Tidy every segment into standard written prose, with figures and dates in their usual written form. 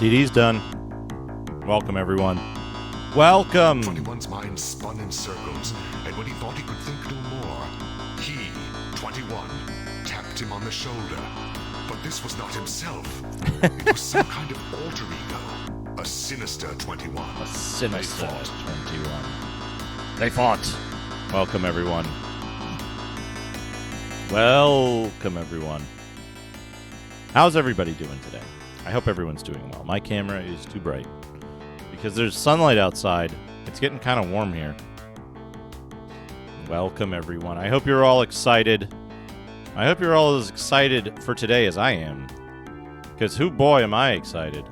CD's done. Welcome, everyone. Welcome! 21's mind spun in circles, and when he thought he could think no more, he, 21, tapped him on the shoulder. But this was not himself. It was some kind of alter ego. A sinister 21. A sinister 21. They fought. Welcome, everyone. Welcome, everyone. How's everybody doing today? I hope everyone's doing well. My camera is too bright because there's sunlight outside. It's getting kind of warm here. Welcome, everyone. I hope you're all excited. I hope you're all as excited for today as I am. Because boy, am I excited.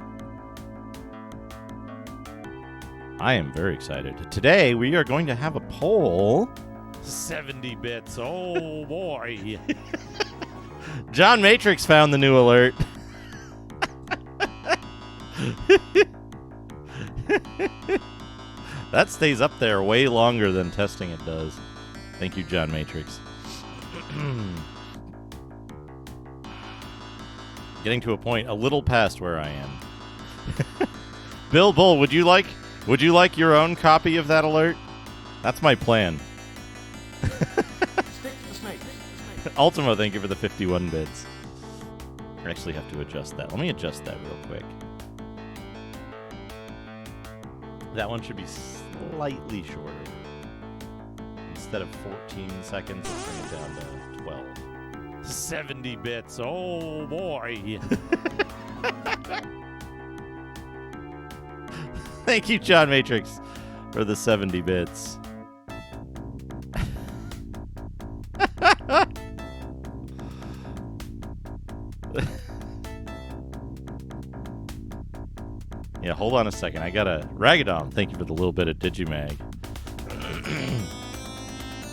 I am very excited. Today, we are going to have a poll. 70 bits. Oh, boy. John Matrix found the new alert. That stays up there way longer than testing it does. Thank you, John Matrix. Getting to a point a little past where I am. Bill Bull, would you like your own copy of that alert? That's my plan. Ultimo, thank you for the 51 bits. I actually have to adjust that. Let me adjust that real quick. That one should be slightly shorter. Instead of 14 seconds, let's bring it down to 12. 70 bits. Oh, boy. Thank you, John Matrix, for the 70 bits. Yeah, hold on a second. I gotta... Ragadon, thank you for the little bit of Digimag.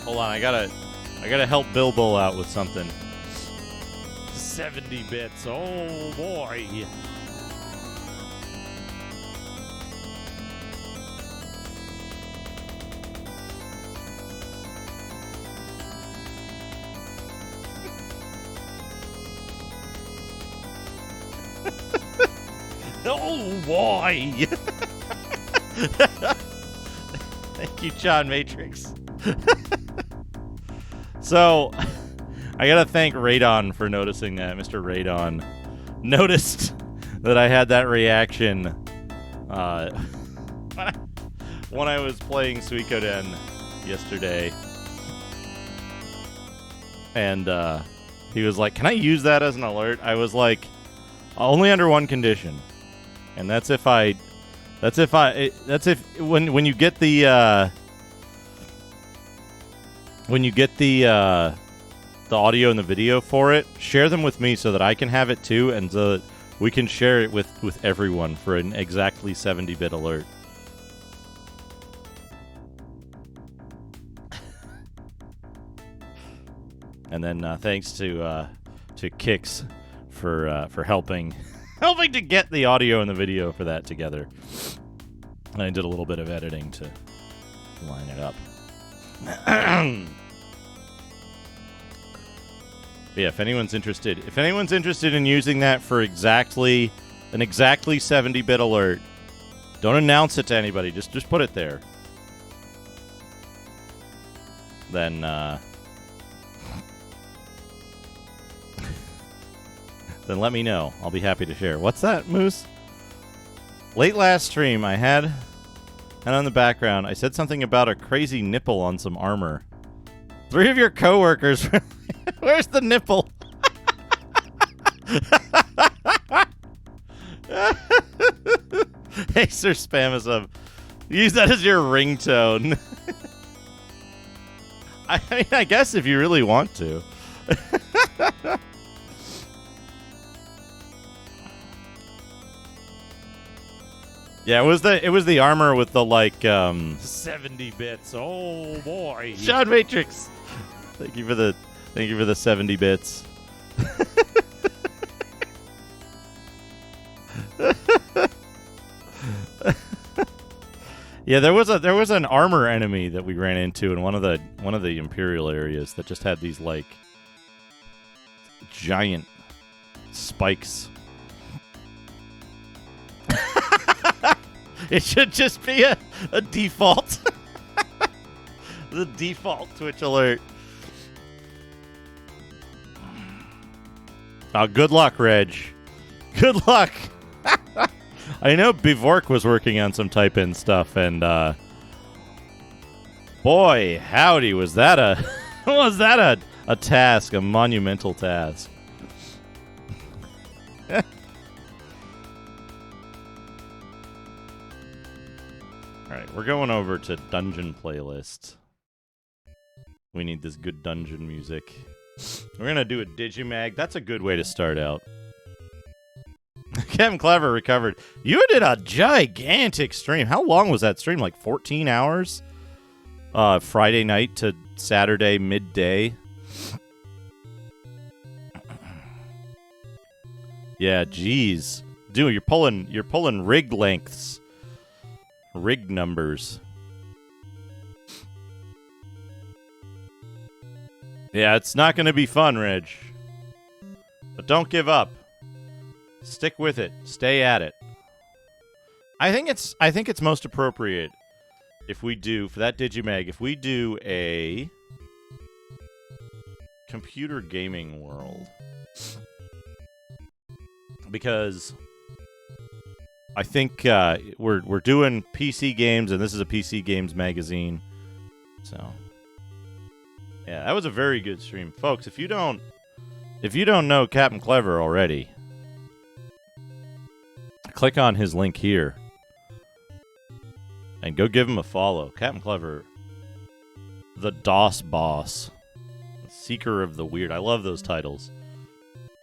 Hold on, I gotta help Bill Bull out with something. 70 bits, oh boy. Oh boy! Thank you, John Matrix. So, I gotta thank Radon for noticing that. Mr. Radon noticed that I had that reaction when I was playing Suikoden yesterday. And he was like, "Can I use that as an alert?" I was like, "Only under one condition." And that's if when you get the audio and the video for it, share them with me so that I can have it too, and so that we can share it with everyone for an exactly 70-bit alert. And then thanks to Kix for helping to get the audio and the video for that together. And I did a little bit of editing to line it up. Yeah, if anyone's interested in using that for an exactly 70-bit alert, don't announce it to anybody. Just put it there. Then then let me know. I'll be happy to share. What's that, Moose? Late last stream, I had on the background, I said something about a crazy nipple on some armor. 3 of your coworkers. Where's the nipple? Hey, Sir Spamasub. Use that as your ringtone. I mean, I guess if you really want to. Yeah, it was the armor with the 70 bits. Oh boy. John Matrix. Thank you for the 70 bits. Yeah, there was an armor enemy that we ran into in one of the Imperial areas that just had these giant spikes It should just be a default. The default Twitch alert. Oh, good luck, Reg. Good luck. I know Bivork was working on some type-in stuff, and boy, howdy, was that a task, a monumental task. All right, we're going over to dungeon playlist. We need this good dungeon music. We're going to do a Digimag. That's a good way to start out. CapnClever recovered. You did a gigantic stream. How long was that stream? Like 14 hours? Friday night to Saturday midday. Yeah, geez. Dude, you're pulling rig lengths. Rig numbers. Yeah, it's not going to be fun, Reg. But don't give up. Stick with it. Stay at it. I think it's most appropriate if we do, for that Digimag, if we do a computer gaming world. Because I think we're doing PC games, and this is a PC games magazine. So yeah, that was a very good stream. Folks, if you don't know CapnClever already, click on his link here and go give him a follow. CapnClever, the DOS boss, seeker of the weird. I love those titles.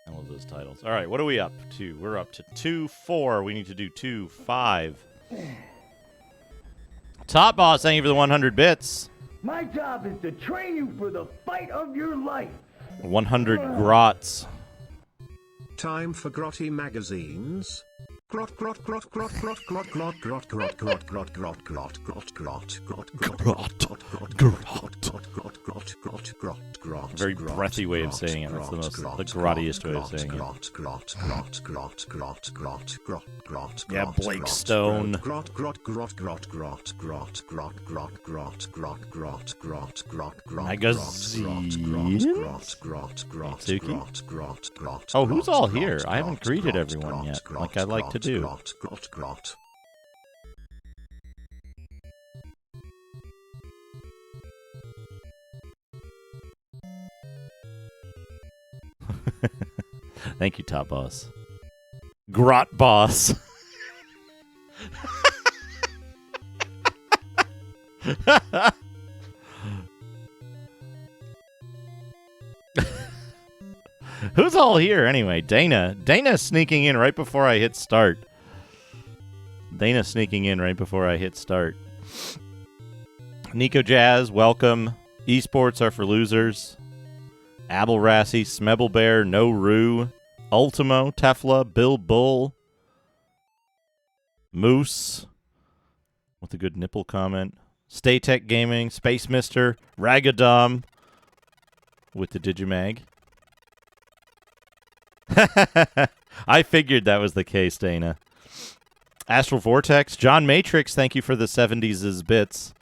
I love those titles. All right, what are we up to? We're up to 2-4. We need to do 2-5. Top boss, thank you for the 100 bits. My job is to train you for the fight of your life. 100 grots. Time for grotty magazines. Grot grot grot grot grot grot grot grot grot grot grot grot grot grot grot grot grot grot. Very breathy way of saying it. That's the grottiest way of saying it. Yeah, Blake Stone. Grot grot grot grot grot grot grot grot grot grot grot grot grot grot. Magazines. Grot. Oh, who's all here? I haven't greeted everyone yet, like I'd like to do. Grot. Thank you, Top Boss. Grot Boss. Who's all here anyway? Dana's sneaking in right before I hit start. Nico Jazz, welcome. Esports are for losers. Abel Rassi, Smebble Bear, No Rue, Ultimo, Tefla, Bill Bull, Moose, with a good nipple comment. Staytech Gaming, Space Mister, Ragadom, with the Digimag. I figured that was the case, Dana. Astral Vortex, John Matrix, thank you for the 70s bits.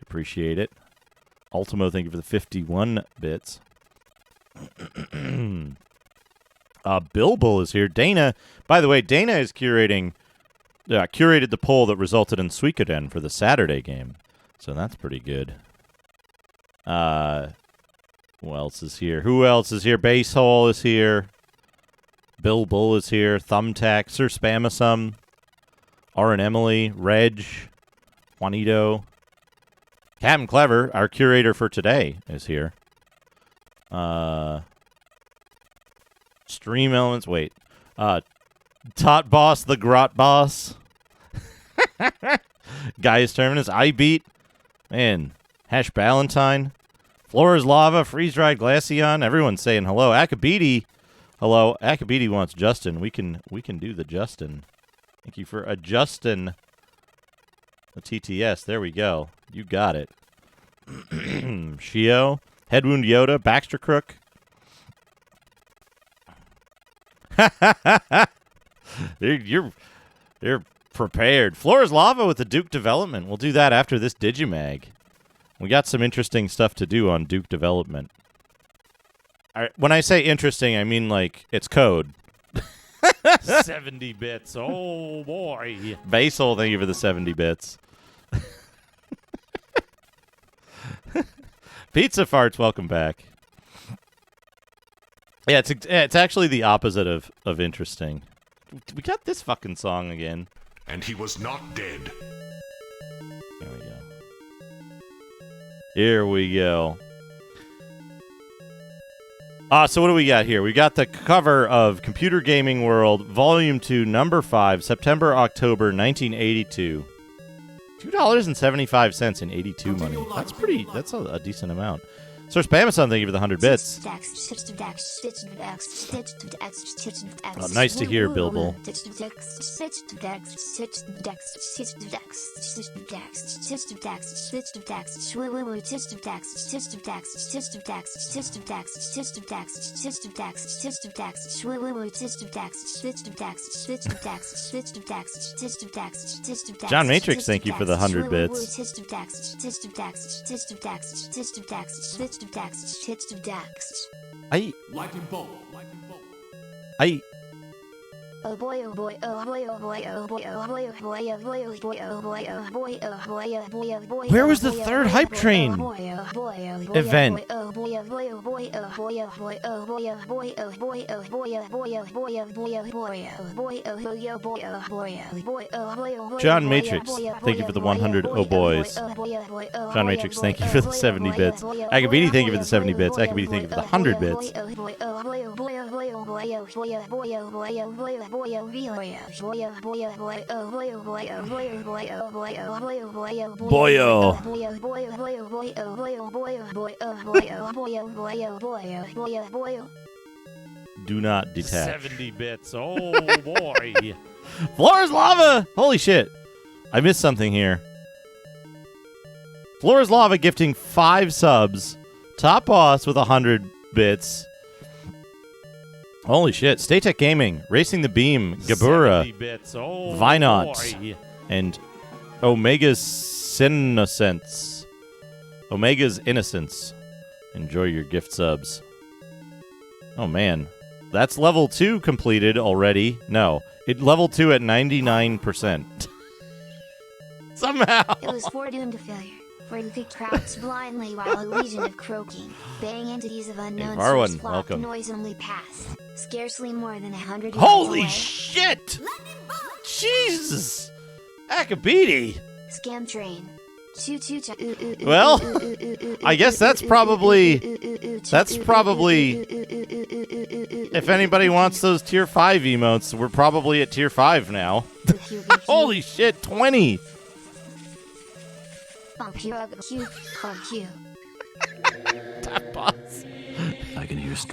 Appreciate it. Ultimo, thank you for the 51 bits. Bill Bull is here. Dana, by the way, Dana is curated the poll that resulted in Suikoden for the Saturday game. So that's pretty good. Who else is here? Basehole is here. Bill Bull is here. Thumbtack, Sir Spamasum, R and Emily, Reg, Juanito. CapnClever, our curator for today, is here. Stream Elements, wait. Tot Boss, the Grot Boss. Gaius Terminus, I Beat. Man, Hash Ballantyne. Flora's Lava, Freeze Dried Glaceon. Everyone's saying hello. Akabidi. Hello. Akabidi wants Justin. We can do the Justin. Thank you for adjusting the TTS. There we go. You got it. Shio. Headwound Yoda. Baxter Crook. You're prepared. Floor is lava with the Duke development. We'll do that after this Digimag. We got some interesting stuff to do on Duke development. When I say interesting, I mean like it's code. 70 bits. Oh, boy. Basil, thank you for the 70 bits. Pizza Farts, welcome back. Yeah, it's actually the opposite of interesting. We got this fucking song again. And he was not dead. Here we go. Here we go. So what do we got here? We got the cover of Computer Gaming World, Volume 2, Number 5, September, October, 1982. $2.75 in 82 money. That's a decent amount. Sir Spamason, thank you for the 100 bits. Oh, nice to hear, Bilbo. John Matrix, thank you for the 100 bits. Oh boy, oh boy, oh boy, oh boy, oh boy, oh boy, oh boy, oh boy, oh boy, oh boy, oh boy, oh boy, oh boy, oh boy. Where was the third hype train event? John Matrix, thank you for the 100 oh boys. John Matrix, thank you for the 70 bits. Akabidi, thank you for the 70 bits. Akabidi, thank you for the 100 bits. Boyo. Do not detach. 70 bits. Oh boy. Floor is lava. Holy shit. I missed something here. Floor is lava gifting 5 subs. Top boss with 100 bits. Holy shit. Staytech Gaming, Racing the Beam, Gabura, oh, Vinot, and Omega's Innocence. Omega's Innocence. Enjoy your gift subs. Oh, man. That's level 2 completed already. No. Level 2 at 99%. Somehow. It was foredoomed to failure. For you could crouch blindly while a legion of croaking, baying entities of unknown source blocked the noisomely path, scarcely more than 100 yards Holy away. Shit! Jesus! Akabidi! Scam train. Well, I guess that's probably... If anybody wants those tier 5 emotes, we're probably at tier 5 now. Holy shit, 20!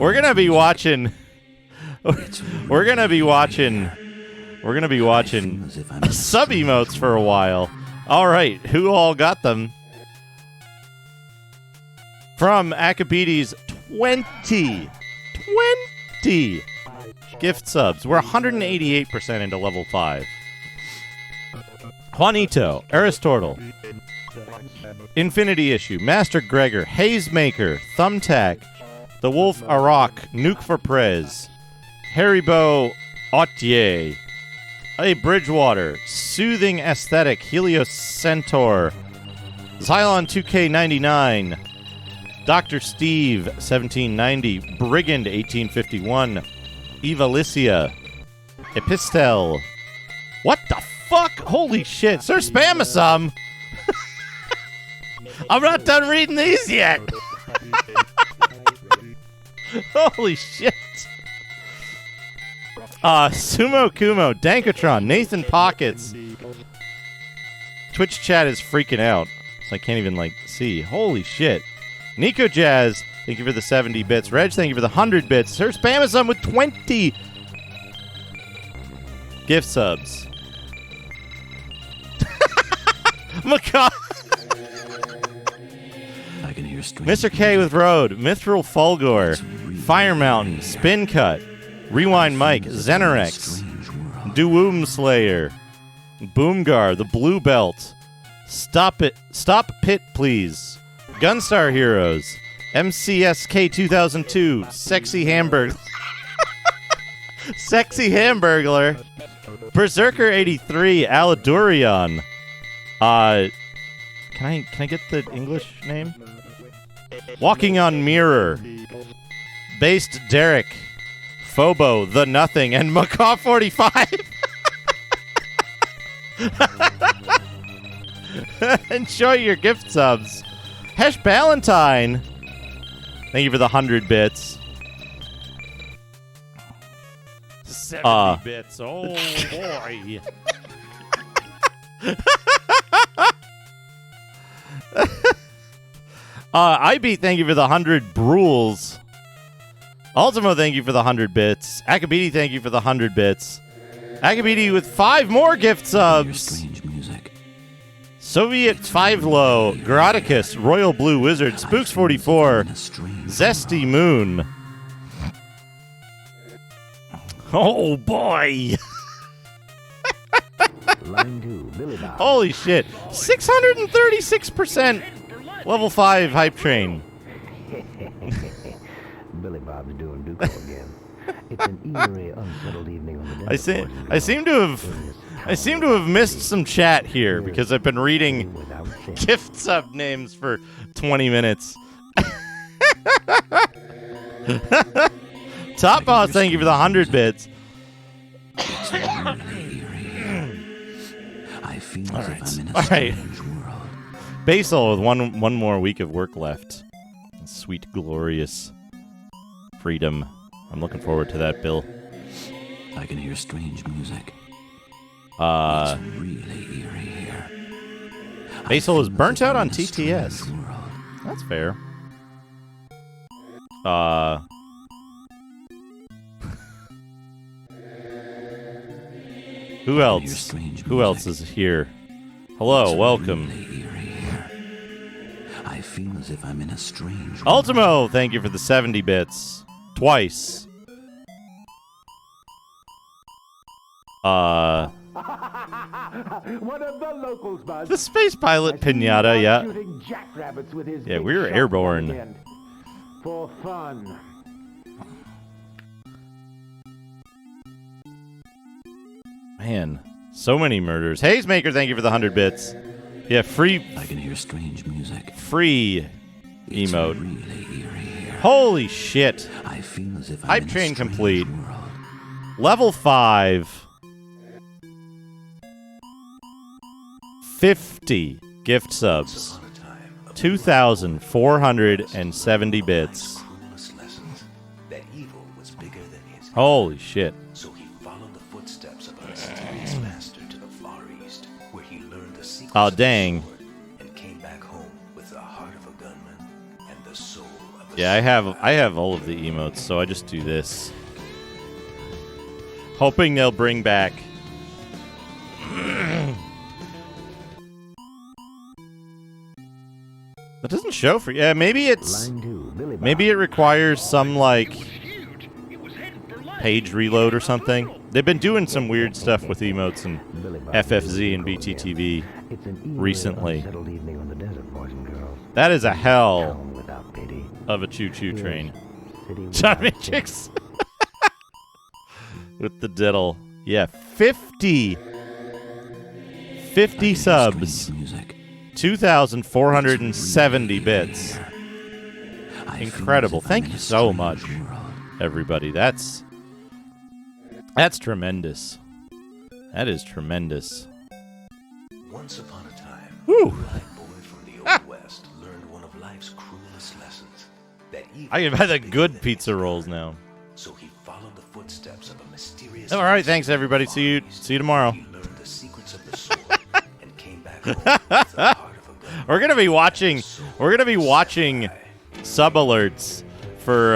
We're gonna be watching sub emotes for a while. All right, who all got them? From Akabidi's 20 gift subs. We're 188% into level 5. Juanito, Aristotle, Infinity Issue, Master Gregor, Hazemaker, Thumbtack, The Wolf Arak, Nuke for Prez, Haribo Autier, A Bridgewater, Soothing Aesthetic, Helios Centaur, Xylon 2K99, Dr. Steve 1790, Brigand 1851, Evalicia, Epistel. What the fuck? Holy shit. Sir Spamasum! I'm not done reading these yet! Holy shit. Sumo Kumo, Dankatron, Nathan Pockets. Twitch chat is freaking out, so I can't even, see. Holy shit. Nico Jazz, thank you for the 70 bits. Reg, thank you for the 100 bits. Sir Spamasum with 20 gift subs. Macaw. I can hear Mr. K with Road, Mithril Fulgor, Fire Mountain, Spin Cut, Rewind Mike, Xenorex, Duwum Slayer, Boomgar, the blue belt. Stop Pit, please. Gunstar Heroes. MCSK 2002. Sexy Hamburg. Sexy Hamburglar. Berserker 83. Aladurion. Can I get the English name? Walking on Mirror. Based Derek. Phobo, The Nothing, and Macaw 45. Enjoy your gift subs. Hesh Ballantyne. Thank you for the 100 bits. 70 bits. Oh, boy. IB, thank you for the 100 brules. Ultimo, thank you for the 100 bits. Akabidi, thank you for the 100 bits. Akabidi with 5 more gift subs. Strange music. Soviet 5 Low, Graticus, Royal Blue Wizard, Spooks 44, Zesty Moon. Oh boy! Holy shit! 636% level 5 hype train. Billy Bob's doing Duco again. It's an eerie, unsettled evening on the I seem to have missed some chat here because I've been reading gift sub names for 20 minutes. Top Boss, thank you for the 100 bits. All right. Basil with one more week of work left. Sweet, glorious freedom. I'm looking forward to that, Bill. I can hear strange music. It's really eerie here. Basil is burnt out on TTS. That's fair. Who else? Who else is here? Hello, welcome. I feel as if I'm in a strange Ultimo, thank you for the 70 bits. Twice. One of the locals, Buzz. The space pilot pinata, yeah. Shooting jackrabbits with his Yeah, big we were shotgun airborne. again. For fun. Man, so many murders. Hazemaker, thank you for the 100 bits. Yeah, free. I can hear strange music. Free emote. It's really eerie here. Holy shit. I feel as if I'm Hype in a train strange complete. world. Level 5. 50 gift subs. 2,470 bits. Holy shit. So he followed the footsteps of a mysterious master to the far east, where he learned the secrets Oh, of the dang. sword, and came back home with the heart of a gunman and the soul of a Yeah, I have all of the emotes, so I just do this. Hoping they'll bring back That doesn't show for yeah, maybe it requires some like page reload or something. They've been doing some weird stuff with emotes and FFZ and BTTV recently. That is a hell of a choo-choo train. John Matrix with the diddle. Yeah, 50 subs. 2,470 bits. Incredible. Thank you so much, everybody. That's tremendous. That is tremendous. Once upon a time, Whew. a black boy from the Old West learned one of life's cruelest lessons. That evil I can buy the good pizza rolls now. So he followed the footsteps of a mysterious All right, thanks everybody. See you tomorrow. He learned the secrets of the sword and came back home with the heart of a gunman. We're gonna be watching sub alerts for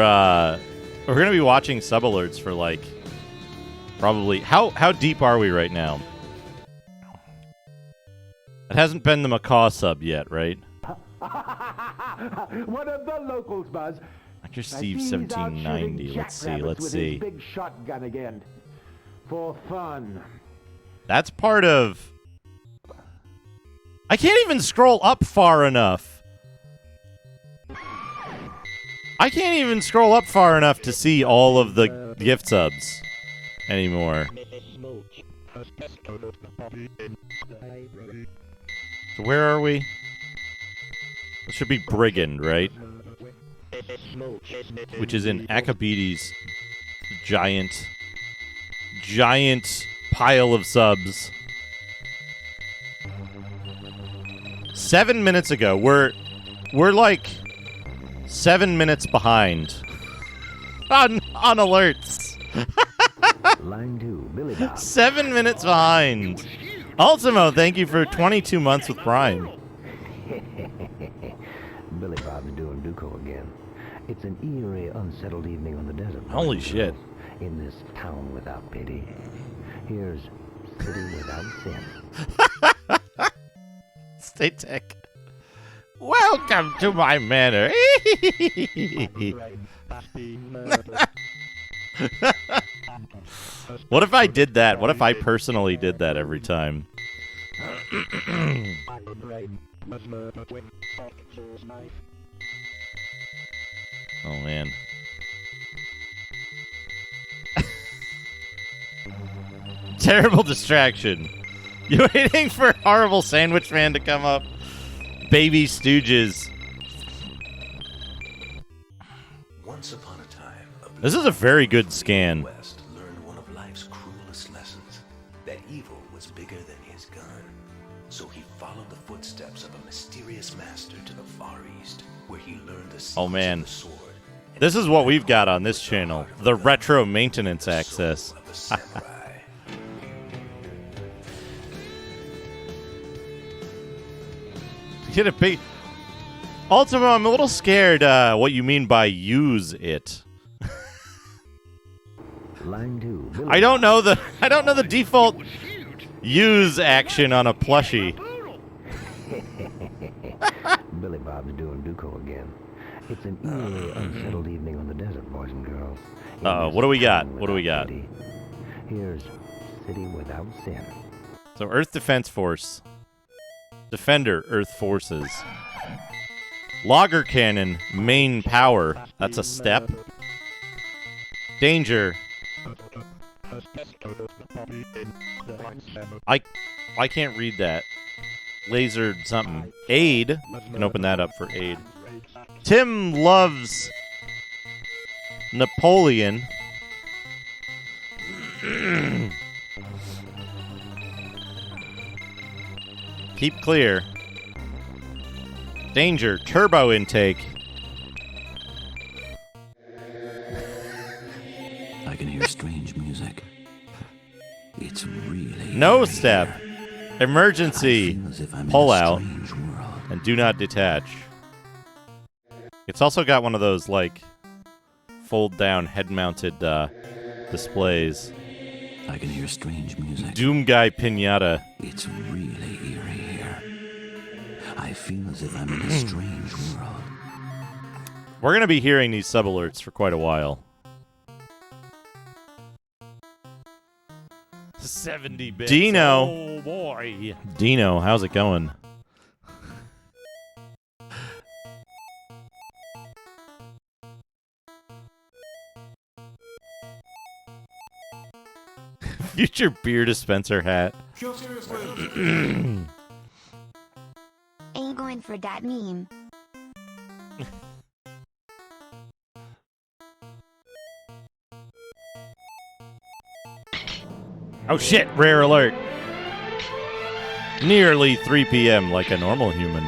like probably how deep are we right now? It hasn't been the macaw sub yet, right? One of the locals, Buzz. Like your Steve 1790. Let's see. Big shotgun again. For fun. That's part of I can't even scroll up far enough. I can't even scroll up far enough to see all of the gift subs anymore. So where are we? It should be Brigand, right? Which is in Akabidi's giant pile of subs. 7 minutes ago, we're like 7 minutes behind on alerts. Line 2, Billy Bob. 7 minutes behind. Ultimo, thank you for 22 months with Prime. Billy Bob's doing Duco again. It's an eerie, unsettled evening on the desert. Holy shit. In this town without pity. Here's City Without Sin. Stay tech. Welcome to my manor. What if I did that? What if I personally did that every time? Oh, man. Terrible distraction. You waiting for Horrible Sandwich Man to come up? Baby Stooges. Once upon a time, This is a very good scan. Conquest learned one of life's cruelest lessons, that evil was bigger than his gun. So he followed the footsteps of a mysterious master to the Far East, where he learned the secrets Oh, man. of the sword. This is what we've got on this channel. The retro maintenance access. Of a samurai. Get a big... Ultimo, I'm a little scared what you mean by use it. Line 2, Billy I don't know the default use action on a plushie. Billy Bob's doing Duco again. It's an eerie, unsettled evening on the desert, boys and girls. What do we got? What do we got? City. Here's City Without Sin. So Earth Defense Force. Defender, Earth Forces. Logger Cannon, main power. That's a step. Danger. I can't read that. Laser something. Aid. You can open that up for aid. Tim loves Napoleon. Keep clear. Danger. Turbo intake. I can hear strange music. It's really No step. Emergency. I feel as if I'm Pull in a out. strange world. And do not detach. It's also got one of those, like, fold-down, head-mounted displays. I can hear strange music. Doom Guy Pinata. It's really eerie here. I feel as if I'm in a strange world. We're going to be hearing these sub-alerts for quite a while. 70 bits. Dino. Oh, boy. Dino, how's it going? Future beer dispenser hat. Ain't going for that meme. Oh shit, rare alert. Nearly 3 p.m. like a normal human.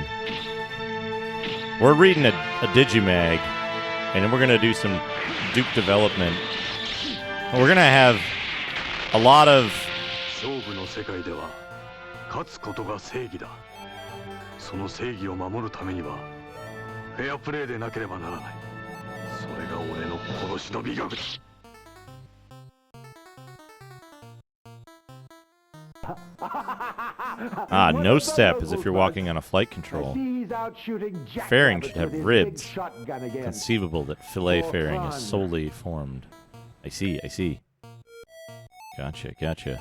We're reading a Digimag, and then we're going to do some Duke development. And we're going to have a lot of... 勝負の世界では勝つことが正義だ。その正義を守るためにはフェアプレーでなければならない。それが俺の殺しの美学だ。no step as if you're walking on a flight control. Fairing should have ribs. Conceivable that fillet fairing is solely formed. I see, I see. Gotcha, gotcha.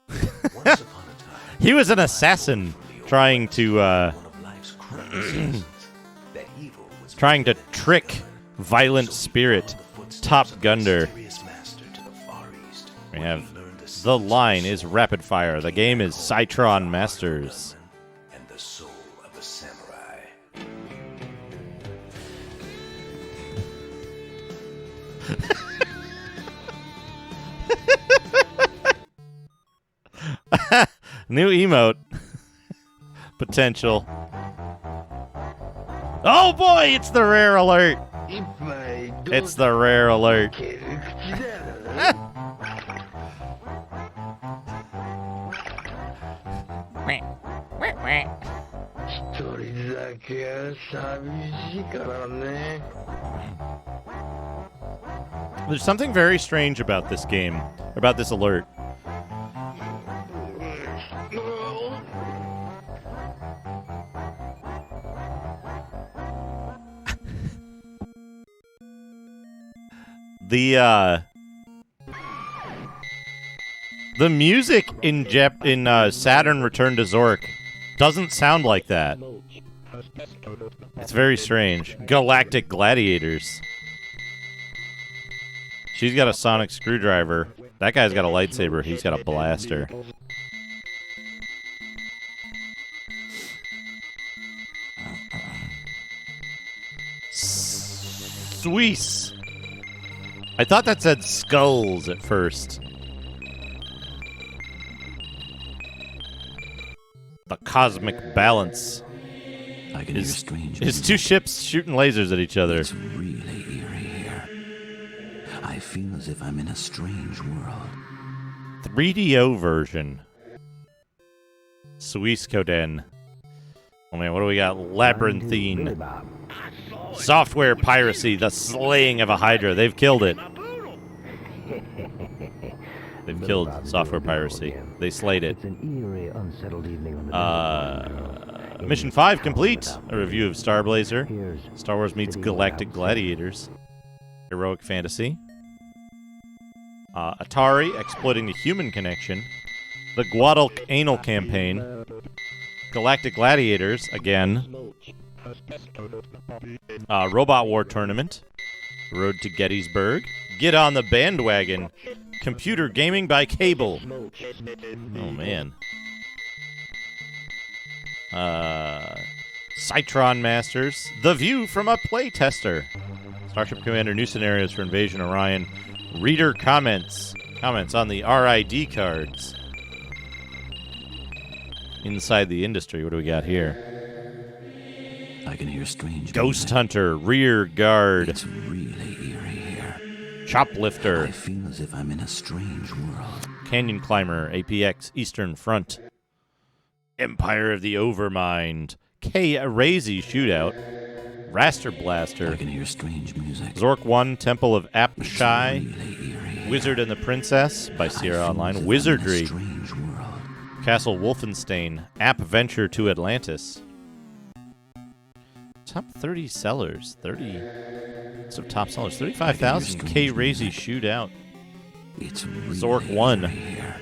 Once upon a time, He was an assassin trying to trying to trick Violent Spirit, Top Gunner. We have the line is rapid fire. The game is Citron Masters. And the soul of a samurai. New emote. Potential. Oh boy, it's the rare alert. It's the rare alert. There's something very strange about this game, about this alert. The music in Saturn Return to Zork doesn't sound like that. It's very strange. Galactic Gladiators. She's got a sonic screwdriver. That guy's got a lightsaber. He's got a blaster. Swiss. I thought that said skulls at first. The cosmic balance. I can hear strange His two ships shooting lasers at each other. It's really eerie here. I feel as if I'm in a strange world. 3DO version. Suiskoden. Oh man, what do we got? Labyrinthine. Software piracy, the slaying of a Hydra. They've killed it. They've killed software piracy. They slayed it. Mission 5 complete. A review of Star Blazer. Star Wars meets Galactic Gladiators. Heroic fantasy. Atari, exploiting the human connection. The Guadalcanal campaign. Galactic Gladiators, again. Robot War Tournament. Road to Gettysburg. Get on the bandwagon. Computer gaming by cable. Oh, man. Citron Masters. The View from a Playtester. Starship Commander, new scenarios for Invasion Orion. Reader comments. Comments on the RID cards. Inside the industry, what do we got here? I can hear strange Ghost music. Hunter, Rear Guard. It's really eerie here. Choplifter. I feel as if I'm in a strange world. Canyon Climber, APX, Eastern Front. Empire of the Overmind. K-Razy Shootout. Raster Blaster. I can hear strange music. Zork 1, Temple of Apshai. Really eerie. Wizard and the Princess by Sierra Online. Wizardry. Strange world. Castle Wolfenstein. App Venture to Atlantis. Top 30 sellers. 30. So top sellers. 35,000. K-Razy Shootout. It's really Zork 1. here.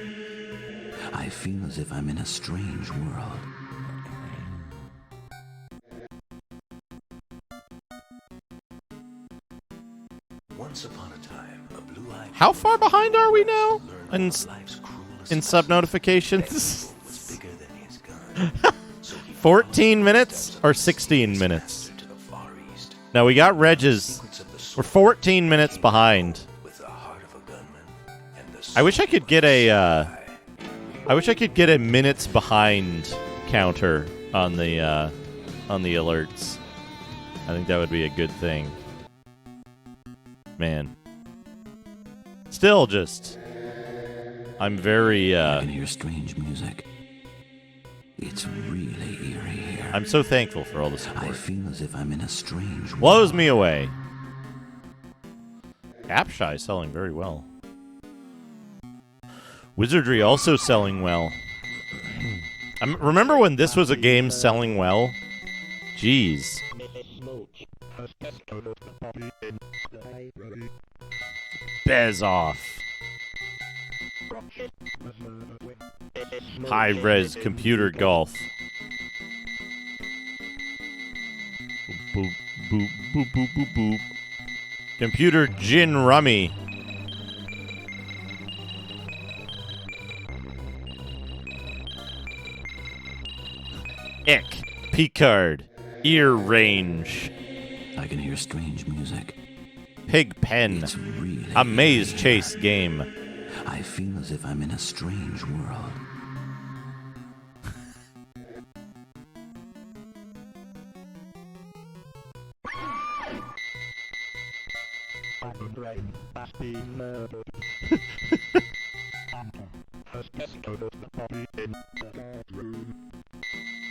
I feel as if I'm in a strange world. Once upon a time, a blue-eyed How far behind are we now? learned In, life's cruelest in sub notifications? was bigger than his gun. So he 14 minutes or 16 minutes? to the Far East No, we got Reg's. We're 14 minutes behind. with the heart of a gunman and the I wish I could get a. I wish I could get a minutes behind counter on the alerts. I think that would be a good thing. Man. Still just. I'm very. I can hear strange music. It's really eerie here. I'm so thankful for all the I support. feel as if I'm in a strange world. Blows me away. Apshai selling very well. Wizardry also selling well. Remember when this was a game selling well? Jeez. Bez off. High-res computer golf. Boop, boop, boop, boop, boop, boop. Computer gin rummy. Ick. Picard. Ear range. I can hear strange music. Pig pen. It's really A maze chase game. I feel as if I'm in a strange world.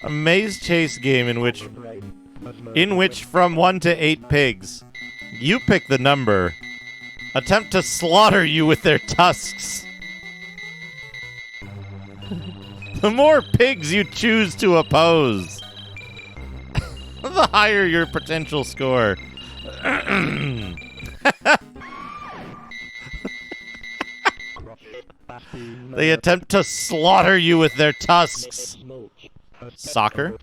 A maze chase game in which from 1 to 8 pigs, you pick the number, attempt to slaughter you with their tusks. The more pigs you choose to oppose, the higher your potential score. They attempt to slaughter you with their tusks. Soccer.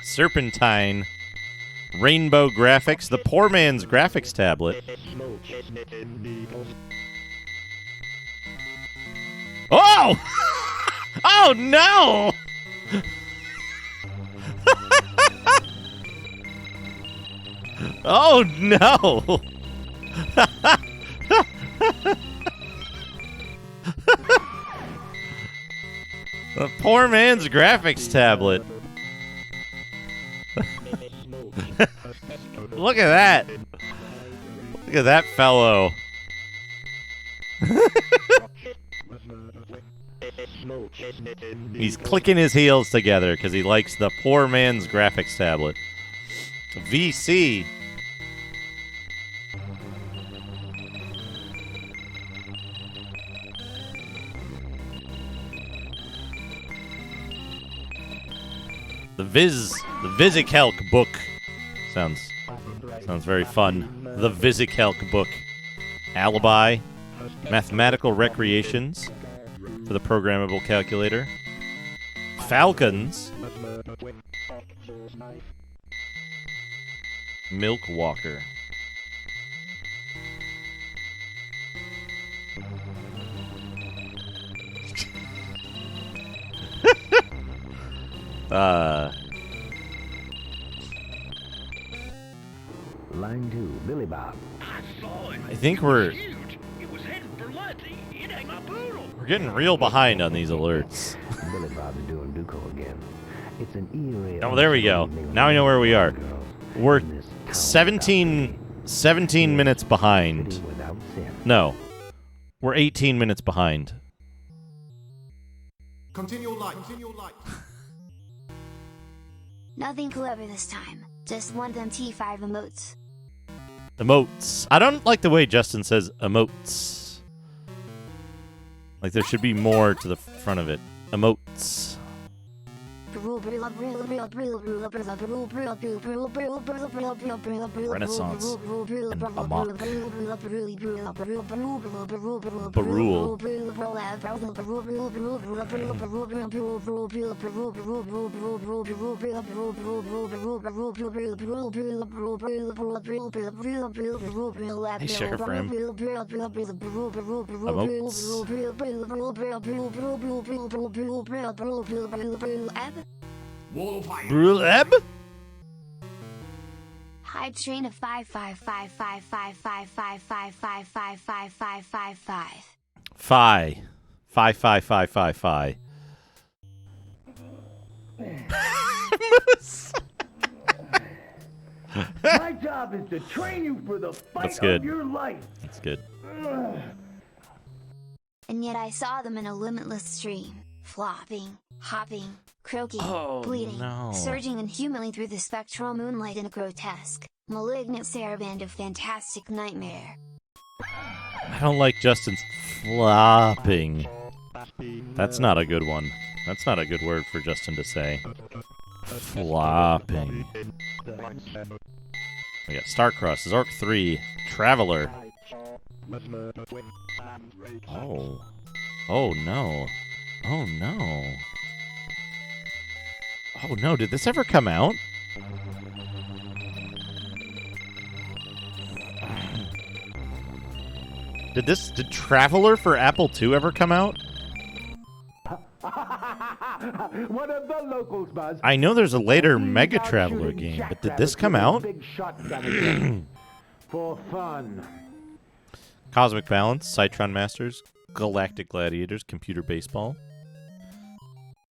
Serpentine. Rainbow graphics. The poor man's graphics tablet. Oh! Oh no! Oh no! The poor man's graphics tablet. Look at that. Look at that fellow. He's clicking his heels together because he likes the poor man's graphics tablet. VC. The Visicalc book. Sounds very fun. The Visicalc book. Alibi. Mathematical recreations for the programmable calculator. Falcons. Milk Walker. Line 2, Billy Bob. I think we're getting real behind on these alerts. Billy Bob is doing Duco again. It's an eerie. Oh, there we go. Now I know where we are. We're 17 minutes behind. No. We're 18 minutes behind. Continue light. Nothing clever this time. Just one of them T5 emotes. Emotes. I don't like the way Justin says emotes. Like there should be more to the front of it. Emotes. Renaissance and amok. Barul. Hey, Sheriff Ram. Bruleb? Hype train of 555555555555555. Phi. 55555. Moose. My job is to train you for the fight of your life. That's good. And yet I saw them in a limitless stream, flopping, hopping, croaking, bleeding, surging inhumanly through the spectral moonlight in a grotesque, malignant saraband of fantastic nightmare. I don't like Justin's flopping. That's not a good one. That's not a good word for Justin to say. Flopping. We got Starcross, Zork 3, Traveler. Oh. Oh, no. Oh, no. Oh, no. Did this ever come out? Did Traveler for Apple II ever come out? One of the locals, Buzz. I know there's a later Mega Traveler game, but did this come out? Big shotgun for fun. Cosmic Balance, Citron Masters, Galactic Gladiators, Computer Baseball,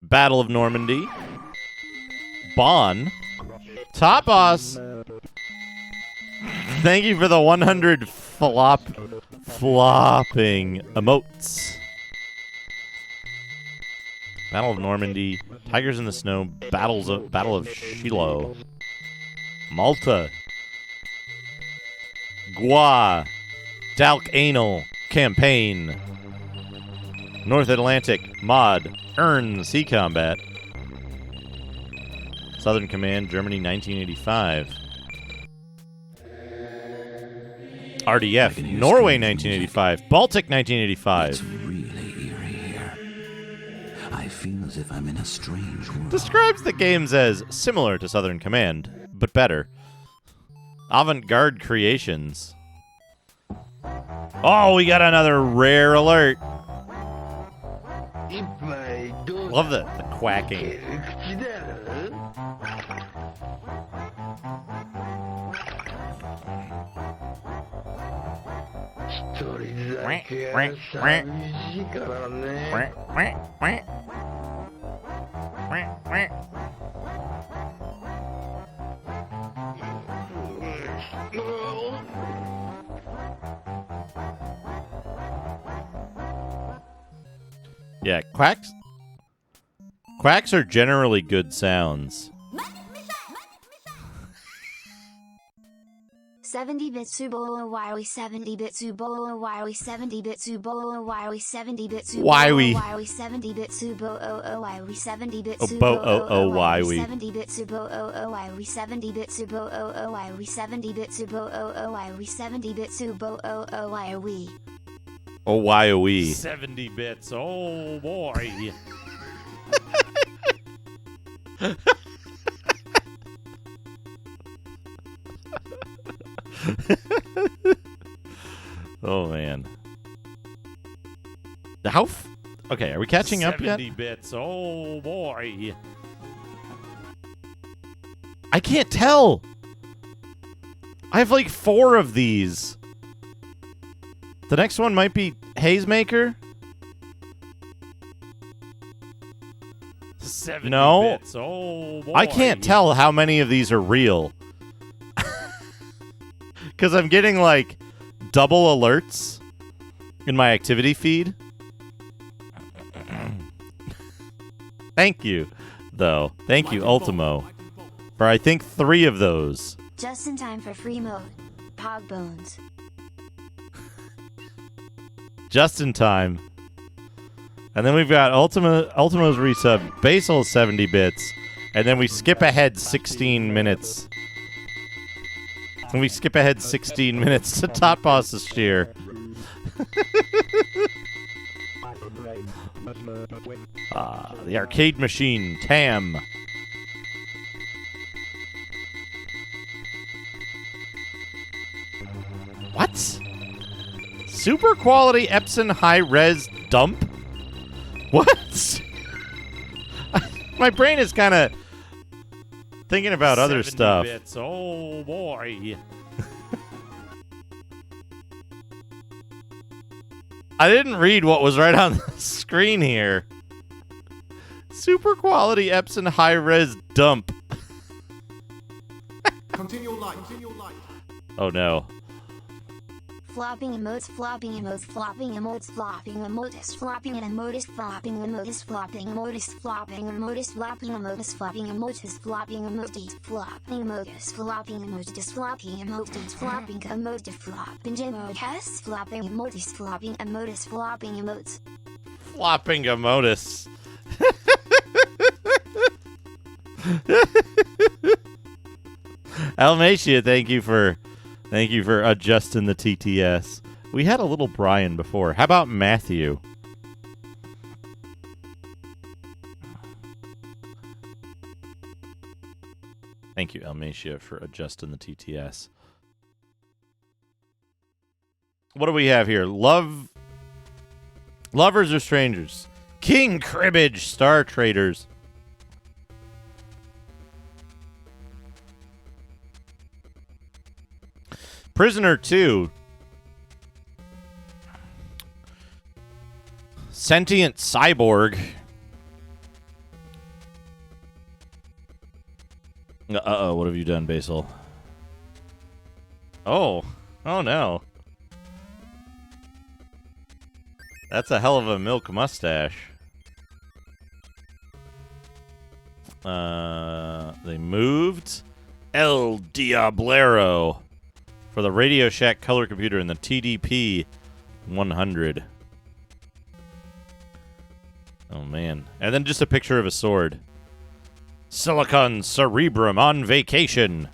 Battle of Normandy, Bon, Top Boss. Thank you for the 100 flopping emotes. Battle of Normandy, Tigers in the Snow, Battle of Shiloh, Malta, Gua, Dalk Anal, Campaign, North Atlantic, Mod, Earn, Sea Combat, Southern Command, Germany, 1985. RDF, Norway, 1985. Baltic, 1985. It's really eerie here. I feel as if I'm in a strange world. Describes the games as similar to Southern Command, but better. Avant-garde creations. Oh, we got another rare alert. Love the quacking. Yeah, quacks are generally good sounds. 70-bit Subo Wiry 70-bit Subo Wiry 70-bit Subo Wiry 70-bit Subo Wiry 70-bit Subo Wiry 70-bit Subo Wiry 70-bit Subo Wiry 70-bit Subo Wiry 70-bit Subo Wiry 70-bit Subo Wiry. Oh, why are we? 70 bits. Oh, boy. Oh, man. How? Okay, are we catching up yet? 70 bits. Oh, boy. I can't tell. I have like 4 of these. The next one might be Hazemaker. 70 no. Bits. Oh, boy. I can't tell how many of these are real. Because I'm getting like double alerts in my activity feed. Thank you, though. Thank you, Ultimo, for I think 3 of those. Just in time for free mode. Pog Bones. Just in time. And then we've got Ultimo's resub, Basil 70 bits, and then we skip ahead 16 minutes. And we skip ahead 16 minutes to Top Boss's Shear. The arcade machine, Tam. What? Super quality Epson high-res dump? What? My brain is kind of thinking about other stuff. Bits. Oh, boy. I didn't read what was right on the screen here. Super quality Epson high-res dump. Continue light. Oh, no. Flopping emotes, flopping emotes, flopping emotes, flopping emotes, flopping emotes, flopping emotes, flopping emotes, flopping emotes, flopping emotes, flopping emotes, flopping emotes, flopping emotes, flopping emotes, flopping emotes, flopping emotes, flopping emotes, flopping emotes, flopping emotes, flopping emotes, flopping emotes. Almacia, thank you for adjusting the TTS. We had a little Brian before. How about Matthew? you, Almacia, for adjusting the TTS. What do we have here? Lovers or strangers? King Cribbage, Star Traders. Prisoner 2. Sentient Cyborg. Uh-oh, what have you done, Basil? Oh no. That's a hell of a milk mustache. They moved El Diablero for the Radio Shack color computer in the TDP 100. Oh, man. And then just a picture of a sword. Silicon Cerebrum on vacation.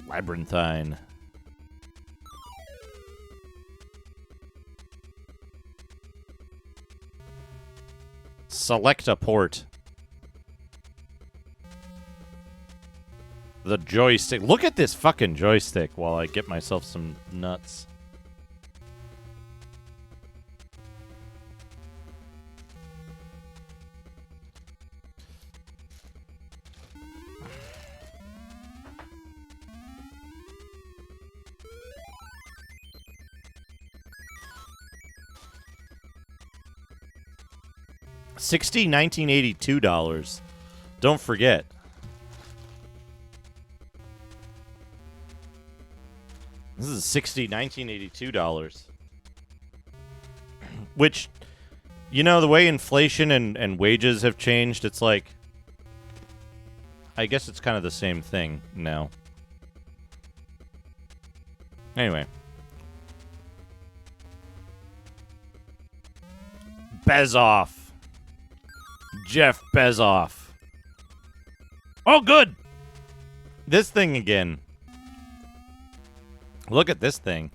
Labyrinthine. Select a port. The joystick. Look at this fucking joystick while I get myself some nuts. $1982. Don't forget. This is $1982. Which, you know, the way inflation and wages have changed, it's like, I guess it's kind of the same thing now. Anyway. Bezos. Jeff Bezos. Oh, good! This thing again. Look at this thing.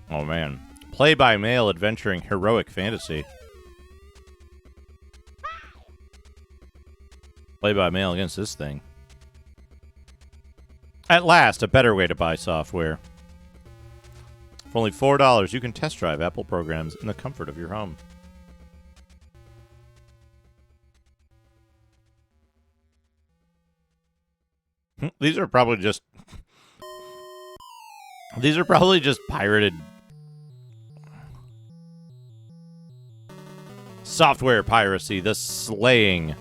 Oh, man. Play-by-mail adventuring heroic fantasy. Play-by-mail against this thing. At last, a better way to buy software. For only $4, you can test drive Apple programs in the comfort of your home. These are probably just pirated software piracy, the slaying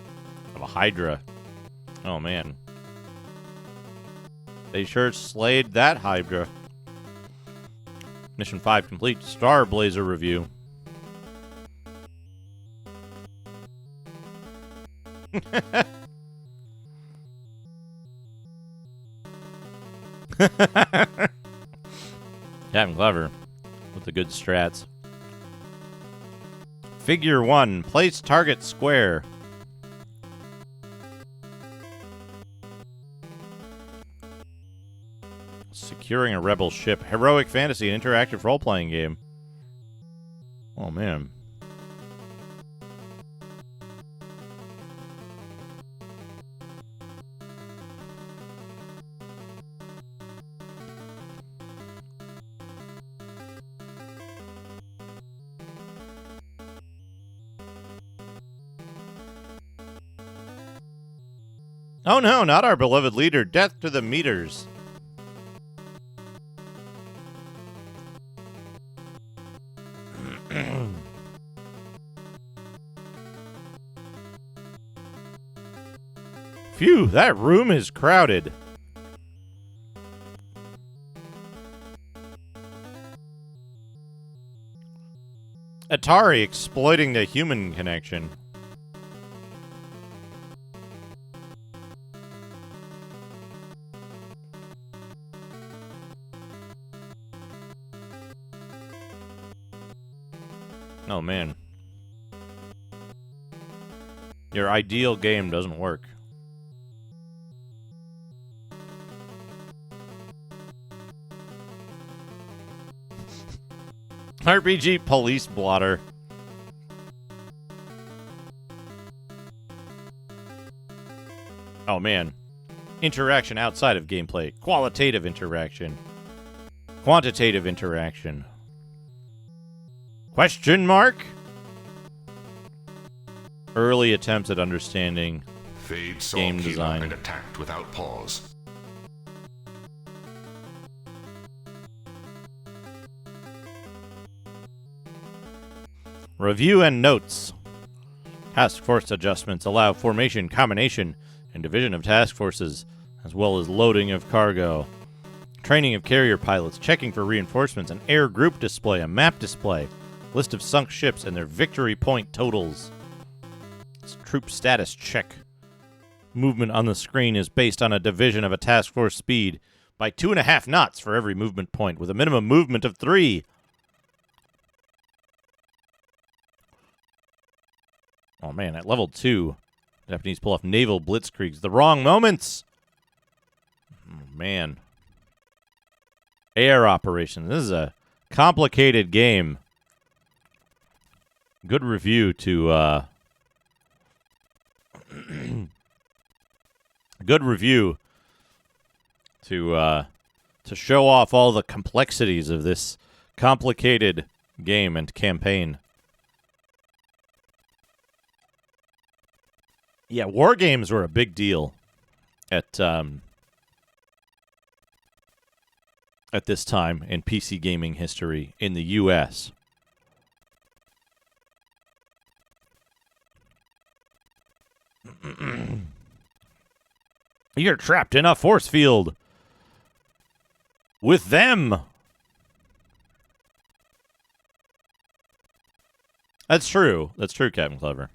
of a Hydra. Oh, man. They sure slayed that Hydra. Mission 5 complete. Star Blazer review. CapnClever with the good strats. Figure 1. Place target square. Securing a rebel ship. Heroic fantasy, an interactive role-playing game. Oh, man. Oh no, not our beloved leader. Death to the meters. Phew, that room is crowded. Atari exploiting the human connection. Oh, man. Your ideal game doesn't work. RPG Police Blotter. Oh man. Interaction outside of gameplay. Qualitative interaction. Quantitative interaction. Question mark? Early attempts at understanding Fade saw game Kira design. and attacked without pause. Review and notes. Task force adjustments allow formation, combination, and division of task forces, as well as loading of cargo. Training of carrier pilots, checking for reinforcements, an air group display, a map display, list of sunk ships, and their victory point totals. It's troop status check. Movement on the screen is based on a division of a task force speed by 2.5 knots for every movement point, with a minimum movement of 3. Oh man, at level 2, Japanese pull off naval blitzkriegs. The wrong moments! Oh man. Air operations. This is a complicated game. Good review to, good review to show off all the complexities of this complicated game and campaign. Yeah, war games were a big deal at this time in PC gaming history in the U.S. You're trapped in a force field with them. That's true. That's true, CapnClever.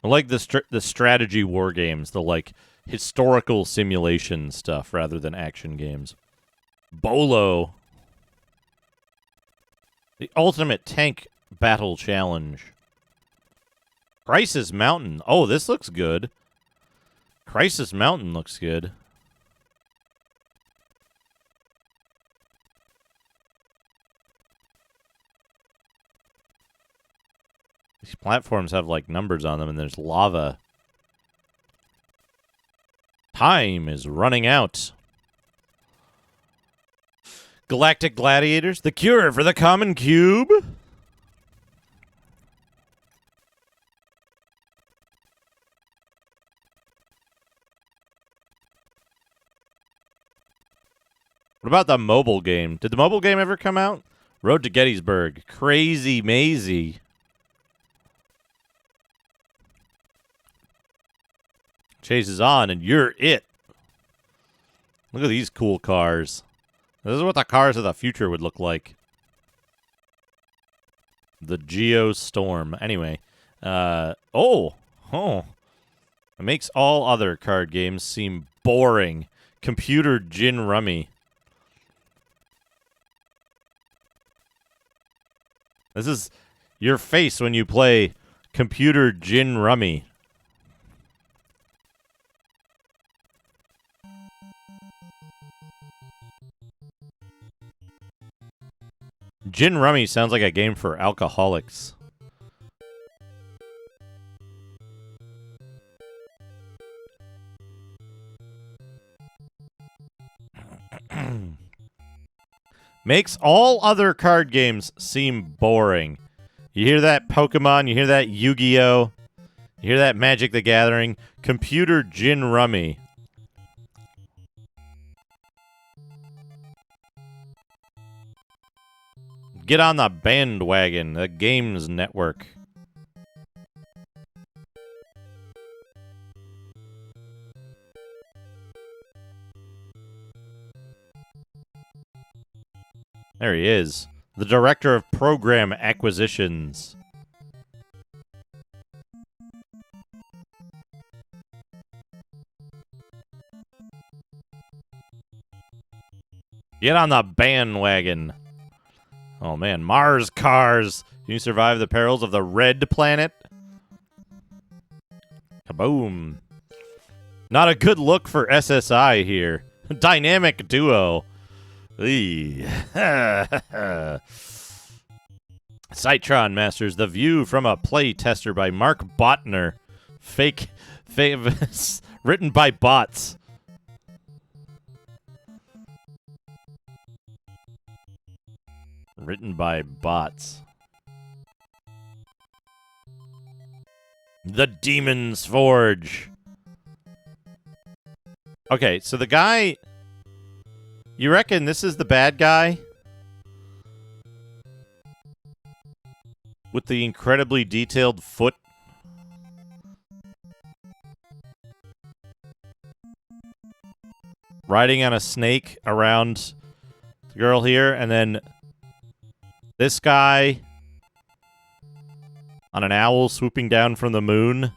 I like the strategy war games, the like historical simulation stuff rather than action games. Bolo. The ultimate tank battle challenge. Crisis Mountain. Oh, this looks good. Crisis Mountain looks good. These platforms have like numbers on them and there's lava. Time is running out. Galactic Gladiators, the cure for the common cube. What about the mobile game? Did the mobile game ever come out? Road to Gettysburg. Crazy Maisie. Chases on, and you're it. Look at these cool cars. This is what the cars of the future would look like. The Geostorm. Anyway. Oh. It makes all other card games seem boring. Computer Gin Rummy. This is your face when you play Computer Gin Rummy. Gin Rummy sounds like a game for alcoholics. Makes all other card games seem boring. You hear that, Pokemon? You hear that, Yu-Gi-Oh? You hear that, Magic the Gathering? Computer Gin Rummy. Get on the bandwagon, the Games Network. There he is. The Director of Program Acquisitions. Get on the bandwagon. Oh man, Mars cars. Can you survive the perils of the red planet? Boom. Not a good look for SSI here. Dynamic duo. Citron Masters, The View from a Play Tester by Mark Botner. Written by bots. Written by bots. The Demon's Forge. Okay, so the guy... You reckon this is the bad guy? With the incredibly detailed foot? Riding on a snake around the girl here, and then this guy on an owl swooping down from the moon.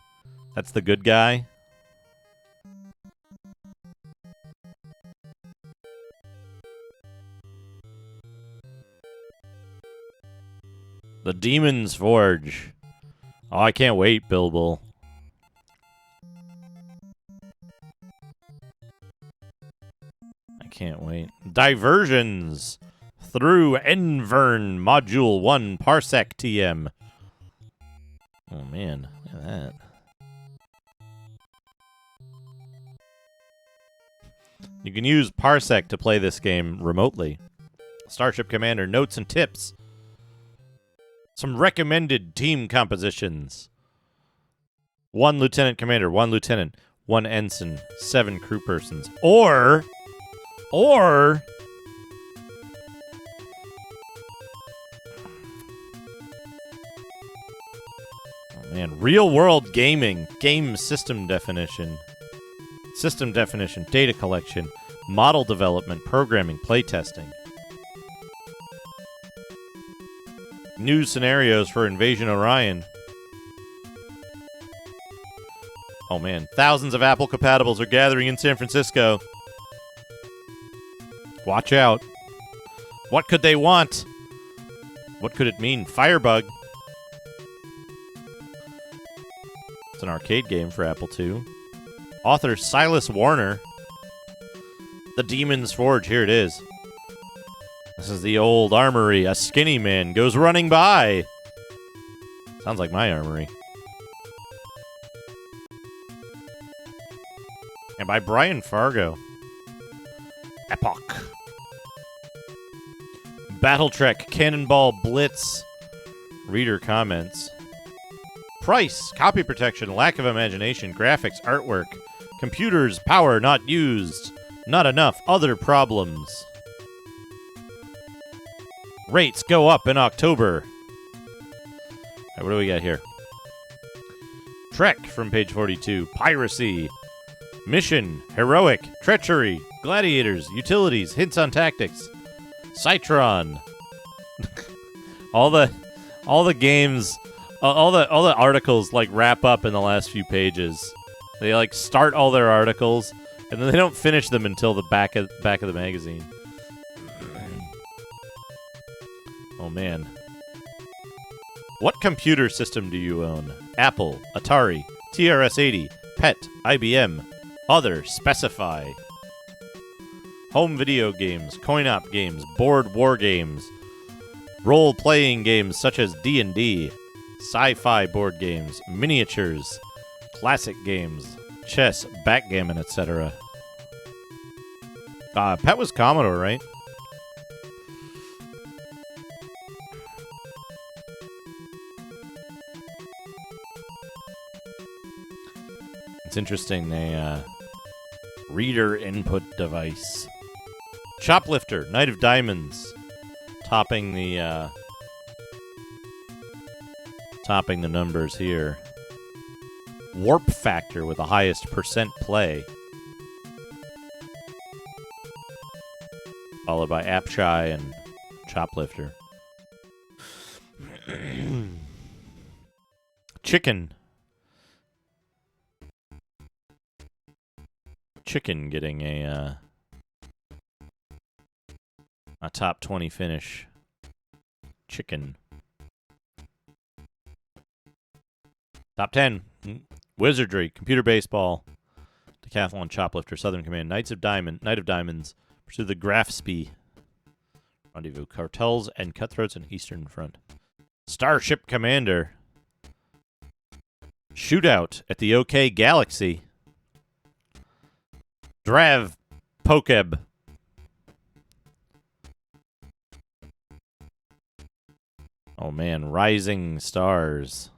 That's the good guy. The Demon's Forge. Oh, I can't wait, Bilbo. I can't wait. Diversions through Envern Module 1 Parsec TM. Oh, man. Look at that. You can use Parsec to play this game remotely. Starship Commander notes and tips. Some recommended team compositions. 1 Lieutenant Commander, 1 Lieutenant, 1 Ensign, 7 crew persons. Or... Oh, man, real-world gaming. Game system definition. System definition, data collection, model development, programming, playtesting. New scenarios for Invasion Orion. Oh man, thousands of Apple compatibles are gathering in San Francisco. Watch out. What could they want? What could it mean? Firebug. It's an arcade game for Apple II. Author Silas Warner. The Demon's Forge. Here it is. This is the old armory. A skinny man goes running by. Sounds like my armory. And by Brian Fargo. Epoch. Battletrek Cannonball Blitz. Reader comments. Price, copy protection, lack of imagination, graphics, artwork, computers, power not used, not enough, other problems. Rates go up in October. All right, what do we got here? Trek from page 42. Piracy. Mission. Heroic. Treachery. Gladiators. Utilities. Hints on tactics. Citron. all the games, all the articles like wrap up in the last few pages. They like start all their articles and then they don't finish them until the back of the magazine. Oh man. What computer system do you own? Apple, Atari, TRS-80, PET, IBM, Other, Specify. Home video games, coin-op games, board war games, role-playing games such as D&D, sci-fi board games, miniatures, classic games, chess, backgammon, etc. PET was Commodore, right? It's interesting, a reader input device. Choplifter, Knight of Diamonds, topping the numbers here. Warp Factor with the highest percent play, followed by Apshai and Choplifter. Chicken getting a top 20 finish. Chicken. Top 10. Wizardry, Computer Baseball, Decathlon, Choplifter, Southern Command, Knight of Diamonds, Pursue the Grafspee, Rendezvous, Cartels and Cutthroats and Eastern Front. Starship Commander, Shootout at the OK Galaxy, Drav Pokeb, oh man, Rising Stars,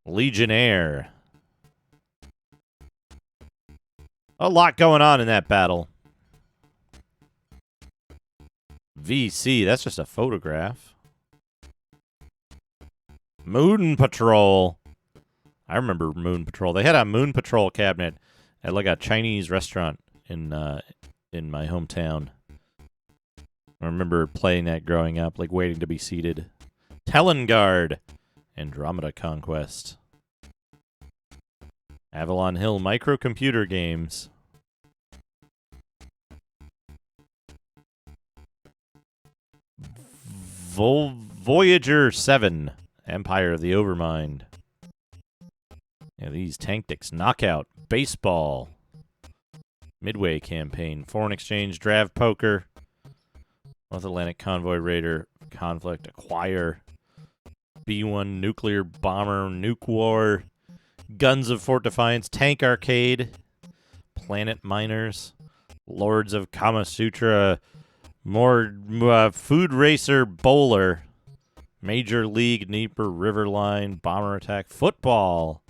Legionnaire. A lot going on in that battle. VC, that's just a photograph. Moon Patrol. I remember Moon Patrol. They had a Moon Patrol cabinet at like a Chinese restaurant in my hometown. I remember playing that growing up, like waiting to be seated. Telengard. Andromeda Conquest. Avalon Hill Microcomputer Games. Voyager 7. Empire of the Overmind. Yeah, these Tactics, Knockout, Baseball, Midway Campaign, Foreign Exchange, Drav Poker, North Atlantic Convoy Raider, Conflict, Acquire, B-1 Nuclear Bomber, Nuke War, Guns of Fort Defiance, Tank Arcade, Planet Miners, Lords of Kama Sutra, more Food Racer Bowler, Major League Dnieper Riverline, Bomber Attack, Football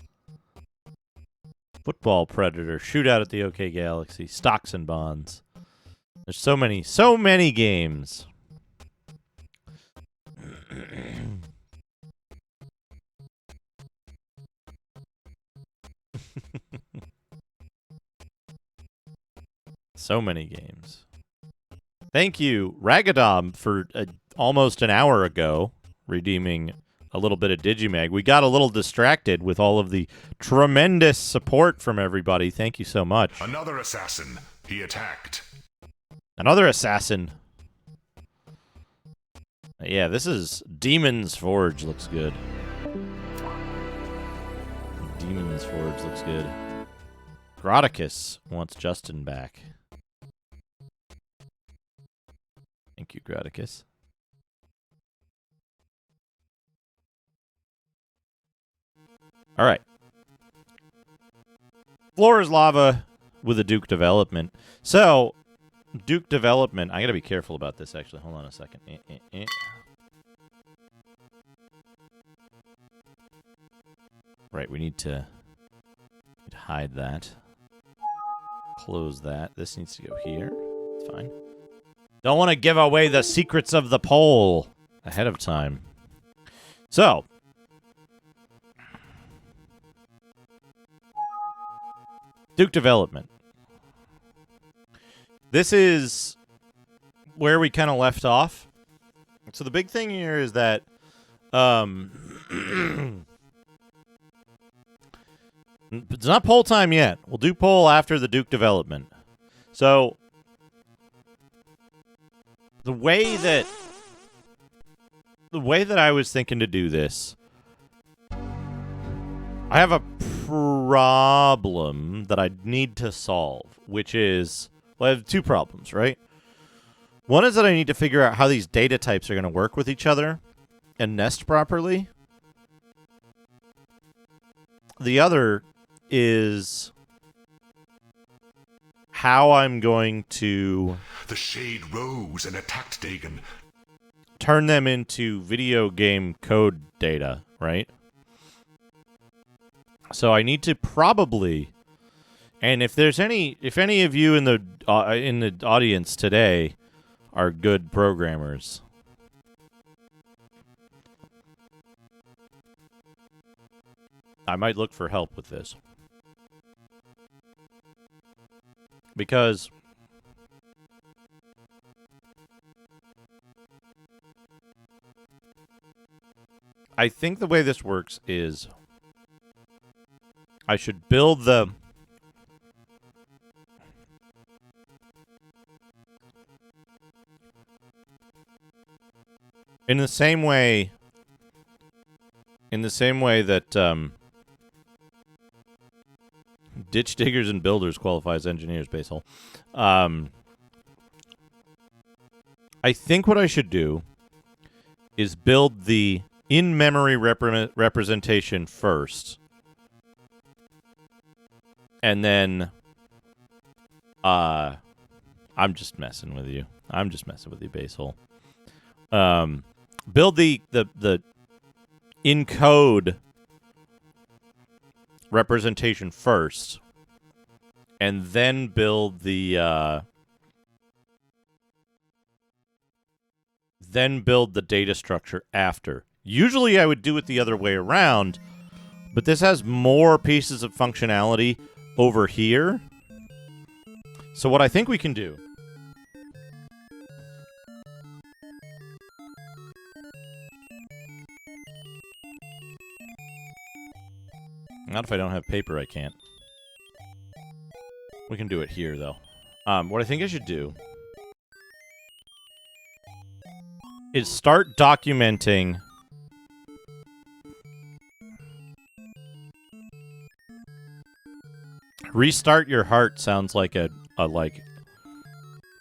Predator, Shootout at the OK Galaxy, Stocks and Bonds. There's so many games. So many games. Thank you, Ragadom, for almost an hour ago redeeming a little bit of Digimag. We got a little distracted with all of the tremendous support from everybody. Thank you so much. Another assassin. He attacked. Another assassin. Yeah, this is Demon's Forge. Looks good. Demon's Forge looks good. Graticus wants Justin back. Thank you, Graticus. All right. Floor is lava with a Duke development. So, Duke development. I got to be careful about this, actually. Hold on a second. Right, we need to hide that. Close that. This needs to go here. It's fine. Don't want to give away the secrets of the poll ahead of time. So, Duke development. This is where we kind of left off. So the big thing here is that it's not poll time yet. We'll do poll after the Duke development. So the way that I was thinking to do this, I have a problem that I need to solve, which is, well, I have two problems, right? One is that I need to figure out how these data types are going to work with each other and nest properly. The other is how I'm going to... The shade rose and attacked Dagon. Turn them into video game code data, right? So I need to probably, and if any of you in the audience today are good programmers, I might look for help with this. Because I think the way this works is I should build the in the same way that Ditch diggers and builders qualify as engineers, Basehole. I think what I should do is build the in-memory representation first. And then... I'm just messing with you. Basehole. Build the encode representation first, and then build the data structure after. Usually I would do it the other way around, but this has more pieces of functionality over here. So what I think we can do not if I don't have paper, I can't. We can do it here, though. What I think I should do is start documenting Restart Your Heart sounds like a like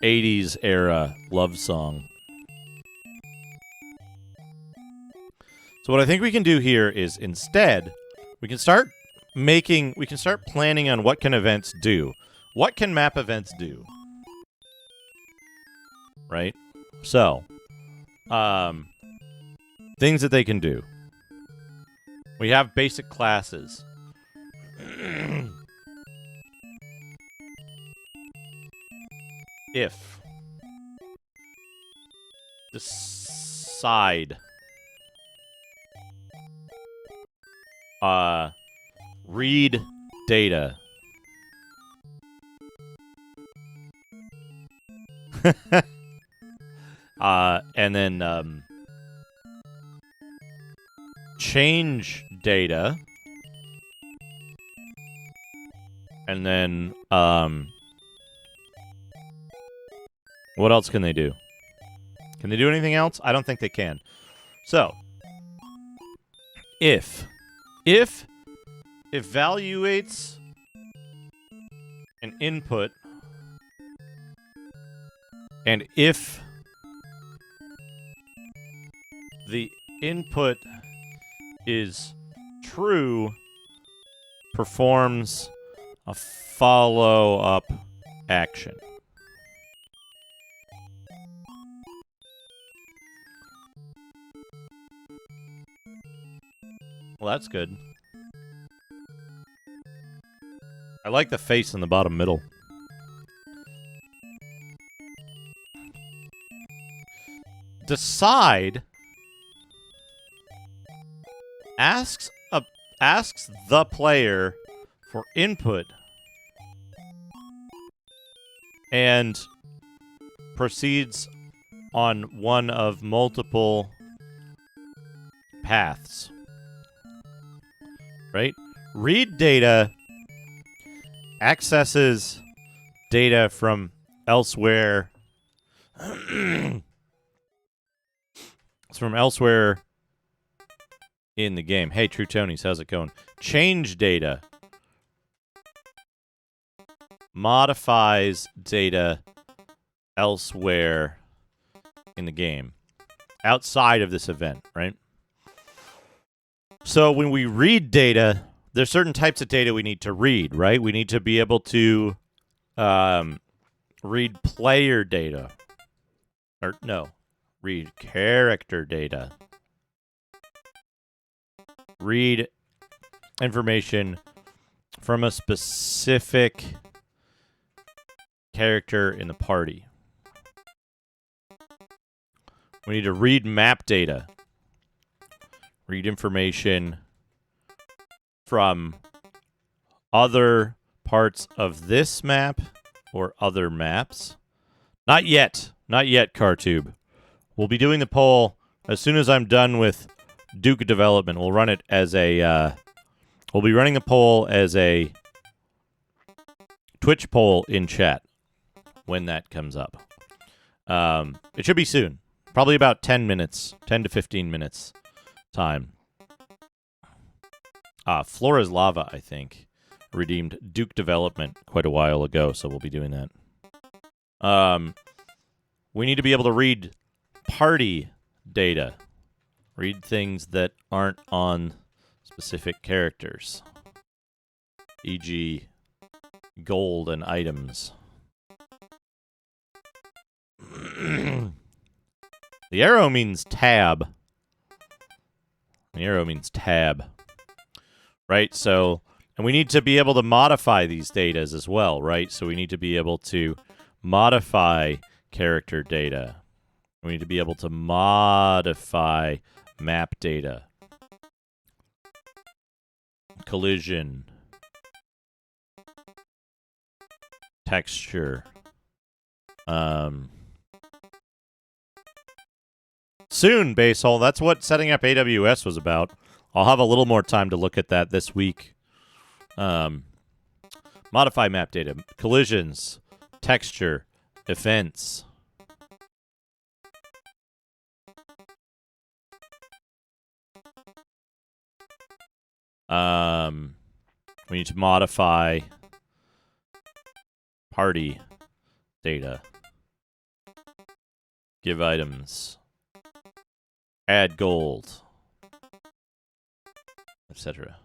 80s era love song. So what I think we can do here is instead we can start planning on what can events do. What can map events do? Right? So, things that they can do. We have basic classes. If decide read data. And then change data. And then what else can they do? Can they do anything else? I don't think they can. So, if evaluates an input, and if the input is true, performs a follow-up action. Well, that's good. I like the face in the bottom middle. Decide asks the player for input and proceeds on one of multiple paths. Right? Read data accesses data from elsewhere. It's from elsewhere in the game. Hey, True Tonys, how's it going? Change data modifies data elsewhere in the game, outside of this event, right? So when we read data, there's certain types of data we need to read, right? We need to be able to read player data. Or, no, read character data. Read information from a specific character in the party. We need to read map data. Read information from other parts of this map or other maps. Not yet. Not yet, CarTube. We'll be doing the poll as soon as I'm done with Duke development. We'll run it as a... we'll be running the poll as a Twitch poll in chat when that comes up. It should be soon. Probably about 10 minutes. 10 to 15 minutes time. Flora's lava, I think. redeemed Duke Development quite a while ago, so we'll be doing that. We need to be able to read party data. Read things that aren't on specific characters. E.g., gold and items. The arrow means tab. The arrow means tab. Right? So, and we need to be able to modify these datas as well, right? So we need to be able to modify character data. We need to be able to modify map data. Collision. Texture. Soon, Basehole. That's what setting up AWS was about. I'll have a little more time to look at that this week. Modify map data. Collisions. Texture. Events. We need to modify party data. Give items. Add gold. Etc.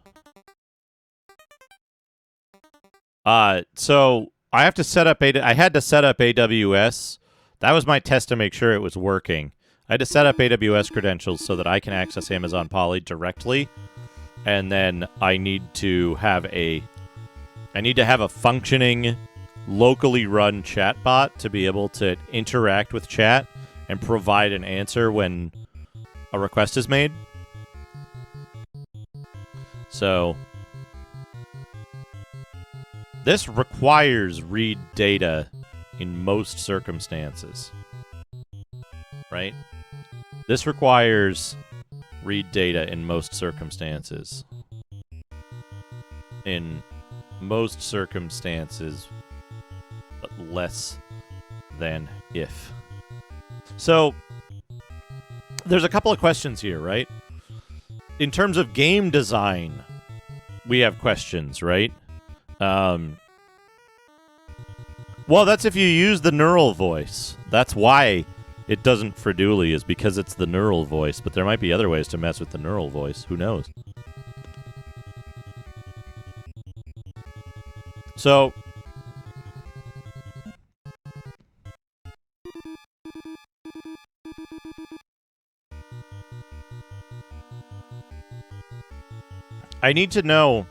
So I have to set up I had to set up AWS. That was my test to make sure it was working. I had to set up AWS credentials so that I can access Amazon Poly directly. And then I need to have a functioning, locally run chatbot to be able to interact with chat and provide an answer when a request is made. So this requires read data in most circumstances. Right? This requires read data in most circumstances. In most circumstances, but less than if. So, there's a couple of questions here, right? In terms of game design, we have questions, right? Well, that's if you use the neural voice. That's why it doesn't for Dooley, is because it's the neural voice, but there might be other ways to mess with the neural voice. Who knows? So, I need to know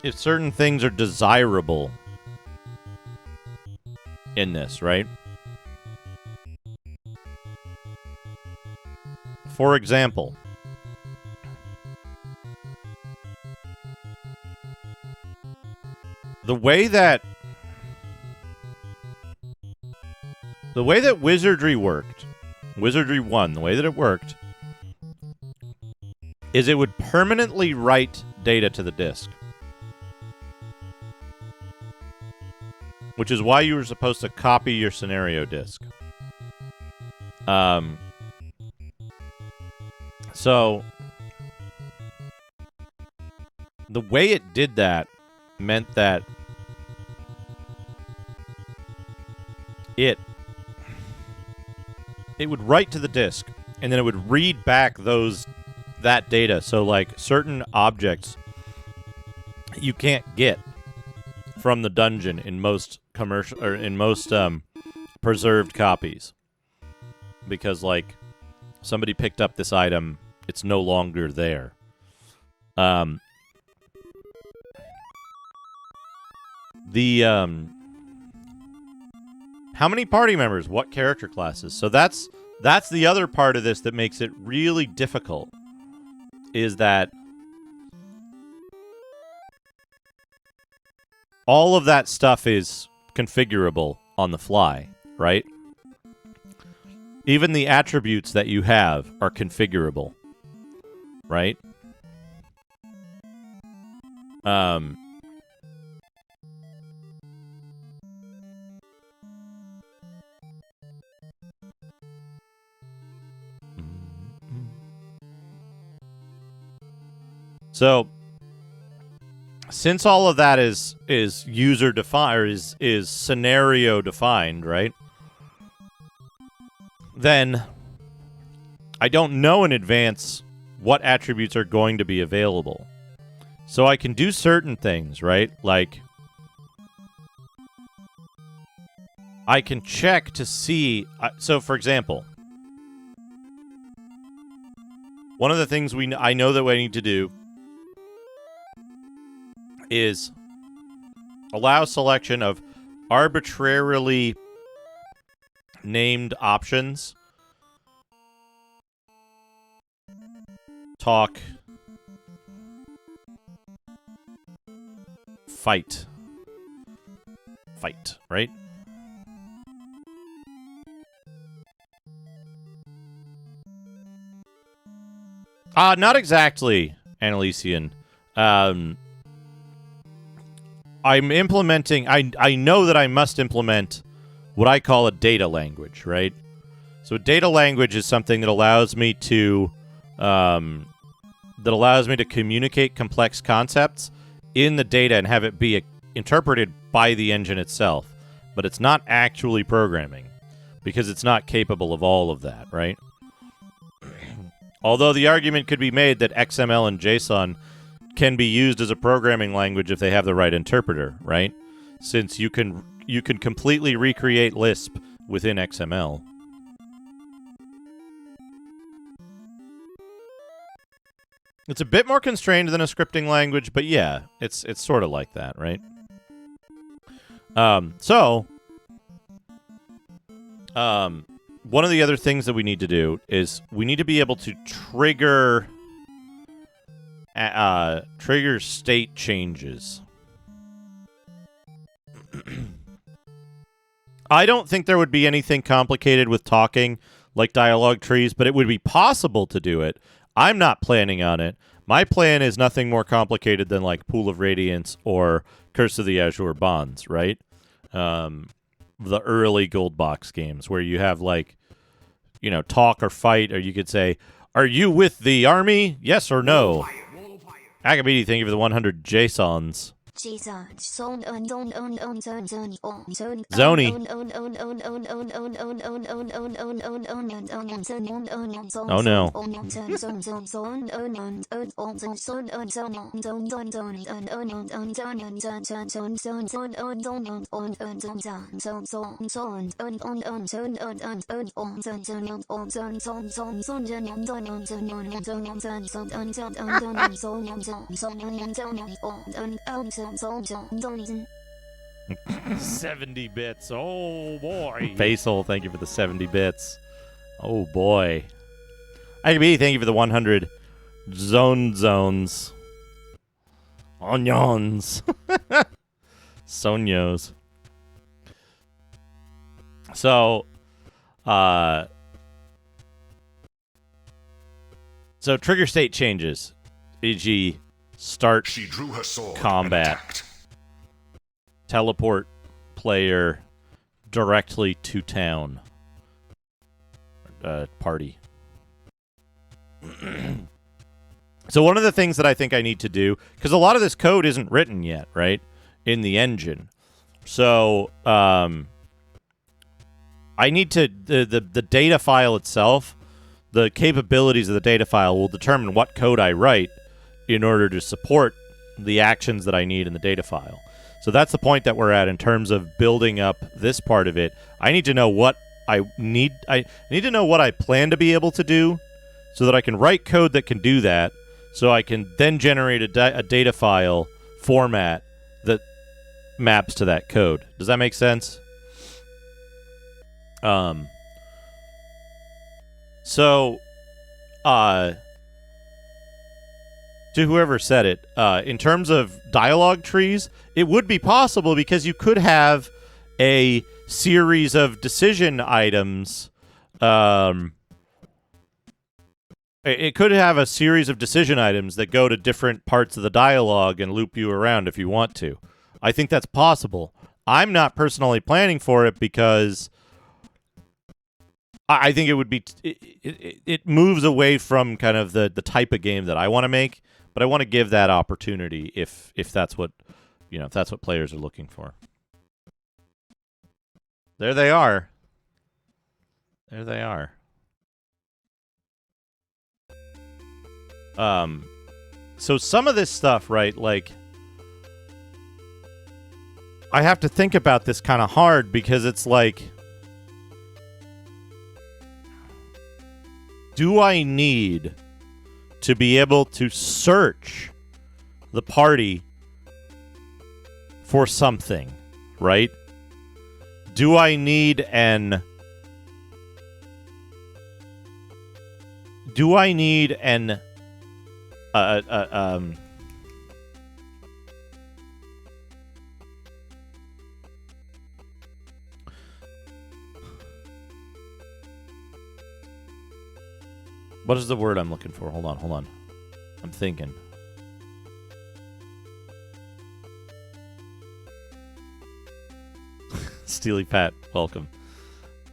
if certain things are desirable in this, right? For example, the way that Wizardry worked, Wizardry 1, the way that it worked, is it would permanently write data to the disk. Which is why you were supposed to copy your scenario disk. So, the way it did that meant that it would write to the disk, and then it would read back that data. So, like, certain objects you can't get from the dungeon in most commercial or in most preserved copies, because, like, somebody picked up this item, it's no longer there. How many party members? What character classes? So that's the other part of this that makes it really difficult, is that all of that stuff is configurable on the fly, right? Even the attributes that you have are configurable, right? So since all of that is user defined or is scenario defined, right? Then I don't know in advance what attributes are going to be available. So I can do certain things, right? Like I can check to see. So, for example, one of the things I know that we need to do is allow selection of arbitrarily named options. Talk. Fight. Fight, right? Not exactly, Annalisian. I'm implementing... I know that I must implement what I call a data language, right? So a data language is something that allows me to... communicate complex concepts in the data and have it be interpreted by the engine itself. But it's not actually programming, because it's not capable of all of that, right? Although the argument could be made that XML and JSON can be used as a programming language if they have the right interpreter, right? Since you can completely recreate Lisp within XML. It's a bit more constrained than a scripting language, but yeah, it's sort of like that, right? One of the other things that we need to do is we need to be able to trigger state changes. I don't think there would be anything complicated with talking like dialogue trees, but it would be possible to do it. I'm not planning on it. My plan is nothing more complicated than like Pool of Radiance or Curse of the Azure Bonds, right? The early gold box games where you have like, you know, talk or fight, or you could say, "Are you with the army? Yes or no?" Agabidi, thank you for the 100 JSONs. Zoni. Oh no. Oh 70 bits. Oh boy. Basil, thank you for the 70 bits. Oh boy. IB, thank you for the 100 zones. Onions. Sonios. So trigger state changes, e.g. start She drew her sword combat. and attacked. Teleport player directly to town. Party. So one of the things that I think I need to do, because a lot of this code isn't written yet, right, in the engine. So I need to the data file itself, the capabilities of the data file will determine what code I write in order to support the actions that I need in the data file. So that's the point that we're at in terms of building up this part of it. I need to know what I need. I need to know what I plan to be able to do so that I can write code that can do that, so I can then generate a data file format that maps to that code. Does that make sense? To whoever said it, in terms of dialogue trees, it would be possible because you could have a series of decision items. It could have a series of decision items that go to different parts of the dialogue and loop you around if you want to. I think that's possible. I'm not personally planning for it because I think it would be... It moves away from kind of the type of game that I want to make But I want to give that opportunity if that's what if that's what players are looking for. There they are. There they are. So some of this stuff, right, like, I have to think about this kind of hard because it's like, do I need to be able to search the party for something, right? Do I need an what is the word I'm looking for? Hold on. I'm thinking. Steely Pat, welcome.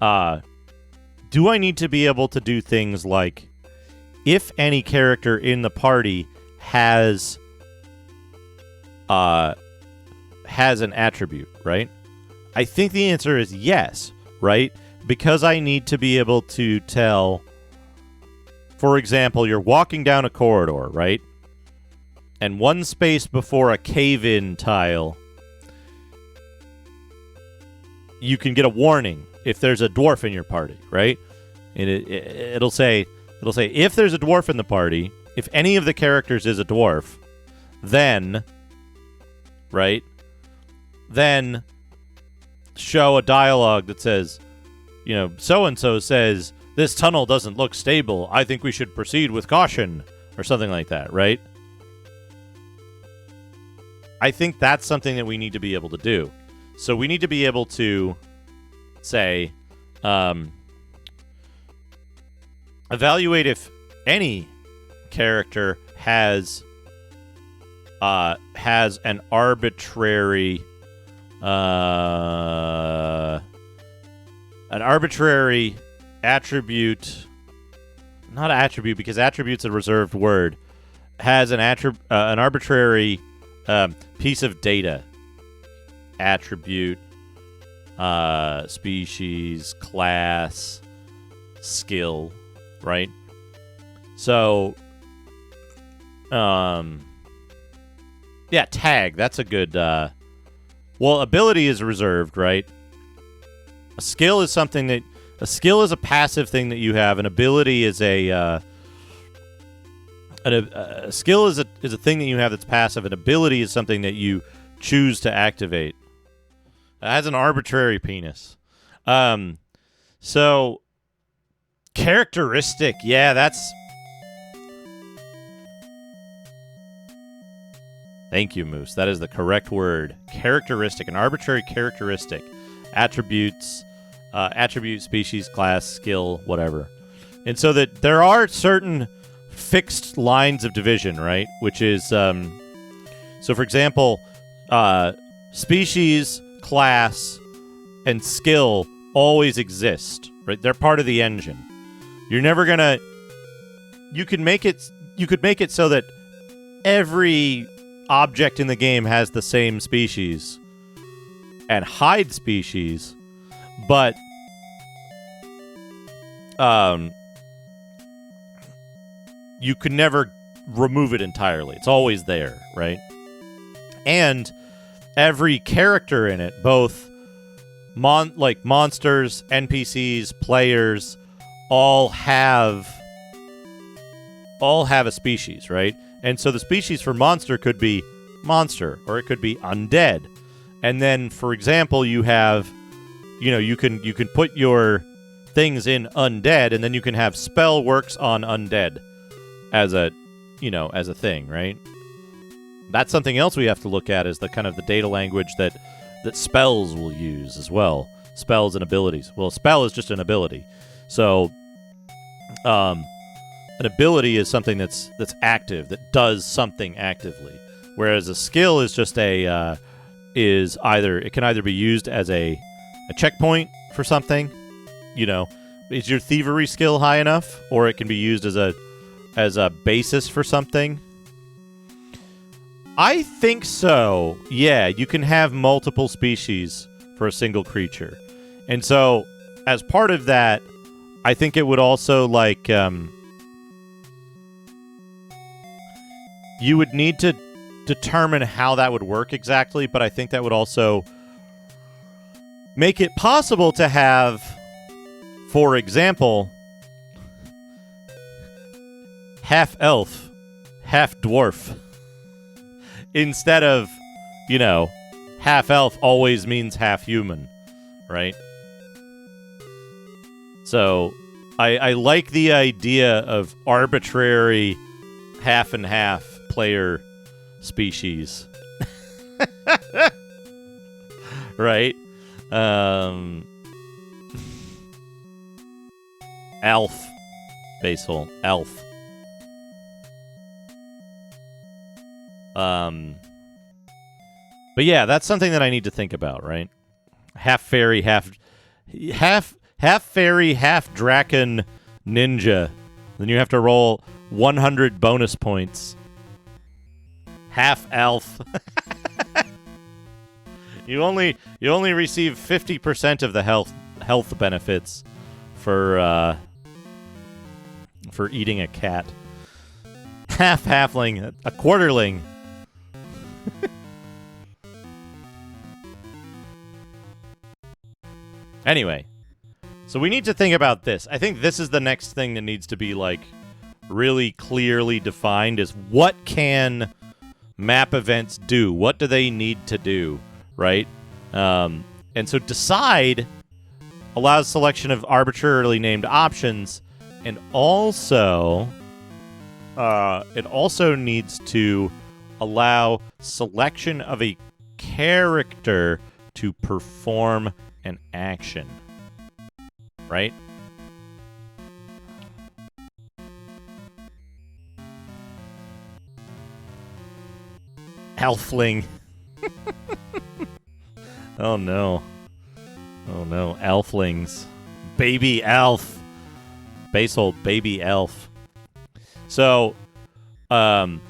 Do I need to be able to do things like, if any character in the party has an attribute, right? I think the answer is yes, right? Because I need to be able to tell, for example, you're walking down a corridor, right? And one space before a cave-in tile, you can get a warning if there's a dwarf in your party, right? And it'll say if there's a dwarf in the party, if any of the characters is a dwarf, then, right? Then show a dialogue that says, so and so says this tunnel doesn't look stable. I think we should proceed with caution, or something like that, right? I think that's something that we need to be able to do. So we need to be able to say, evaluate if any character has an arbitrary attribute, not attribute because attribute's a reserved word, has an arbitrary piece of data, attribute, species, class, skill, right? So, yeah, tag, that's a good, well, ability is reserved, right? A skill is a passive thing that you have. An ability is a skill is a thing that you have that's passive. An ability is something that you choose to activate. It has an arbitrary penis. So characteristic, yeah, that's. Thank you, Moose. That is the correct word. Characteristic, an arbitrary characteristic. Attributes, attribute, species, class, skill, whatever. And so that there are certain fixed lines of division, right? Which is, so for example, species, class, and skill always exist, right? They're part of the engine. You're never gonna. You could make it so that every object in the game has the same species and hide species, but you could never remove it entirely. It's always there, right? And every character in it, both monsters, NPCs, players, all have a species, right? And so the species for monster could be monster, or it could be undead. And then, for example, you have, you can put your things in undead, and then you can have spell works on undead as a thing, right? That's something else we have to look at, is the kind of the data language that spells will use as well. Spells and abilities. Well, spell is just an ability. So, an ability is something that's active, that does something actively, whereas a skill is just it can either be used as a checkpoint for something, is your thievery skill high enough, or it can be used as a basis for something. I think so. Yeah, you can have multiple species for a single creature. And so, as part of that, I think it would also, like, you would need to determine how that would work exactly, but I think that would also make it possible to have, for example, half elf, half dwarf. Instead of, you know, half elf always means half human, right? So, I like the idea of arbitrary half and half player species. Right? Elf. Basil. Elf. But yeah, that's something that I need to think about, right? Half fairy, half fairy, half draken ninja. Then you have to roll 100 bonus points. Half elf. You only receive 50% of the health benefits for eating a cat. Half halfling, a quarterling. Anyway, so we need to think about this. I think this is the next thing that needs to be, like, really clearly defined, is what can map events do? What do they need to do, right? And so decide allows selection of arbitrarily named options, and also it also needs to allow selection of a character to perform an action, right? Elfling. Oh no. Oh no, elflings. Baby elf. Basil, baby elf. So, but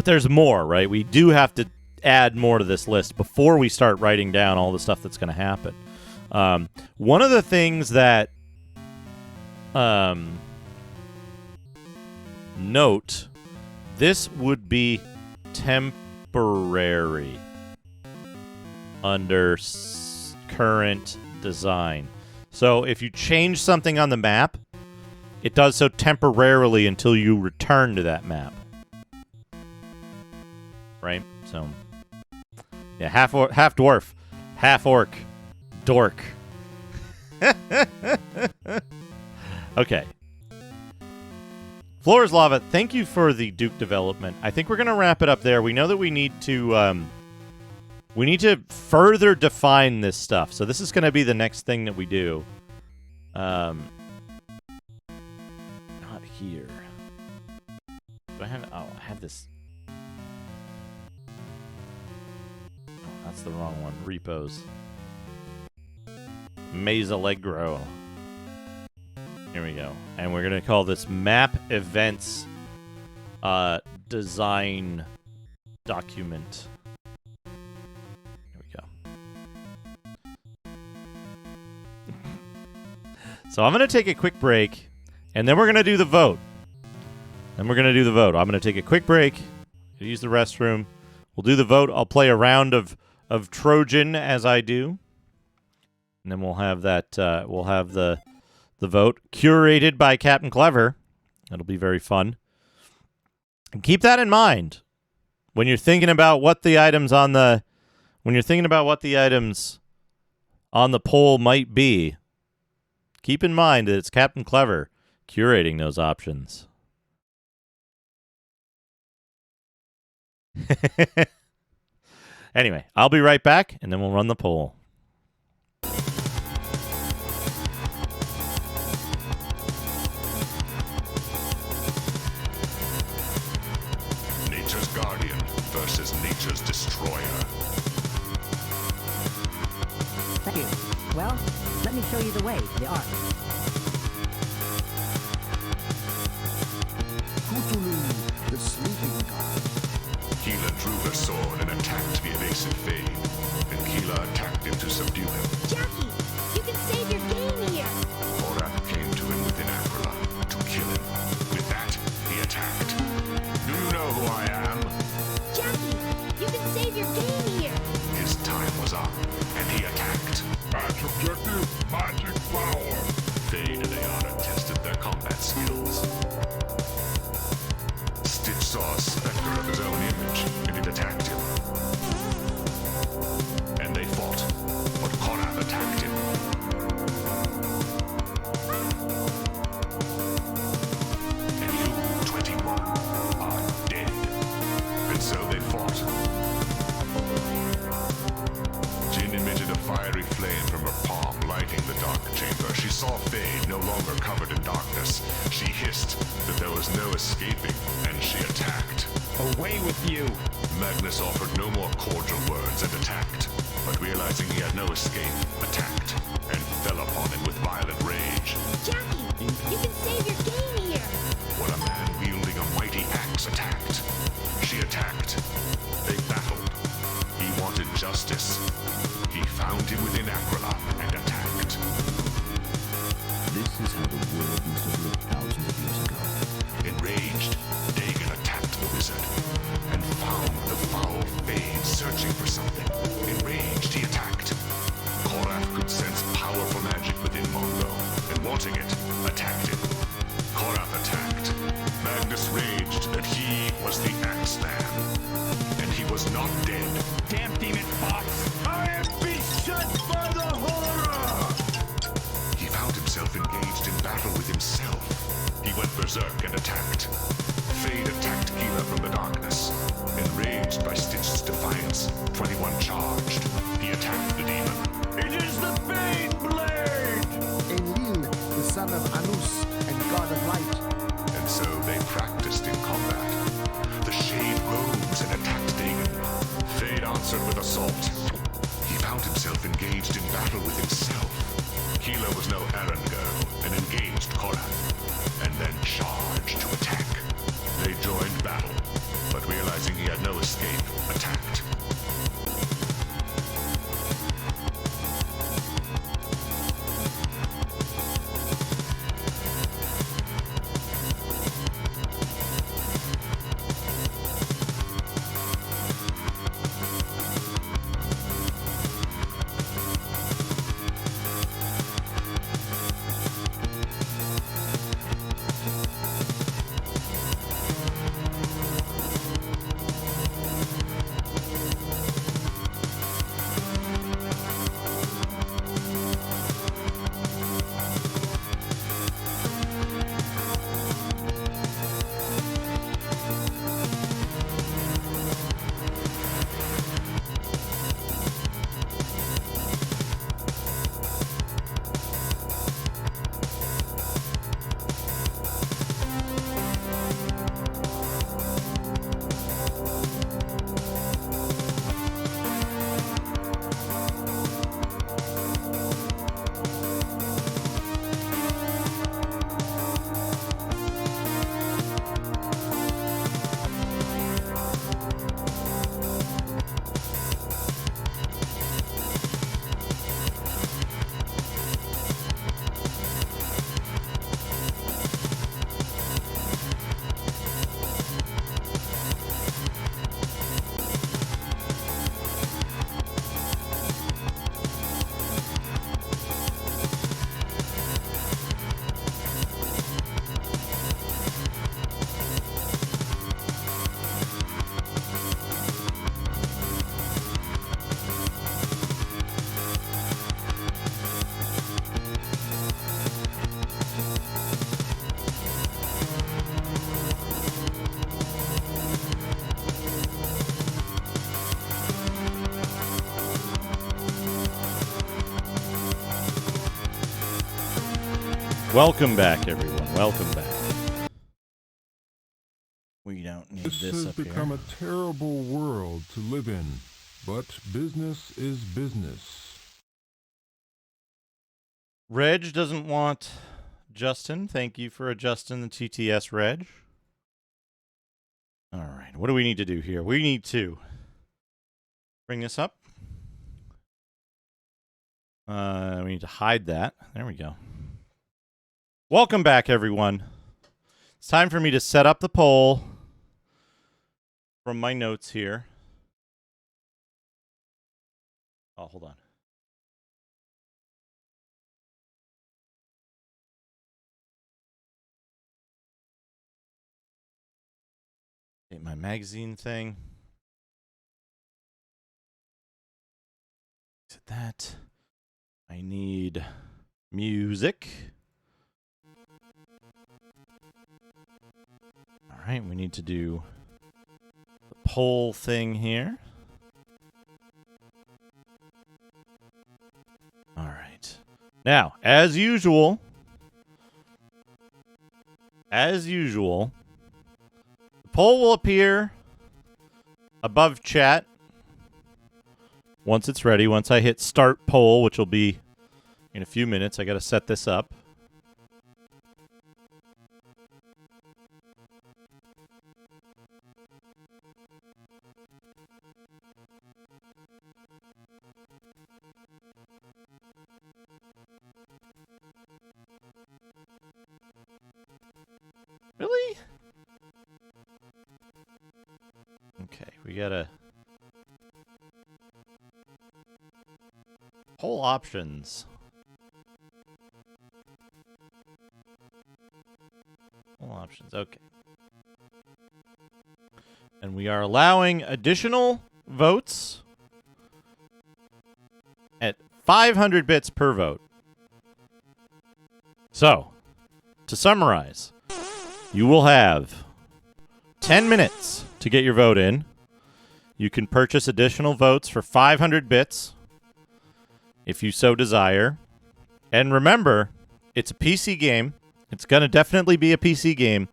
there's more, right? We do have to add more to this list before we start writing down all the stuff that's going to happen. One of the things that note, this would be temporary under current design. So if you change something on the map, it does so temporarily until you return to that map. Right? So, yeah, half dwarf, half orc, dork. Okay. Floor is Lava, thank you for the Duke development. I think we're going to wrap it up there. We know that we need to further define this stuff. So this is going to be the next thing that we do. Not here. Do I have... Oh, I have this... Oh, that's the wrong one. Repos. Maze Allegro. Here we go. And we're going to call this Map Events Design Document. Here we go. So I'm going to take a quick break, and then we're going to do the vote. I'm going to take a quick break, use the restroom. We'll do the vote. I'll play a round of Trojan as I do. And then we'll have that, we'll have the vote curated by CapnClever. That'll be very fun. And keep that in mind when you're thinking about what the items on the poll might be. Keep in mind that it's CapnClever curating those options. Anyway, I'll be right back, and then we'll run the poll. Nature's Guardian versus Nature's Destroyer. Thank you. Well, let me show you the way to the Ark. Cthulhu, the sleeping god. Keelan drew her sword no longer covered in darkness, she hissed that there was no escaping, and she attacked. Away with you! Magnus offered no more cordial words and attacked, but realizing he had no escape, attacked, and fell upon him with violent rage. Jackie, you can save your game here! When a man wielding a mighty axe attacked, she attacked. They battled. He wanted justice. He found him within Aquila and attacked. This is how the world must have looked thousands of years ago. Enraged, Dagon attacked the wizard and found the foul Fade searching for something. Enraged, he attacked. Korath could sense powerful magic within Mongo, and wanting it, attacked him. Korath attacked. Magnus raged that he was the Axeman, and he was not dead. Damn demon fox! I am beset by the horror! He found himself engaged in battle with himself. He went berserk and attacked. Fade attacked Gila from the darkness. Enraged by Stitch's defiance, 21 charged. He attacked the demon. It is the Fade Blade! Enlil, the son of Anus and god of light. And so they practiced in combat. The Shade rose and attacked Dagon. Fade answered with assault. He found himself engaged in battle with himself. Gila was no errand girl and engaged Korath, and then charged to attack. They joined battle, but realizing he had no escape, attacked. Welcome back, everyone. Welcome back. We don't need this has up become here. a terrible world to live in, but business is business. Reg doesn't want Justin. Thank you for adjusting the TTS, Reg. All right. What do we need to do here? We need to bring this up. We need to hide that. There we go. Welcome back, everyone. It's time for me to set up the poll from my notes here. Oh, hold on. Okay, my magazine thing. Is it that? I need music. All right, we need to do the poll thing here. All right. Now, as usual, as usual, the poll will appear above chat once it's ready. Once I hit start poll, which will be in a few minutes. I got to set this up. Really? Okay, we gotta... Poll options. Poll options, okay. And we are allowing additional votes at 500 bits per vote. So, to summarize, you will have 10 minutes to get your vote in. You can purchase additional votes for 500 bits if you so desire. And remember, it's a PC game. It's going to definitely be a PC game.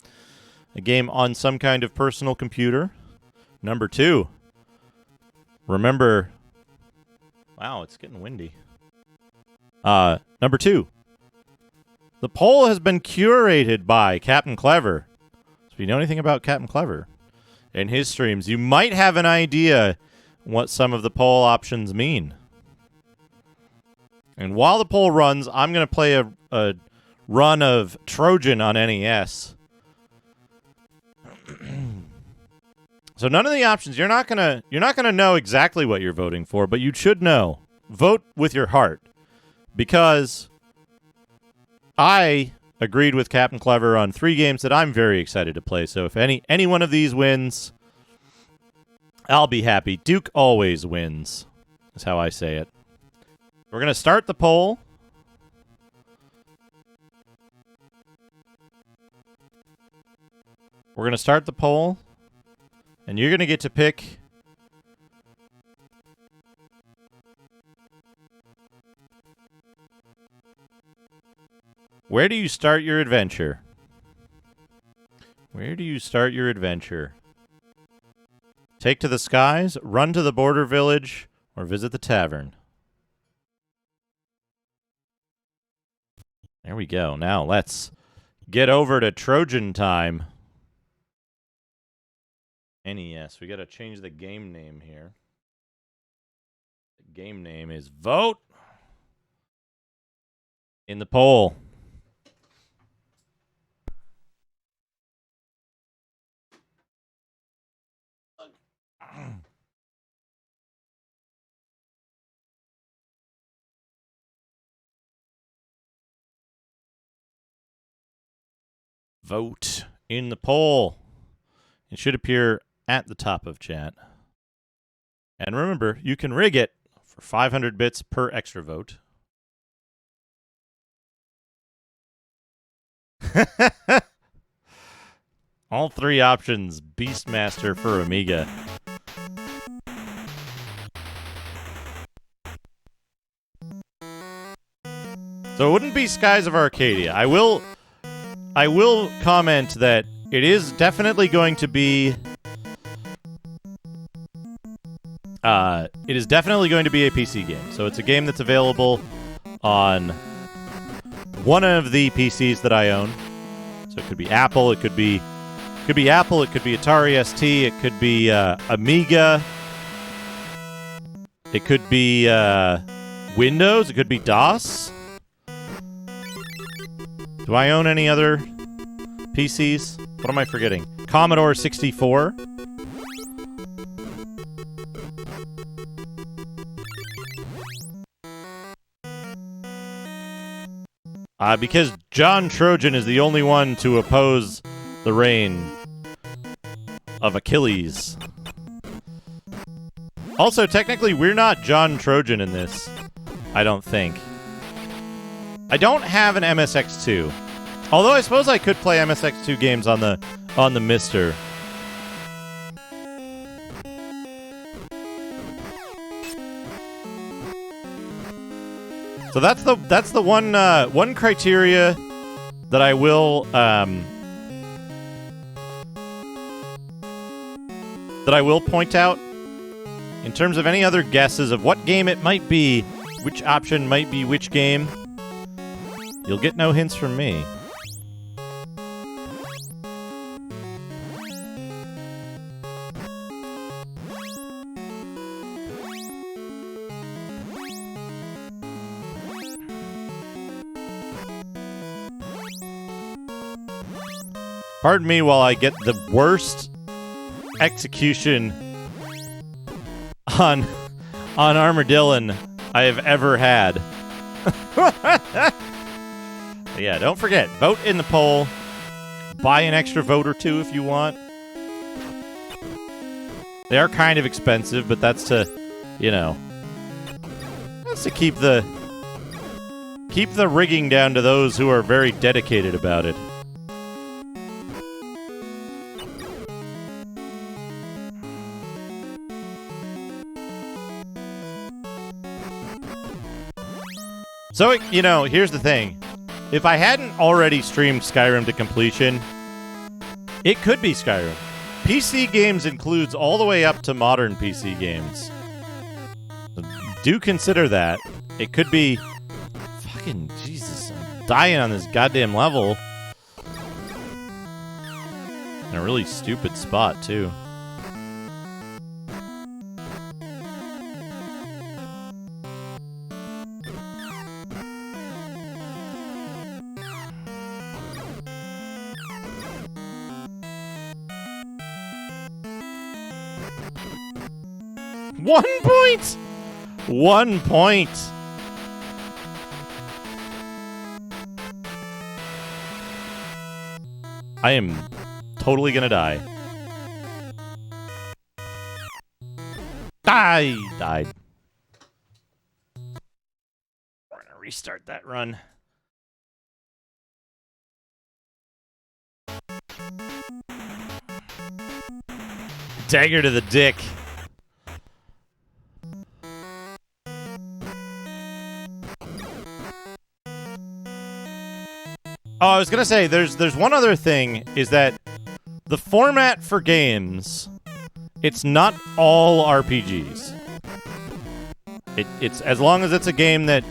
A game on some kind of personal computer. Number 2, remember... Wow, it's getting windy. Number 2, the poll has been curated by CapnClever. So if you know anything about CapnClever and his streams, you might have an idea what some of the poll options mean. And while the poll runs, I'm going to play a run of Trojan on NES. So none of the options, you're not gonna know exactly what you're voting for, but you should know. Vote with your heart, because I agreed with CapnClever on 3 games that I'm very excited to play. So if any one of these wins, I'll be happy. Duke always wins, is how I say it. We're gonna start the poll. We're gonna start the poll. And you're going to get to pick where do you start your adventure? Where do you start your adventure? Take to the skies, run to the border village, or visit the tavern. There we go. Now let's get over to Trojan time. NES. We got to change the game name here. The game name is Vote in the Poll. Vote in the poll. It should appear at the top of chat. And remember, you can rig it for 500 bits per extra vote. All 3 options, Beastmaster for Amiga. So it wouldn't be Skies of Arcadia. I will comment that it is definitely going to be it is definitely going to be a PC game. So it's a game that's available on one of the PCs that I own. So it could be Apple, it could be Apple, it could be Atari ST, it could be Amiga, it could be Windows, it could be DOS. Do I own any other PCs? What am I forgetting? Commodore 64. Because John Trojan is the only one to oppose the reign of Achilles. Also, technically, we're not John Trojan in this. I don't think. I don't have an MSX2. Although I suppose I could play MSX2 games on the Mister. So that's the one criteria that I will that I will point out, in terms of any other guesses of what game it might be, which option might be which game, you'll get no hints from me. Pardon me while I get the worst execution on Armadillon I have ever had. Yeah, don't forget, vote in the poll. Buy an extra vote or two if you want. They are kind of expensive, but that's to, that's to keep the rigging down to those who are very dedicated about it. So, here's the thing. If I hadn't already streamed Skyrim to completion, it could be Skyrim. PC games includes all the way up to modern PC games. So do consider that. It could be... Fucking Jesus, I'm dying on this goddamn level. In a really stupid spot, too. One point! 1 point! I am totally gonna die. Died! We're gonna restart that run. Dagger to the dick. Oh, I was gonna say, there's one other thing, is that the format for games, it's not all RPGs. It's as long as it's a game that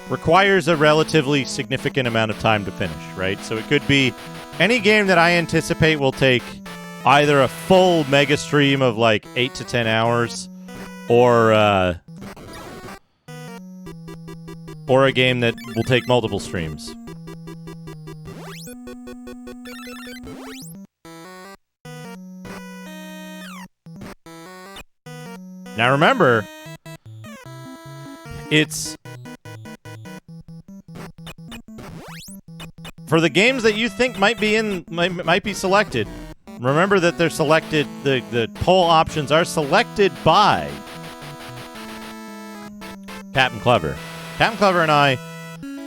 requires a relatively significant amount of time to finish, right? So it could be any game that I anticipate will take either a full mega stream of like 8 to 10 hours, or a game that will take multiple streams. Now remember, it's for the games that you think might be selected. Remember that they're selected. The poll options are selected by CapnClever. CapnClever and I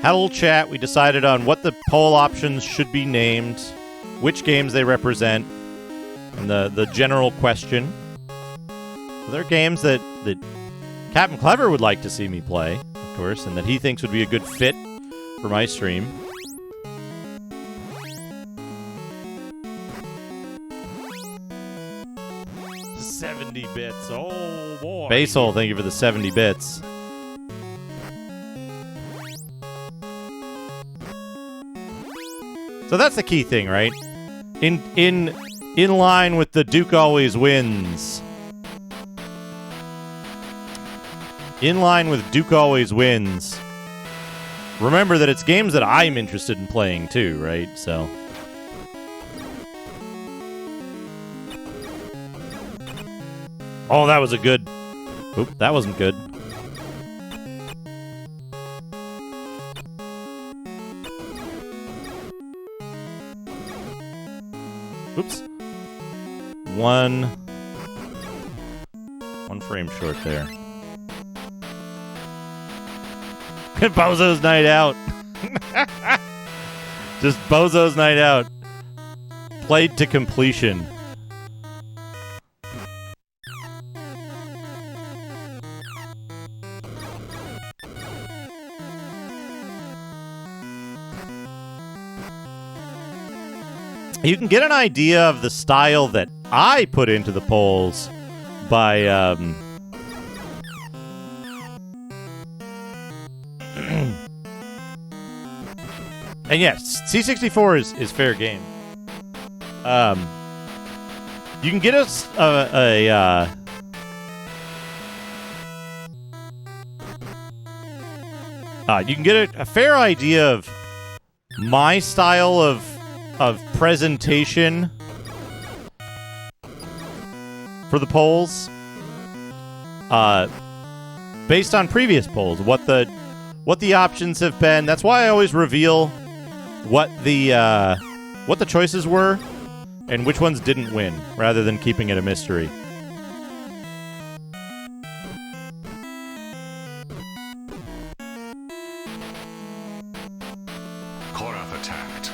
had a little chat. We decided on what the poll options should be named, which games they represent, and the general question. There are games that CapnClever would like to see me play, of course, and that he thinks would be a good fit for my stream. $70 bits, oh boy. Basehole, thank you for the 70 bits. So that's the key thing, right? In line with the Duke always wins. In line with Duke always wins. Remember that it's games that I'm interested in playing too, right? So. Oh, that was a good... Oop, that wasn't good. Oops. One frame short there. Bozo's night out. Just Bozo's night out. Played to completion. You can get an idea of the style that I put into the polls by and yes, C64 is fair game. You can get us you can get a fair idea of my style of presentation for the polls, based on previous polls, what the options have been. That's why I always reveal what the choices were and which ones didn't win, rather than keeping it a mystery. Korath attacked.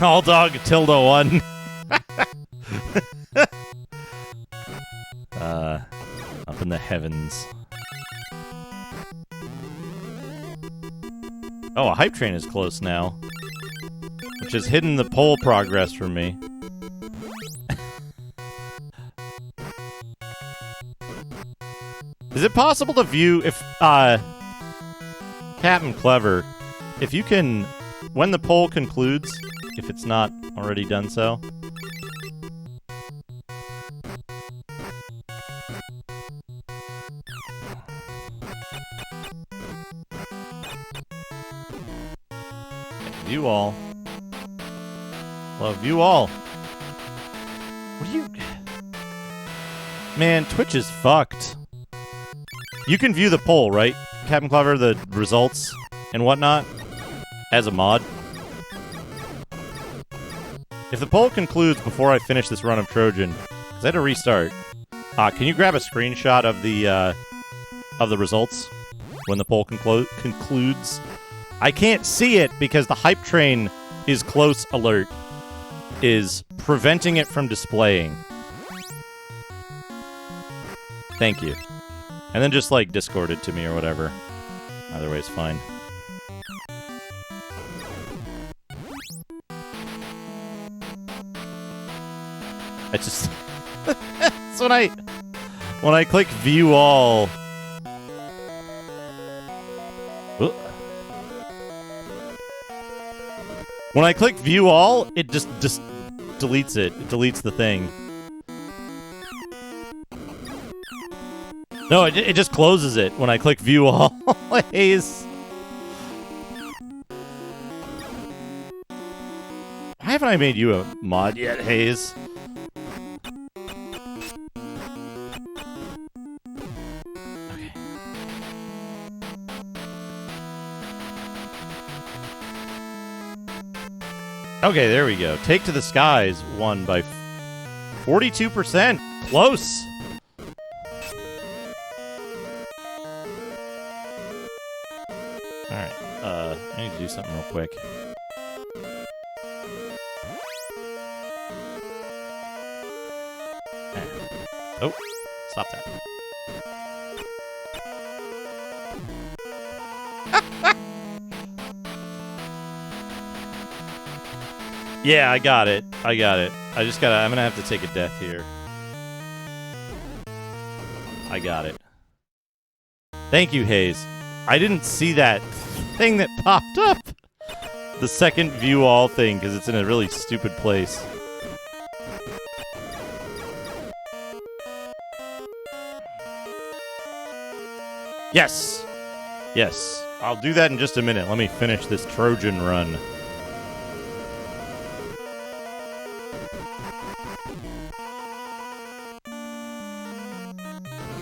All dog tilde 1. Up in the heavens. Oh, a hype train is close now, which has hidden the poll progress from me. Is it possible to view if CapnClever, if you can, when the poll concludes, if it's not already done so? You all. Love you all. What do you... Man, Twitch is fucked. You can view the poll, right? CapnClever, the results and whatnot, as a mod. If the poll concludes before I finish this run of Trojan, because I had to restart, can you grab a screenshot of the results when the poll concludes? I can't see it because the hype train is close alert, is preventing it from displaying. Thank you. And then just, like, Discord it to me or whatever. Either way is fine. I just... That's when I click view all... When I click view all, it just deletes it. It deletes the thing. No, it just closes it when I click view all. Haze. Why haven't I made you a mod yet, Haze? Okay. Okay, there we go. Take to the Skies won by 42%. Close. Alright, I need to do something real quick. Oh, stop that. Yeah, I got it. I'm gonna have to take a death here. I got it. Thank you, Haze. I didn't see that thing that popped up. The second view all thing, because it's in a really stupid place. Yes! Yes. I'll do that in just a minute. Let me finish this Trojan run.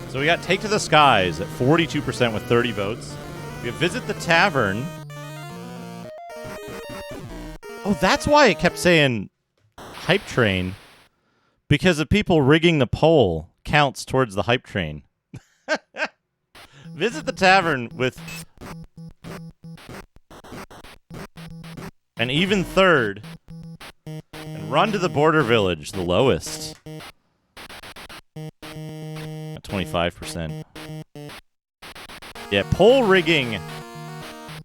So we got Take to the Skies at 42% with 30 votes. We have Visit the Tavern. Oh, that's why it kept saying Hype Train. Because of people rigging the poll counts towards the Hype Train. Visit the Tavern with an even third. And Run to the Border Village, the lowest. At 25%. Yeah, poll rigging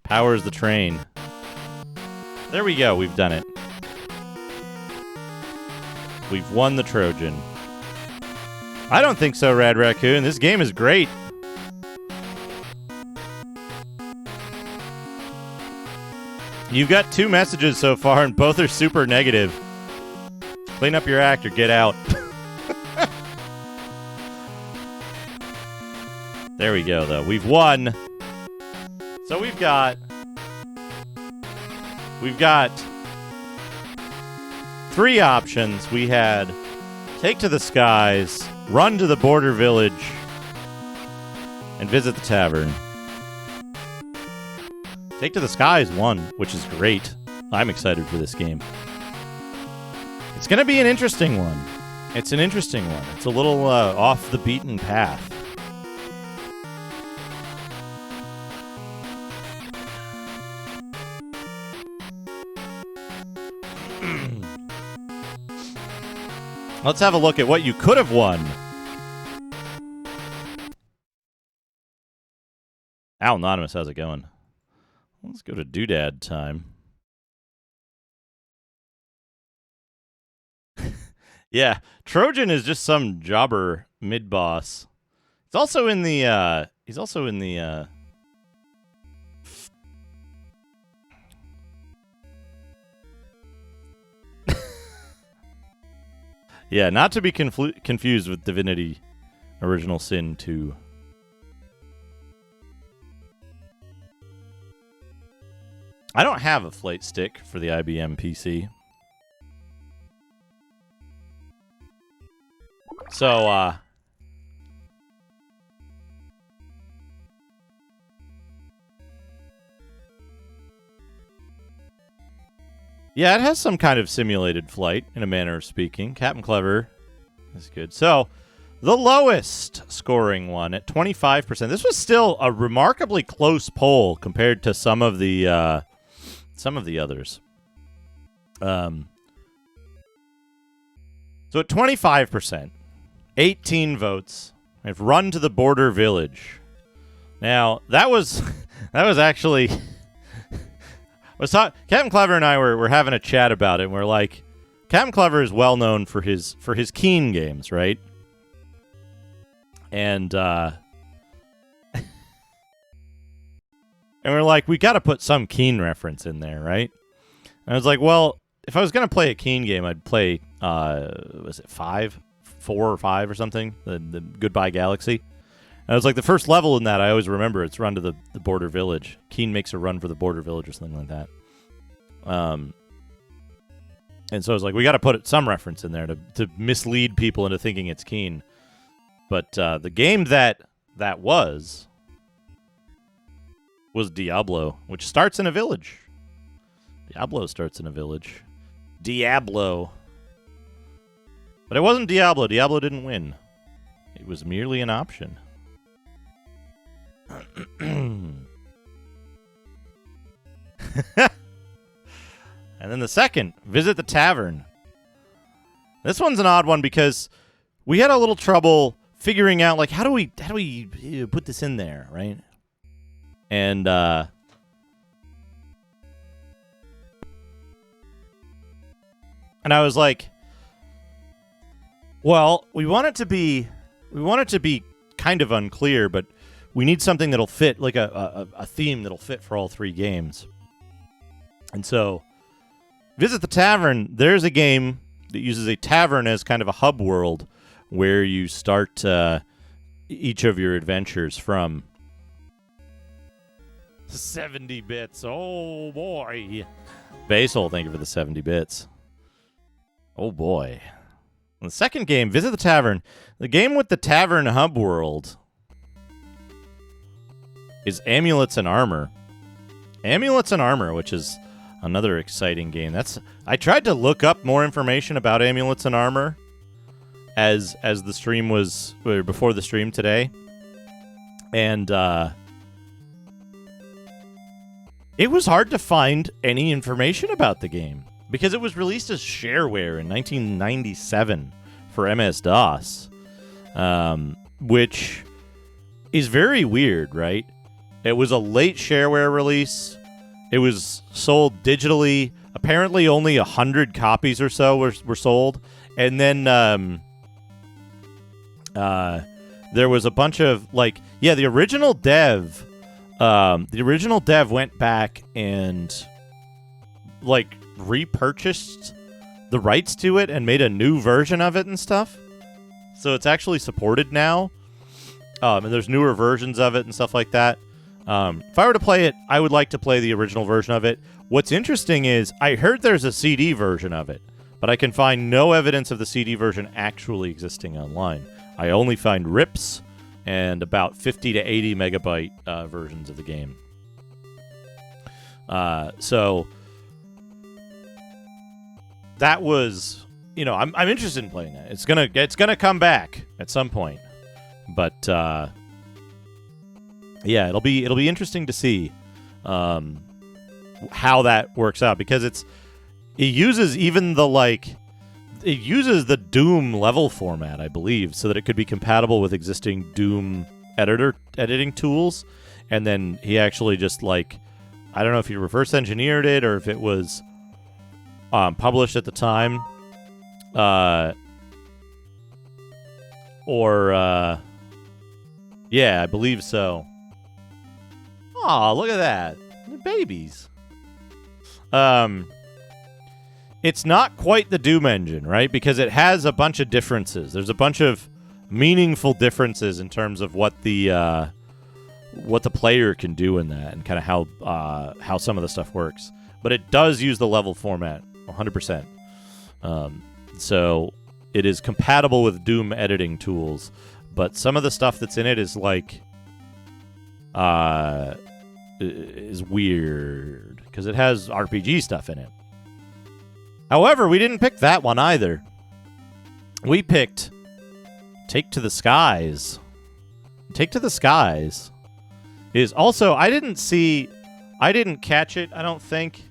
powers the train. There we go, we've done it. We've won the Trojan. I don't think so, Rad Raccoon. This game is great. You've got 2 messages so far, and both are super negative. Clean up your act or get out. There we go, though. We've won. So we've got 3 options. We had Take to the Skies, Run to the Border Village, and Visit the Tavern. Take to the Skies won, which is great. I'm excited for this game. It's going to be an interesting one. It's an interesting one. It's a little off the beaten path. Let's have a look at what you could have won. Al Anonymous, how's it going? Let's go to Doodad time. Yeah, Trojan is just some jobber mid-boss. He's also in the yeah, not to be confused with Divinity Original Sin 2. I don't have a flight stick for the IBM PC. So, yeah, it has some kind of simulated flight, in a manner of speaking. CapnClever is good. So, the lowest scoring one at 25%. This was still a remarkably close poll compared to some of the others. So at 25%, 18 votes, I've Run to the Border Village. Now, that was actually... CapnClever and I were having a chat about it, and we're like, CapnClever is well known for his Keen games, right? And and we're like, we got to put some Keen reference in there, right? And I was like, well, if I was gonna play a Keen game, I'd play was it 4 or 5 or something, the Goodbye Galaxy. And I was like, the first level in that, I always remember, it's Run to the Border Village. Keen makes a run for the Border Village or something like that. And so I was like, we got to put some reference in there to mislead people into thinking it's Keen. But the game that was Diablo, which starts in a village. Diablo starts in a village. Diablo. But it wasn't Diablo. Diablo didn't win. It was merely an option. And then the second, Visit the Tavern. This one's an odd one because we had a little trouble figuring out, like, how do we put this in there, right? And I was like, well, we want it to be kind of unclear, but we need something that'll fit, like a theme that'll fit for all 3 games. And so, Visit the Tavern, there's a game that uses a tavern as kind of a hub world where you start each of your adventures from. 70 bits, oh boy. Basil, thank you for the 70 bits. Oh boy. And the second game, Visit the Tavern, the game with the tavern hub world is Amulets and Armor. Amulets and Armor, which is another exciting game. I tried to look up more information about Amulets and Armor as the stream was, or before the stream today. And it was hard to find any information about the game because it was released as shareware in 1997 for MS-DOS, which is very weird, right? It was a late shareware release. It was sold digitally apparently only 100 copies or so were sold. And then there was a bunch of, like, yeah, the original dev went back and, like, repurchased the rights to it and made a new version of it and stuff. So it's actually supported now. And there's newer versions of it and stuff like that. If I were to play it, I would like to play the original version of it. What's interesting is I heard there's a CD version of it, but I can find no evidence of the CD version actually existing online. I only find rips and about 50 to 80 megabyte versions of the game. So that was, I'm interested in playing that. It's gonna come back at some point, but yeah, it'll be interesting to see how that works out, because it uses the Doom level format, I believe, so that it could be compatible with existing Doom editing tools. And then he actually just, like, I don't know if he reverse engineered it or if it was published at the time, yeah, I believe so. Aw, look at that. They're babies. It's not quite the Doom engine, right? Because it has a bunch of differences. There's a bunch of meaningful differences in terms of what the player can do in that, and kind of how some of the stuff works. But it does use the level format 100%. So it is compatible with Doom editing tools, but some of the stuff that's in it is like is weird because it has RPG stuff in it. However, we didn't pick that one either. We picked Take to the Skies. Take to the Skies is also, I didn't catch it, I don't think.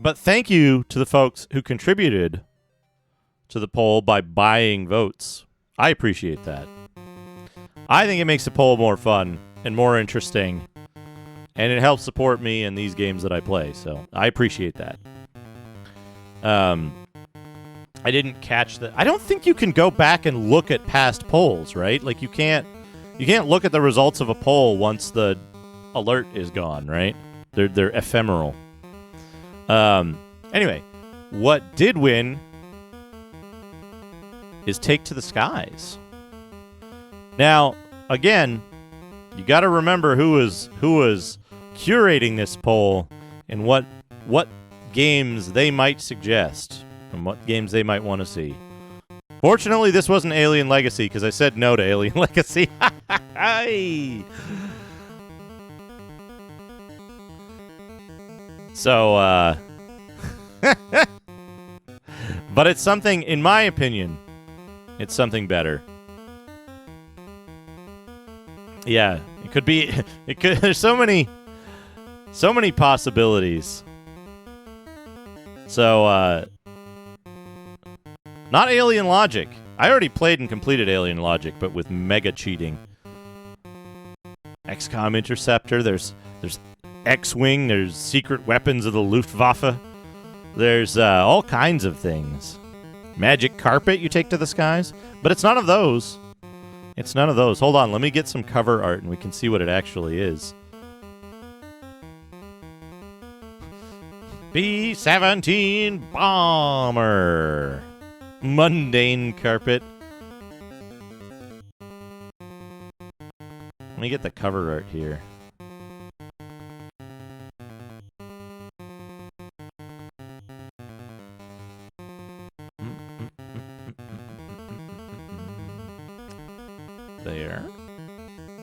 But thank you to the folks who contributed to the poll by buying votes. I appreciate that. I think it makes the poll more fun and more interesting, and it helps support me in these games that I play, so I appreciate that. I didn't catch that. I don't think you can go back and look at past polls, right? Like, you can't look at the results of a poll once the alert is gone, right? They're ephemeral. Anyway, what did win is Take to the Skies. Now, again, you got to remember who was curating this poll and what games they might suggest and what games they might want to see. Fortunately, this wasn't Alien Legacy, because I said no to Alien Legacy. So, but it's something, in my opinion, it's something better. Yeah, it could be, there's so many possibilities. So, not Alien Logic. I already played and completed Alien Logic, but with mega cheating. XCOM Interceptor, there's X-Wing, there's secret weapons of the Luftwaffe. There's all kinds of things. Magic Carpet you take to the skies. But it's none of those. It's none of those. Hold on, let me get some cover art and we can see what it actually is. B-17 Bomber. Mundane Carpet. Let me get the cover art here. There.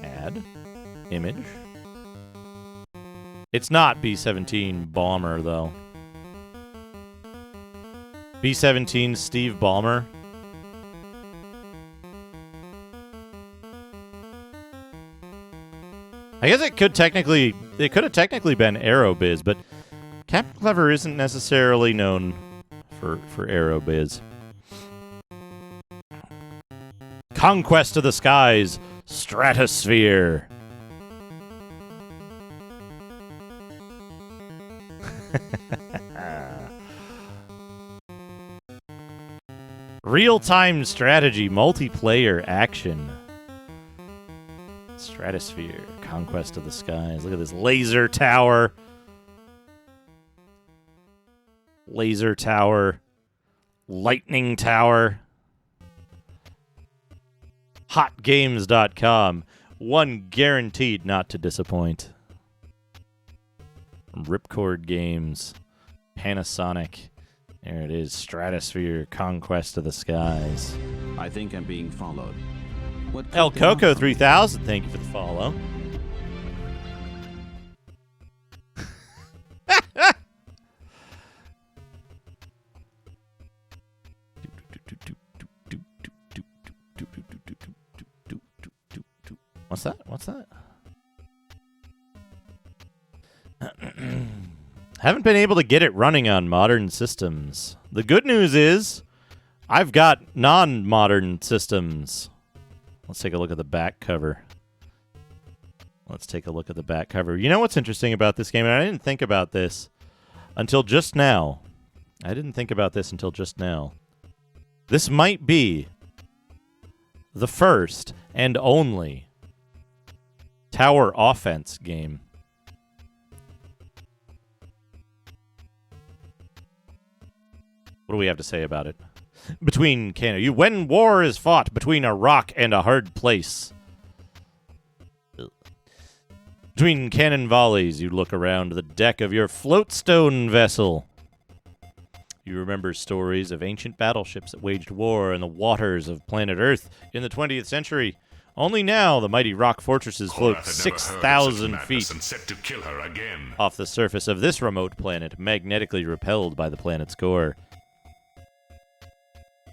Add. Image. It's not B-17 Bomber, though. B-17 Steve Ballmer. I guess it could have technically been Aerobiz, but CapnClever isn't necessarily known for Aerobiz. Conquest of the Skies, Stratosphere. Real-time strategy, multiplayer action. Stratosphere, Conquest of the Skies. Look at this laser tower. Laser tower. Lightning tower. Hotgames.com. One guaranteed not to disappoint. Ripcord Games. Panasonic. There it is. Stratosphere, Conquest of the Skies. I think I'm being followed. What El Coco 3000, thank you for the follow. What's that? What's that? Haven't been able to get it running on modern systems. The good news is I've got non-modern systems. Let's take a look at the back cover. Let's take a look at the back cover. You know what's interesting about this game? And I didn't think about this until just now. This might be the first and only tower offense game. What do we have to say about it? When war is fought between a rock and a hard place. Between cannon volleys, you look around the deck of your floatstone vessel. You remember stories of ancient battleships that waged war in the waters of planet Earth in the 20th century. Only now, the mighty rock fortresses float 6,000 feet set to kill her again. off the surface of this remote planet, magnetically repelled by the planet's core.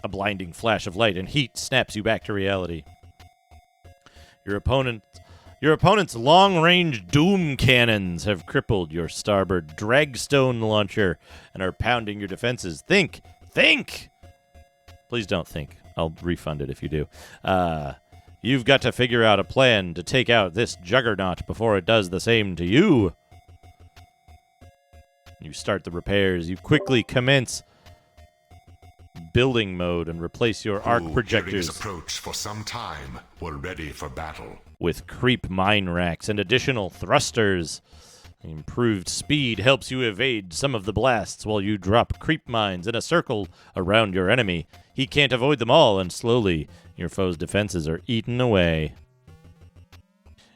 A blinding flash of light and heat snaps you back to reality. Your opponent's long-range doom cannons have crippled your starboard dragstone launcher and are pounding your defenses. Think! Please don't think. I'll refund it if you do. You've got to figure out a plan to take out this juggernaut before it does the same to you. You start the repairs. You quickly commence building mode and replace your arc projectors approach for some time. We're ready for battle. With creep mine racks and additional thrusters. Improved speed helps you evade some of the blasts while you drop creep mines in a circle around your enemy. He can't avoid them all, and slowly your foe's defenses are eaten away.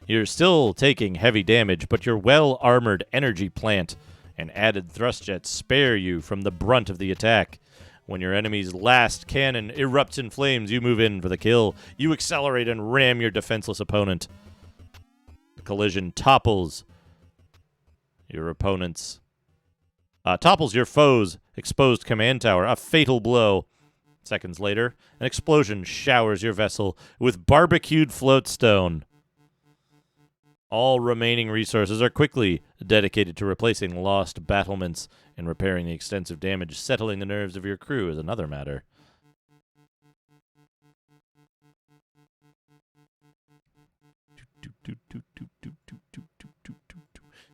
You're still taking heavy damage, but your well-armored energy plant and added thrust jets spare you from the brunt of the attack. When your enemy's last cannon erupts in flames, you move in for the kill. You accelerate and ram your defenseless opponent. The collision topples your opponent's... topples your foe's exposed command tower. A fatal blow. Seconds later, an explosion showers your vessel with barbecued floatstone. All remaining resources are quickly dedicated to replacing lost battlements and repairing the extensive damage. Settling the nerves of your crew is another matter.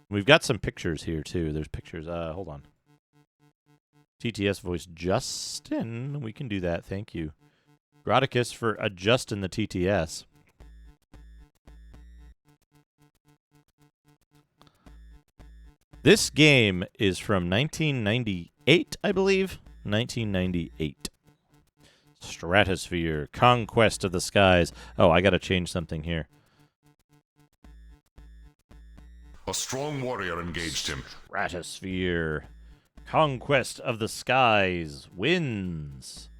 We've got some pictures here, too. There's pictures. Hold on. TTS voice Justin. We can do that. Thank you. Graticus for adjusting the TTS. This game is from 1998, I believe. 1998. Stratosphere, Conquest of the Skies. Oh, I gotta change something here. A strong warrior engaged him. Stratosphere, Conquest of the Skies wins.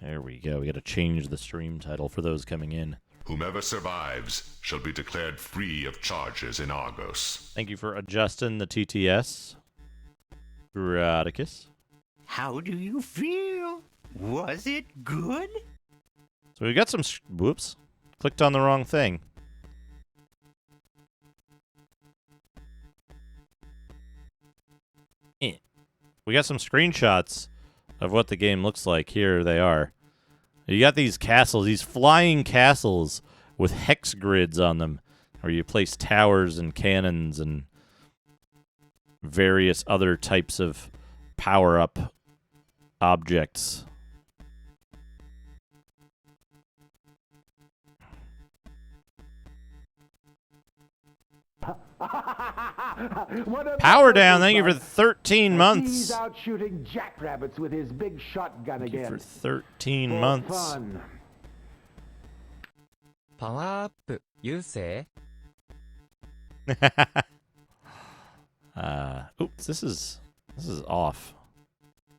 There we go. We gotta change the stream title for those coming in. Whomever survives shall be declared free of charges in Argos. Thank you for adjusting the TTS. Graticus. How do you feel? Was it good? So we got some... Whoops. Clicked on the wrong thing. We got some screenshots of what the game looks like. Here they are. You got these castles, these flying castles with hex grids on them, where you place towers and cannons and various other types of power-up objects. Power down. Thank you for 13 months. He's out shooting jackrabbits with his big shotgun Thank you again. for 13 months. Fun. Power up, you say? Oops, this is off.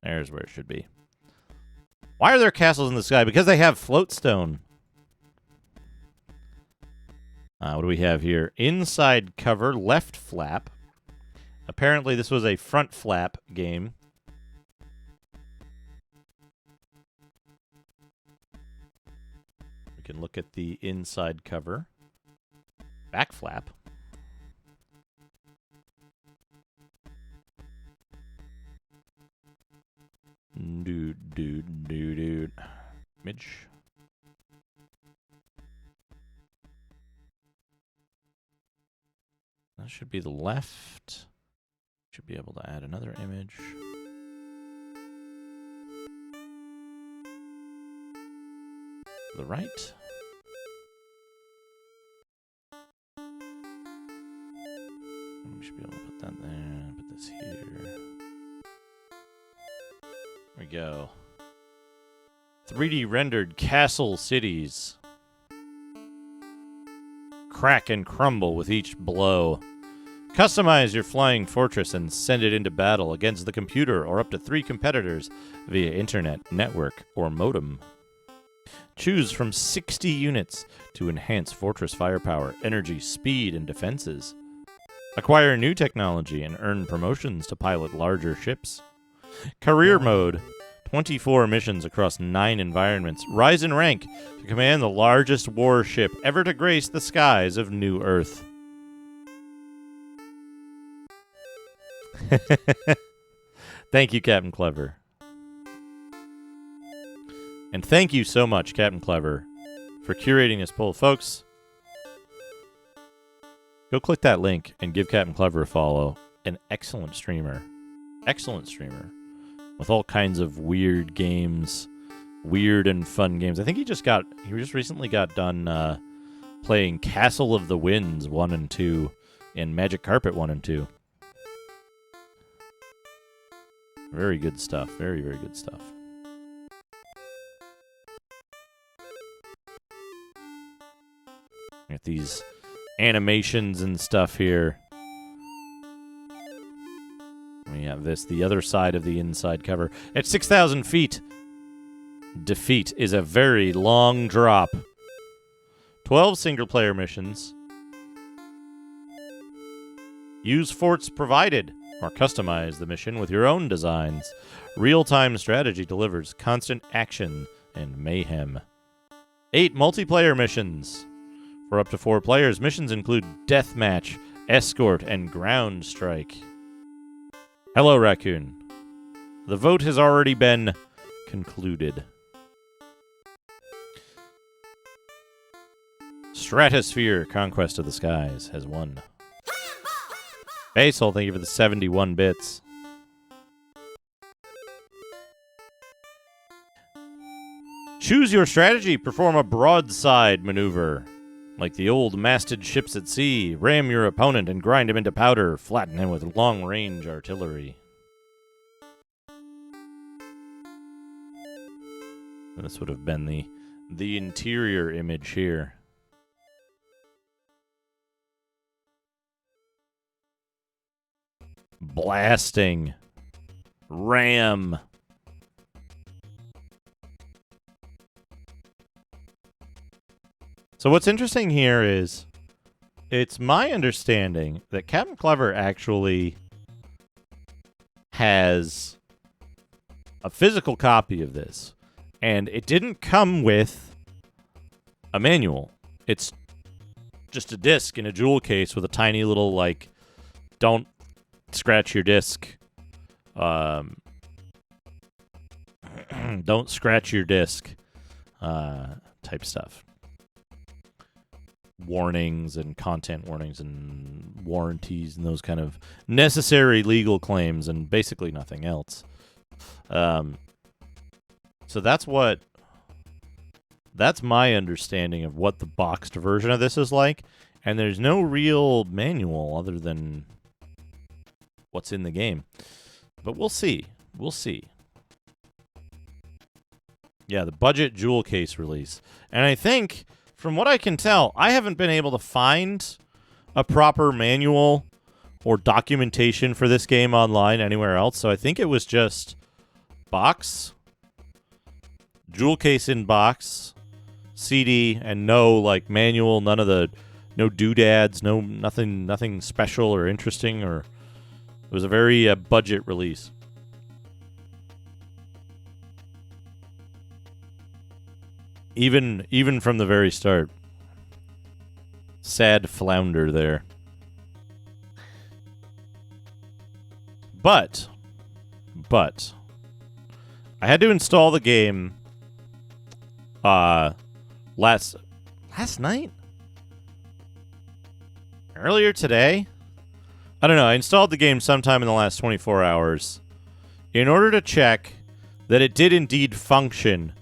There's where it should be. Why are there castles in the sky? Because they have floatstone. What do we have here? Inside cover, left flap. Apparently this was a front flap game. We can look at the inside cover. Back flap. Dude. Image. That should be the left. Should be able to add another image. The right. We should be able to put that there. Put this here. There we go. 3D rendered castle cities. Crack and crumble with each blow. Customize your flying fortress and send it into battle against the computer or up to 3 competitors via internet, network, or modem. Choose from 60 units to enhance fortress firepower, energy, speed, and defenses. Acquire new technology and earn promotions to pilot larger ships. Career mode. 24 missions across 9 environments. Rise in rank to command the largest warship ever to grace the skies of New Earth. Thank you, CapnClever. And thank you so much, CapnClever, for curating this poll. Folks, go click that link and give CapnClever a follow. An excellent streamer. Excellent streamer. With all kinds of weird games. Weird and fun games. I think he just recently got done playing Castle of the Winds 1 and 2 and Magic Carpet 1 and 2. Very good stuff. Very, very good stuff. Got these animations and stuff here. We have this, the other side of the inside cover. At 6,000 feet, defeat is a very long drop. 12 single-player missions. Use forts provided, or customize the mission with your own designs. Real-time strategy delivers constant action and mayhem. 8 multiplayer missions. For up to 4 players, missions include Deathmatch, Escort, and Ground Strike. Hello, Raccoon. The vote has already been concluded. Stratosphere, Conquest of the Skies, has won. Basil, thank you for the 71 bits. Choose your strategy. Perform a broadside maneuver. Like the old masted ships at sea, ram your opponent and grind him into powder. Flatten him with long-range artillery. This would have been the interior image here. Blasting. Ram. So what's interesting here is, it's my understanding that CapnClever actually has a physical copy of this, and it didn't come with a manual. It's just a disc in a jewel case with a tiny little, like, don't scratch your disc. Don't scratch your disc type stuff. Warnings and content warnings and warranties and those kind of necessary legal claims and basically nothing else. So that's my understanding of what the boxed version of this is like. And there's no real manual other than what's in the game. But we'll see. We'll see. Yeah, the budget jewel case release. And I think, from what I can tell, I haven't been able to find a proper manual or documentation for this game online anywhere else. So I think it was just box, jewel case in box, CD, and no like manual, no doodads, nothing special or interesting, or it was a very budget release. Even from the very start. Sad flounder there. But I had to install the game last night? Earlier today? I don't know. I installed the game sometime in the last 24 hours in order to check that it did indeed function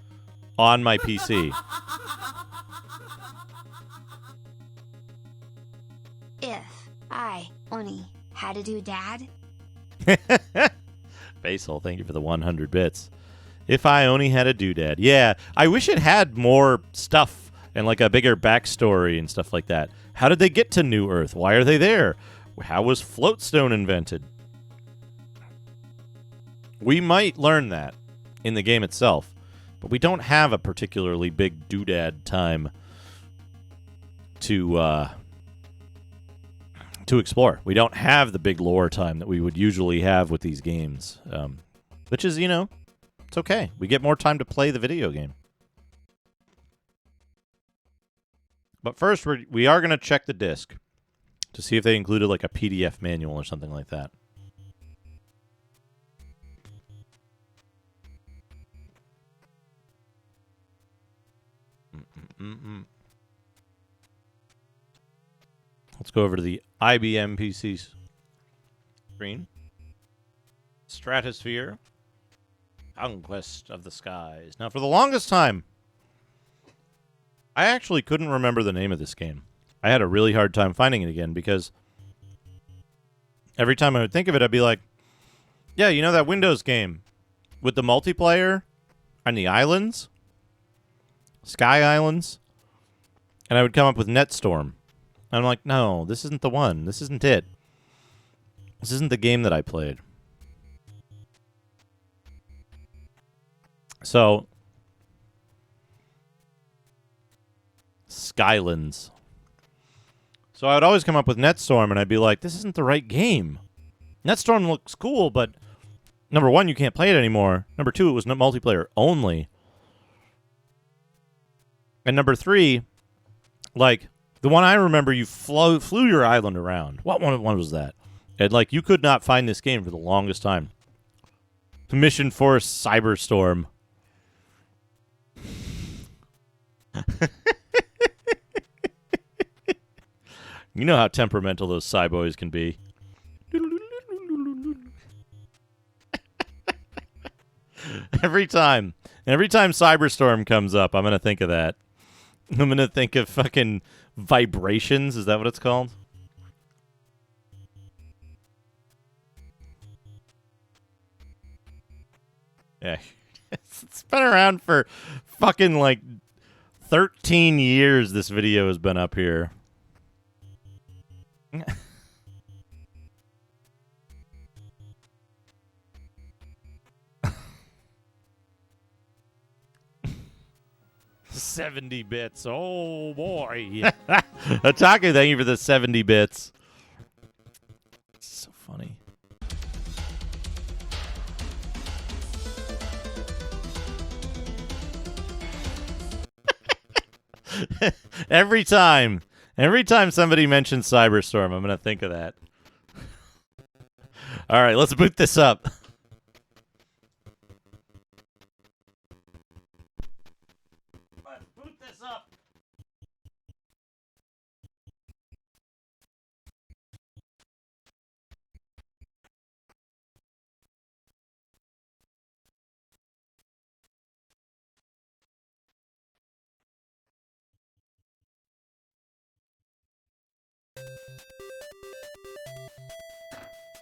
on my PC. If I only had a doodad. Basil, thank you for the 100 bits. If I only had a doodad. Yeah, I wish it had more stuff and like a bigger backstory and stuff like that. How did they get to New Earth? Why are they there? How was Floatstone invented? We might learn that in the game itself, but we don't have a particularly big doodad time to explore. We don't have the big lore time that we would usually have with these games, which is, it's okay. We get more time to play the video game. But first, we are going to check the disc to see if they included like a PDF manual or something like that. Let's go over to the IBM PC screen. Stratosphere. Conquest of the Skies. Now, for the longest time, I actually couldn't remember the name of this game. I had a really hard time finding it again because every time I would think of it, I'd be like, yeah, that Windows game with the multiplayer and the islands? Sky Islands? And I would come up with Netstorm. And I'm like, no, this isn't the one. This isn't it. This isn't the game that I played. So, Skylands. So I would always come up with Netstorm, and I'd be like, this isn't the right game. Netstorm looks cool, but number one, you can't play it anymore. Number two, it was multiplayer only. And number three, like, the one I remember, you flew your island around. What one was that? And, like, you could not find this game for the longest time. Mission Force Cyberstorm. You know how temperamental those Cyboys can be. Every time Cyberstorm comes up, I'm going to think of that. I'm going to think of fucking Vibrations. Is that what it's called? Yeah. It's been around for fucking like 13 years this video has been up here. $70 bits. Oh boy. Otaku, thank you for the 70 bits. So funny. Every time somebody mentions Cyberstorm, I'm going to think of that. All right, let's boot this up.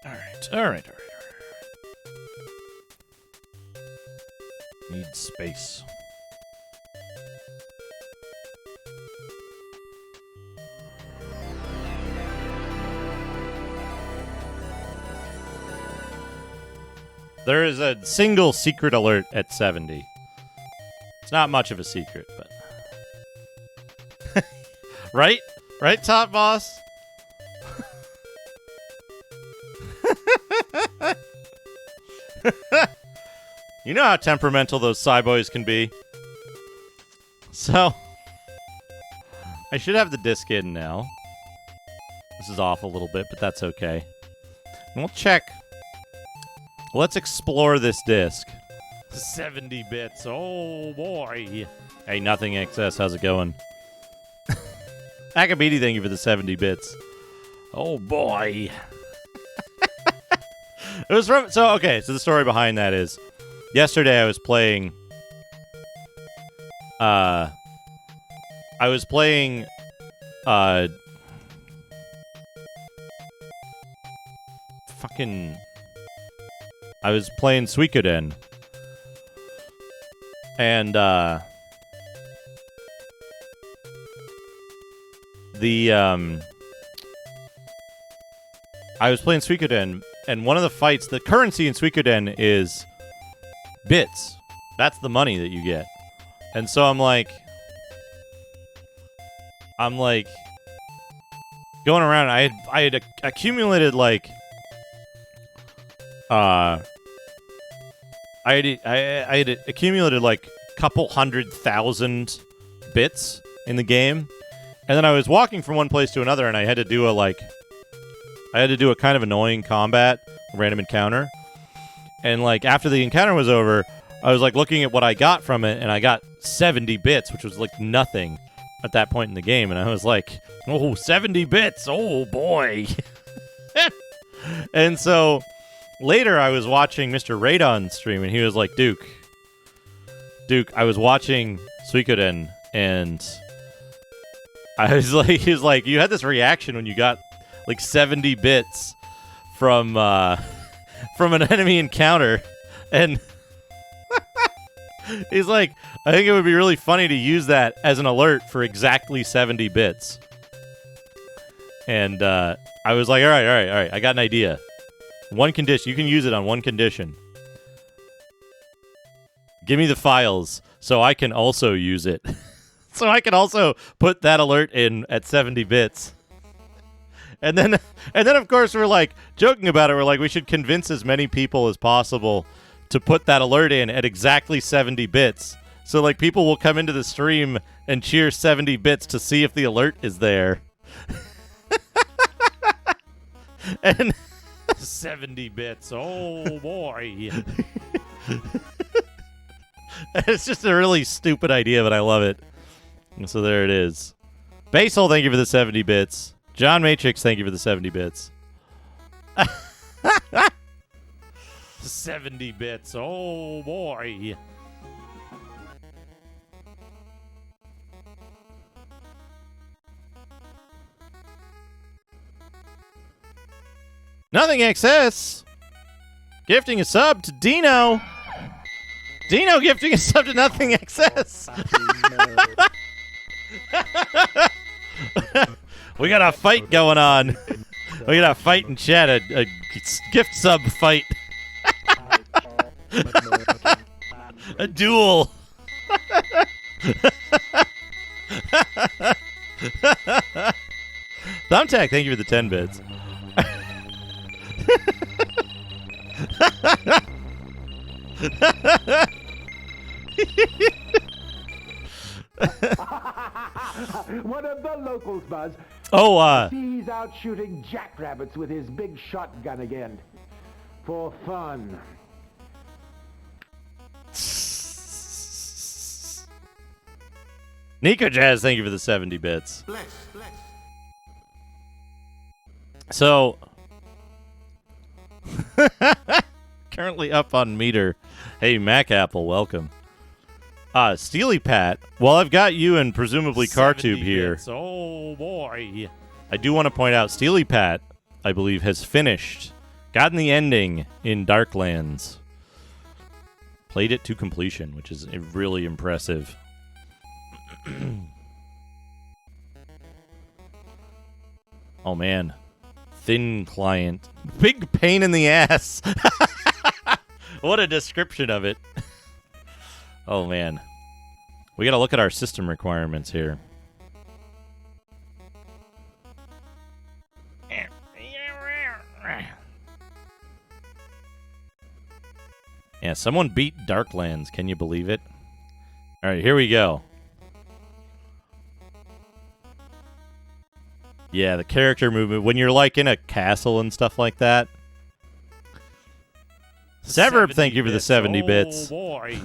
All right. Need space. There is a single secret alert at 70. It's not much of a secret, but... Right? Right, Top Boss? You know how temperamental those Psyboys can be. So, I should have the disc in now. This is off a little bit, but that's okay. And we'll check. Let's explore this disc. 70 bits. Oh, boy. Hey, Nothing XS. How's it going? Akabidi, thank you for the 70 bits. Oh, boy. It was from... So, okay. So, the story behind that is... Yesterday, I was playing... Fucking... I was playing Suikoden. And, I was playing Suikoden, and one of the fights, the currency in Suikoden is bits. That's the money that you get. And so I'm like going around. I had accumulated like I had accumulated like a couple 100,000 bits in the game, and then I was walking from one place to another, and I had to do a kind of annoying combat, random encounter, and like after the encounter was over, I was like looking at what I got from it, and I got 70 bits, which was like nothing at that point in the game, and I was like, oh, 70 bits, oh boy. And so later I was watching Mr. Radon stream, and he was like, Duke, I was watching Suikoden, and I was like, he was like, you had this reaction when you got like 70 bits from an enemy encounter, and he's like, I think it would be really funny to use that as an alert for exactly 70 bits. And I was like, all right, I got an idea. One condition. You can use it on one condition. Give me the files so I can also use it. So I can also put that alert in at 70 bits. And then of course we're like joking about it. We're like, we should convince as many people as possible to put that alert in at exactly 70 bits. So like people will come into the stream and cheer 70 bits to see if the alert is there. And 70 bits. Oh boy. It's just a really stupid idea, but I love it. And so there it is. Basil, thank you for the 70 bits. John Matrix, thank you for the 70 bits. 70 bits. Oh boy. Nothing excess. Gifting a sub to Dino. Dino gifting a sub to Nothing excess. We got a fight going on. We got a fight in chat. A gift sub fight. A duel. Thumbtack, thank you for the 10 bits. One of the locals, Buzz. Oh, he's out shooting jackrabbits with his big shotgun again. For fun. Nico Jazz, thank you for the 70 bits. Bless. So, currently up on meter. Hey, Mac Apple, welcome. Steely Pat, well, I've got you and presumably Cartube here. Bits. Oh, boy. I do want to point out, Steely Pat, I believe, has finished Gotten the ending in Darklands. Played it to completion, which is really impressive. Oh, man. Thin client. Big pain in the ass. What a description of it. Oh, man. We got to look at our system requirements here. Yeah, someone beat Darklands. Can you believe it? All right, here we go. Yeah, the character movement. When you're like in a castle and stuff like that. Severb, thank you for the 70 bits. Oh, boy.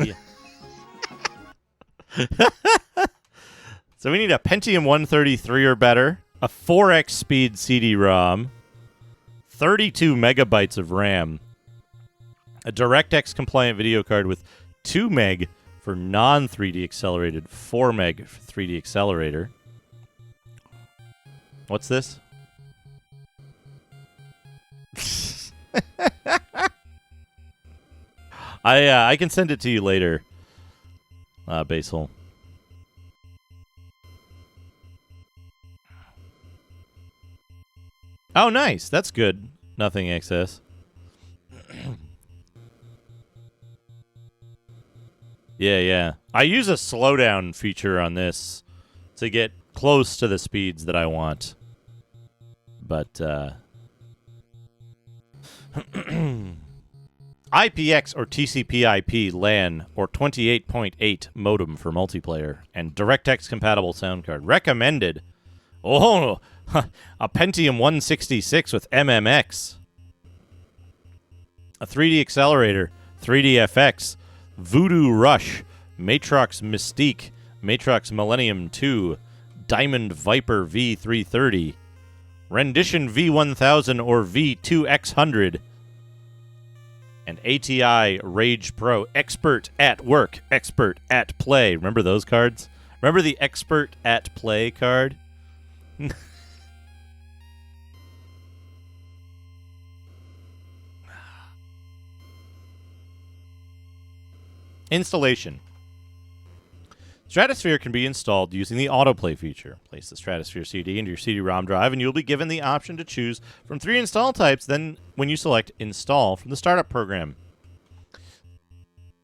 So we need a Pentium 133 or better, a 4x speed CD-ROM, 32 megabytes of RAM, a DirectX compliant video card with 2 meg for non-3D accelerated, 4 meg for 3D accelerator. What's this? I can send it to you later, Basil. Oh, nice. That's good. Nothing excess. Yeah. I use a slowdown feature on this to get close to the speeds that I want. But, IPX or TCP/IP LAN or 28.8 modem for multiplayer and DirectX compatible sound card. Recommended. Oh, a Pentium 166 with MMX. A 3D accelerator, 3DFX, Voodoo Rush, Matrox Mystique, Matrox Millennium 2, Diamond Viper V330, Rendition V1000 or V2X100, and ATI Rage Pro Expert at Work, Expert at Play. Remember those cards? Remember the Expert at Play card? Installation. Stratosphere can be installed using the autoplay feature. Place the Stratosphere CD into your CD-ROM drive, and you'll be given the option to choose from 3 install types. Then, when you select Install from the startup program.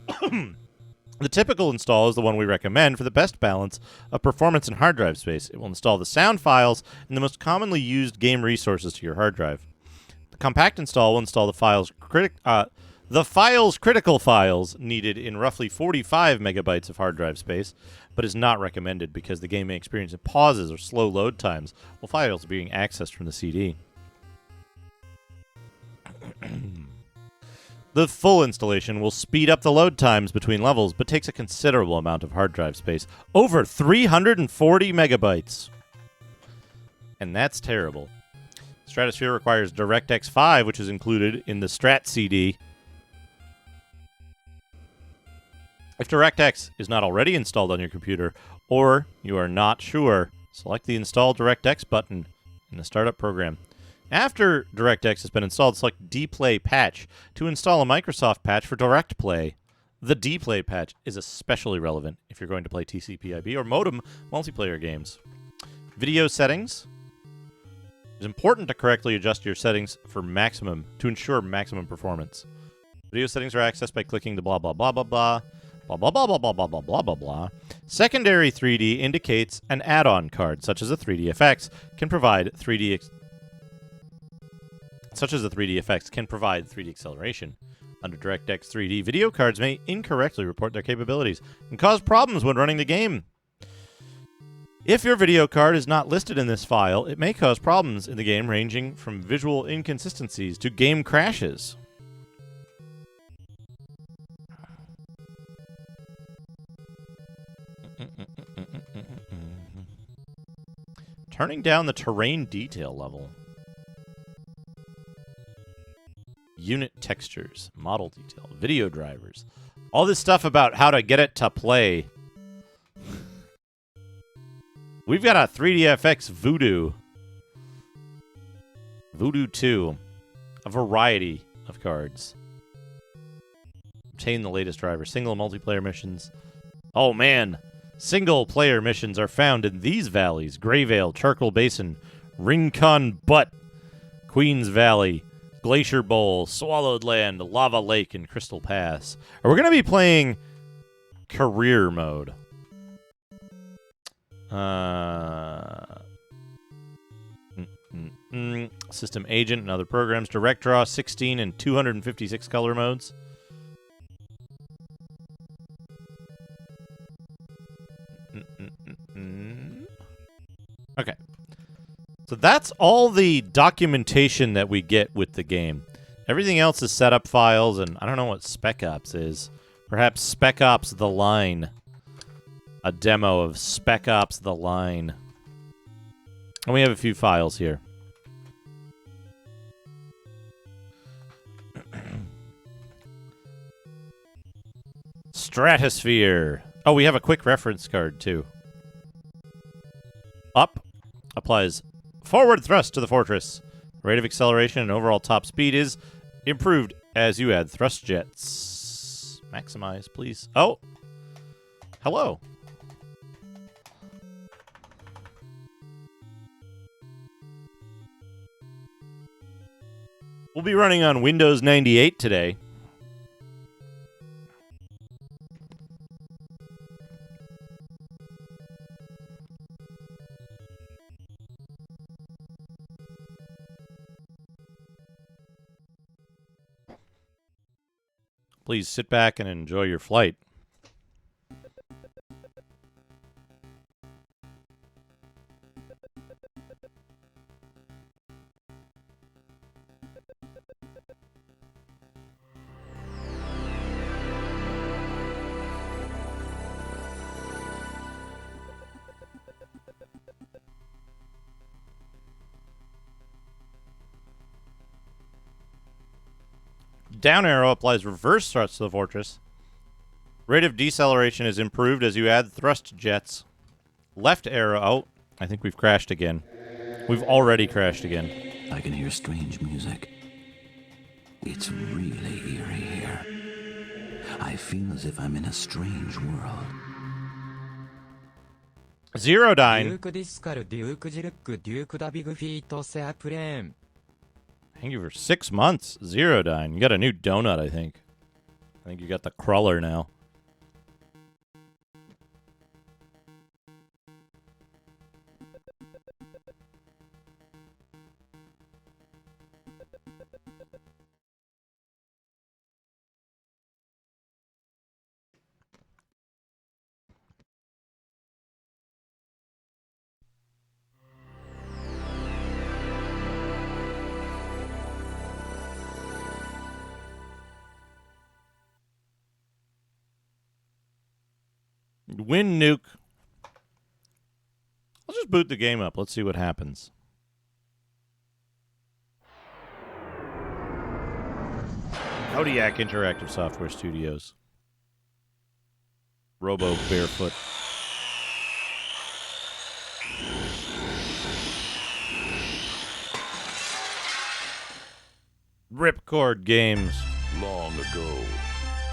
The typical install is the one we recommend for the best balance of performance and hard drive space. It will install the sound files and the most commonly used game resources to your hard drive. The compact install will install the files critical files needed in roughly 45 megabytes of hard drive space, but is not recommended because the game may experience pauses or slow load times while files are being accessed from the CD. The full installation will speed up the load times between levels, but takes a considerable amount of hard drive space. Over 340 megabytes. And that's terrible. Stratosphere requires DirectX 5, which is included in the Strat CD. If DirectX is not already installed on your computer, or you are not sure, select the Install DirectX button in the startup program. After DirectX has been installed, select Dplay Patch to install a Microsoft patch for Direct Play. The Dplay patch is especially relevant if you're going to play TCP/IP or modem multiplayer games. Video settings. It's important to correctly adjust your settings to ensure maximum performance. Video settings are accessed by clicking the blah blah blah blah blah. Blah, blah, blah, blah, blah, blah, blah, blah, blah, blah. Secondary 3D indicates an add-on card, such as a 3DFX, can provide 3D acceleration. Under DirectX 3D, video cards may incorrectly report their capabilities and cause problems when running the game. If your video card is not listed in this file, it may cause problems in the game ranging from visual inconsistencies to game crashes. Turning down the terrain detail level. Unit textures, model detail, video drivers. All this stuff about how to get it to play. We've got a 3DFX Voodoo. Voodoo 2. A variety of cards. Obtain the latest driver. Single multiplayer missions. Oh, man. Single-player missions are found in these valleys. Greyvale, Charcoal Basin, Rincon Butte, Queens Valley, Glacier Bowl, Swallowed Land, Lava Lake, and Crystal Pass. We're going to be playing career mode. System Agent and other programs. Direct Draw, 16 and 256 color modes. Okay. So that's all the documentation that we get with the game. Everything else is setup files, and I don't know what Spec Ops is. Perhaps Spec Ops The Line. A demo of Spec Ops The Line. And we have a few files here. Stratosphere. Oh, we have a quick reference card, too. Up applies forward thrust to the fortress. Rate of acceleration and overall top speed is improved as you add thrust jets. Maximize, please. Oh! Hello. We'll be running on Windows 98 today. Please sit back and enjoy your flight. Down arrow applies reverse thrust to the fortress. Rate of deceleration is improved as you add thrust jets. Left arrow... Oh, I think we've crashed again. We've already crashed again. I can hear strange music. It's really eerie here. I feel as if I'm in a strange world. Zero Dine. Thank you for 6 months. Zero Dine. You got a new donut, I think. I think you got the crawler now. Win nuke. I'll just boot the game up. Let's see what happens. Kodiak Interactive Software Studios. Robo Barefoot. Ripcord Games. Long ago,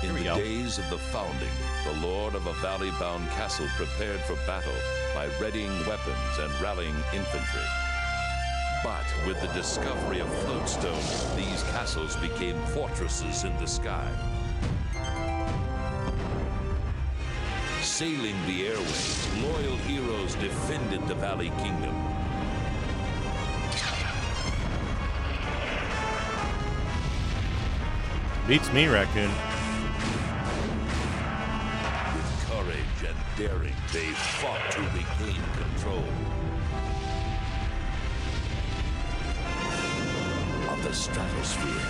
in the days of the founding, the lord of a valley-bound castle prepared for battle by readying weapons and rallying infantry. But with the discovery of floatstone, these castles became fortresses in the sky. Sailing the airways, loyal heroes defended the Valley Kingdom. Beats me, Raccoon. With courage and daring, they fought to regain control of the Stratosphere.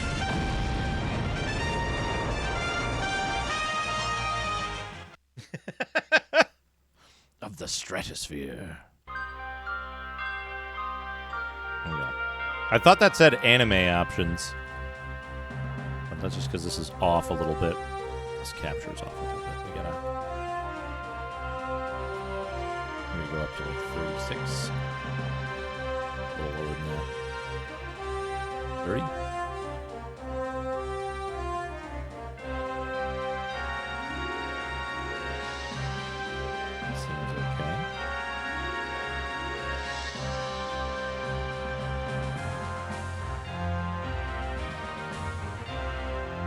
Of the Stratosphere. There we go. I thought that said anime options. But that's just because this is off a little bit. This capture's off a little bit. We gotta... I'm gonna go up to like 36. A little lower than that. 30?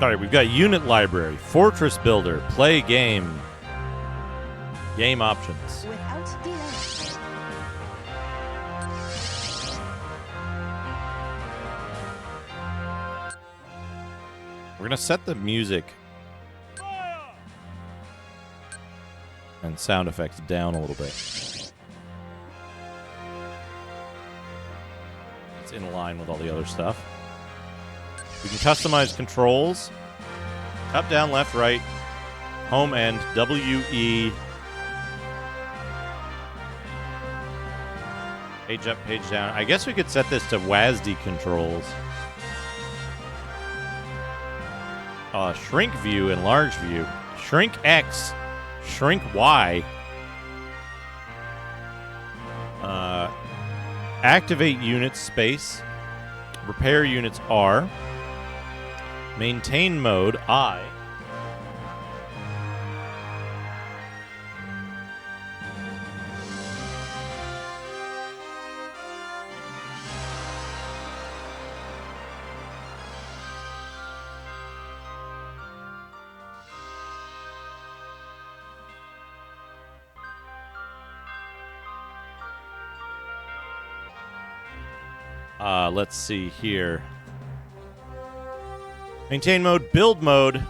Alright, we've got unit library, fortress builder, play game. Game options. Without delay. We're going to set the music and sound effects down a little bit. It's in line with all the other stuff. We can customize controls. Up, down, left, right, home, end, WE. Page up, page down. I guess we could set this to WASD controls. Shrink view and large view. Shrink X. Shrink Y. Activate units space. Repair units R. Maintain mode I. Let's see here. Maintain mode, build mode,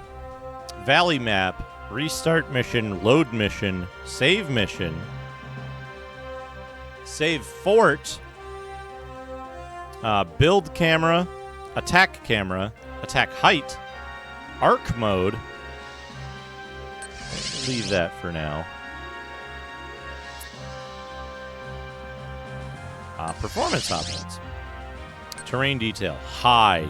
valley map, restart mission, load mission, save mission, save fort, build camera, attack height, arc mode. Leave that for now. Performance options. Terrain detail, high.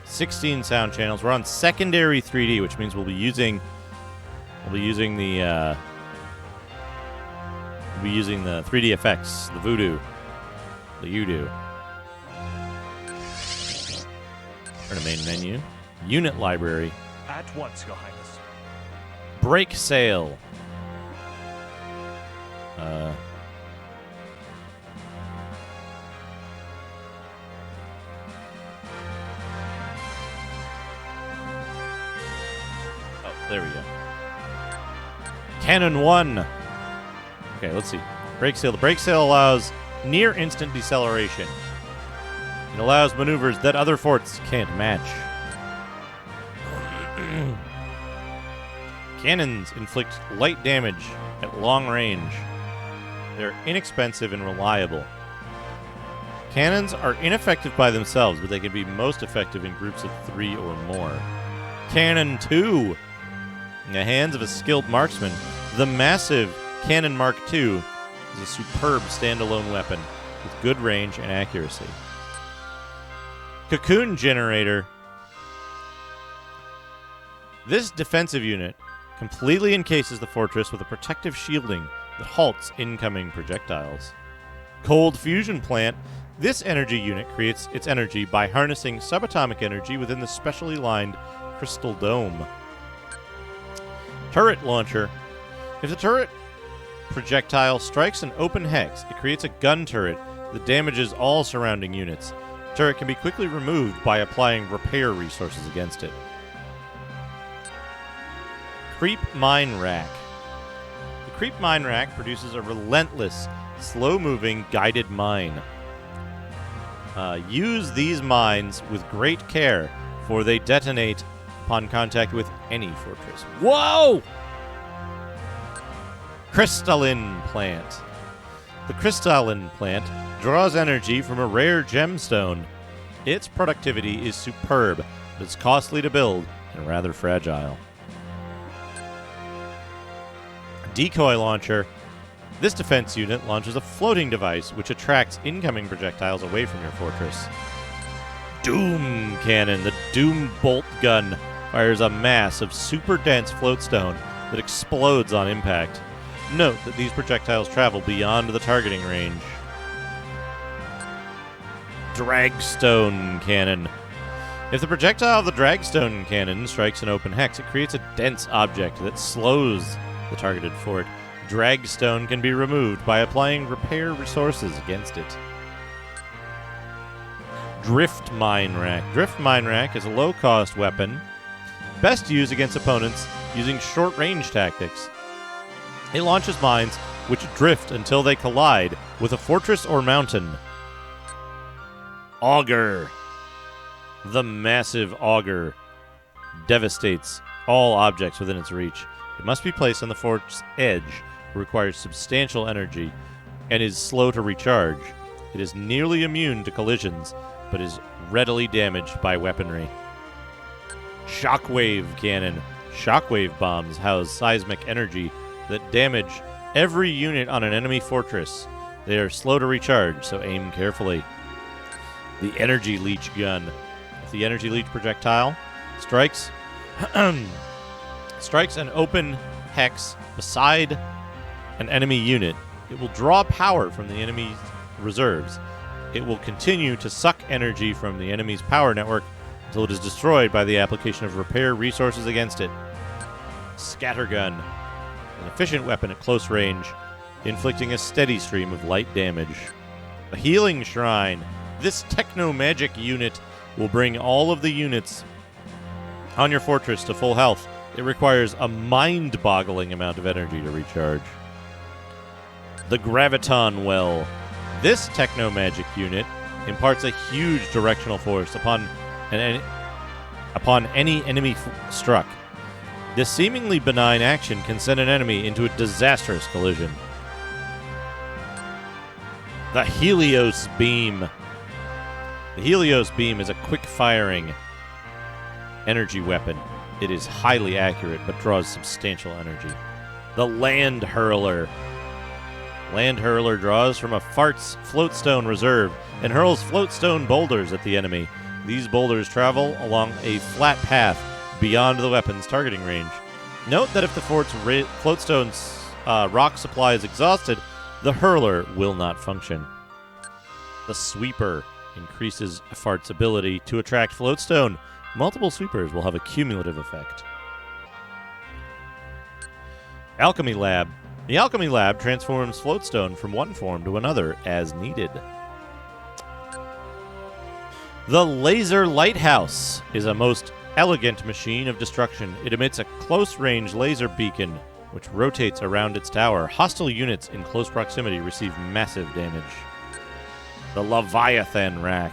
16 sound channels. We're on secondary 3D, which means we'll be using the 3D effects, the voodoo, the Udo. We're in a main menu. Unit library. At once, Your Highness. Break sail. There we go. Cannon 1. Okay, let's see. Brake sail. The brake sail allows near instant deceleration. It allows maneuvers that other forts can't match. Cannons inflict light damage at long range. They're inexpensive and reliable. Cannons are ineffective by themselves, but they can be most effective in groups of 3 or more. Cannon 2. In the hands of a skilled marksman, the massive Cannon Mark II is a superb standalone weapon with good range and accuracy. Cocoon Generator. This defensive unit completely encases the fortress with a protective shielding that halts incoming projectiles. Cold Fusion Plant. This energy unit creates its energy by harnessing subatomic energy within the specially lined crystal dome. Turret Launcher. If the turret projectile strikes an open hex, it creates a gun turret that damages all surrounding units. The turret can be quickly removed by applying repair resources against it. Creep Mine Rack. The Creep Mine Rack produces a relentless, slow-moving guided mine. Use these mines with great care, for they detonate upon contact with any fortress. Whoa! Crystalline Plant. The Crystalline Plant draws energy from a rare gemstone. Its productivity is superb, but it's costly to build and rather fragile. Decoy Launcher. This defense unit launches a floating device which attracts incoming projectiles away from your fortress. Doom Cannon. The Doom Bolt Gun fires a mass of super dense floatstone that explodes on impact. Note that these projectiles travel beyond the targeting range. Dragstone Cannon. If the projectile of the Dragstone Cannon strikes an open hex, it creates a dense object that slows the targeted fort. Dragstone can be removed by applying repair resources against it. Drift Mine Rack. Drift Mine Rack is a low-cost weapon, best used against opponents using short-range tactics. It launches mines which drift until they collide with a fortress or mountain. Augur. The massive augur devastates all objects within its reach. It must be placed on the fort's edge, requires substantial energy, and is slow to recharge. It is nearly immune to collisions, but is readily damaged by weaponry. Shockwave Cannon. Shockwave bombs house seismic energy that damage every unit on an enemy fortress. They are slow to recharge, so aim carefully. The Energy Leech Gun. If the Energy Leech projectile strikes an open hex beside an enemy unit, it will draw power from the enemy's reserves. It will continue to suck energy from the enemy's power network until it is destroyed by the application of repair resources against it. Scattergun. An efficient weapon at close range, inflicting a steady stream of light damage. A Healing Shrine. This techno-magic unit will bring all of the units on your fortress to full health. It requires a mind-boggling amount of energy to recharge. The Graviton Well. This techno-magic unit imparts a huge directional force upon any enemy struck. This seemingly benign action can send an enemy into a disastrous collision. The Helios Beam. The Helios Beam is a quick-firing energy weapon. It is highly accurate, but draws substantial energy. The Land Hurler. Land Hurler draws from a floatstone reserve and hurls floatstone boulders at the enemy. These boulders travel along a flat path beyond the weapon's targeting range. Note that if the fort's floatstone's rock supply is exhausted, the hurler will not function. The Sweeper increases a fart's ability to attract floatstone. Multiple sweepers will have a cumulative effect. Alchemy Lab. The Alchemy Lab transforms floatstone from one form to another as needed. The Laser Lighthouse is a most elegant machine of destruction. It emits a close-range laser beacon, which rotates around its tower. Hostile units in close proximity receive massive damage. The Leviathan Rack.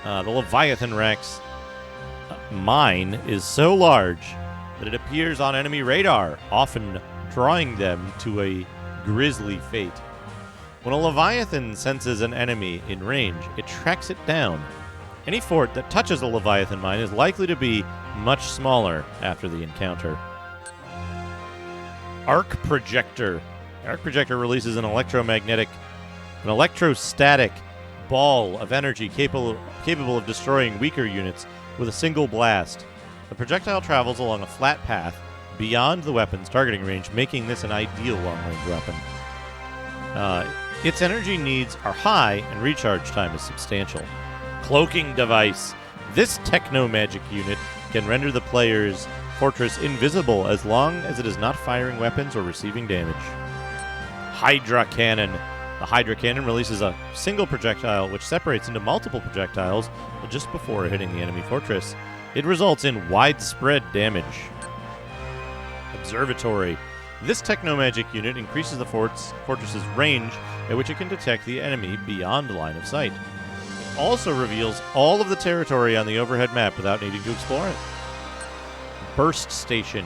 The Leviathan Rack's mine is so large that it appears on enemy radar, often drawing them to a grisly fate. When a Leviathan senses an enemy in range, it tracks it down. Any fort that touches a Leviathan mine is likely to be much smaller after the encounter. Arc Projector. The Arc Projector releases an electrostatic ball of energy capable of destroying weaker units with a single blast. The projectile travels along a flat path beyond the weapon's targeting range, making this an ideal long-range weapon. Its energy needs are high, and recharge time is substantial. Cloaking Device. This techno-magic unit can render the player's fortress invisible as long as it is not firing weapons or receiving damage. Hydra Cannon. The Hydra Cannon releases a single projectile which separates into multiple projectiles just before hitting the enemy fortress. It results in widespread damage. Observatory. This techno-magic unit increases the fortress's range at which it can detect the enemy beyond line of sight. It also reveals all of the territory on the overhead map without needing to explore it. Burst Station.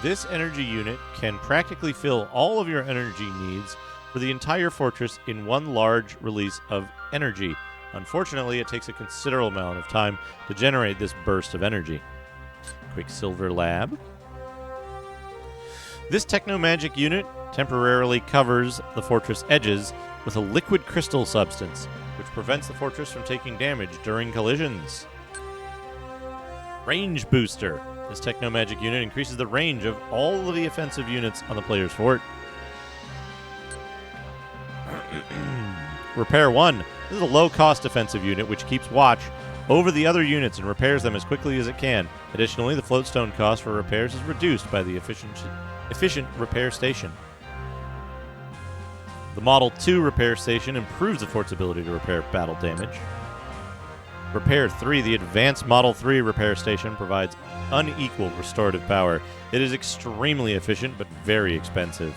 This energy unit can practically fill all of your energy needs for the entire fortress in one large release of energy. Unfortunately, it takes a considerable amount of time to generate this burst of energy. Quicksilver Lab. This techno-magic unit temporarily covers the fortress edges with a liquid crystal substance, which prevents the fortress from taking damage during collisions. Range Booster. This techno-magic unit increases the range of all of the offensive units on the player's fort. Repair 1. This is a low-cost defensive unit which keeps watch over the other units and repairs them as quickly as it can. Additionally, the floatstone cost for repairs is reduced by the efficient repair station. The Model 2 repair station improves the fort's ability to repair battle damage. Repair 3, the Advanced Model 3 repair station provides unequal restorative power. It is extremely efficient, but very expensive.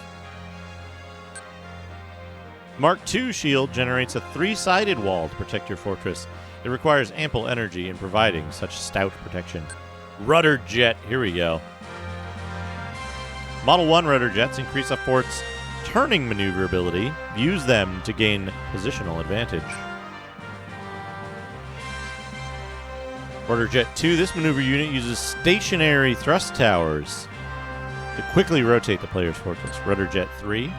Mark II shield generates a 3-sided wall to protect your fortress. It requires ample energy in providing such stout protection. Rudder jet, here we go. Model 1 rudder jets increase a fort's turning maneuverability. Use them to gain positional advantage. Rudder jet 2, this maneuver unit uses stationary thrust towers to quickly rotate the player's fortress. Rudder jet 3,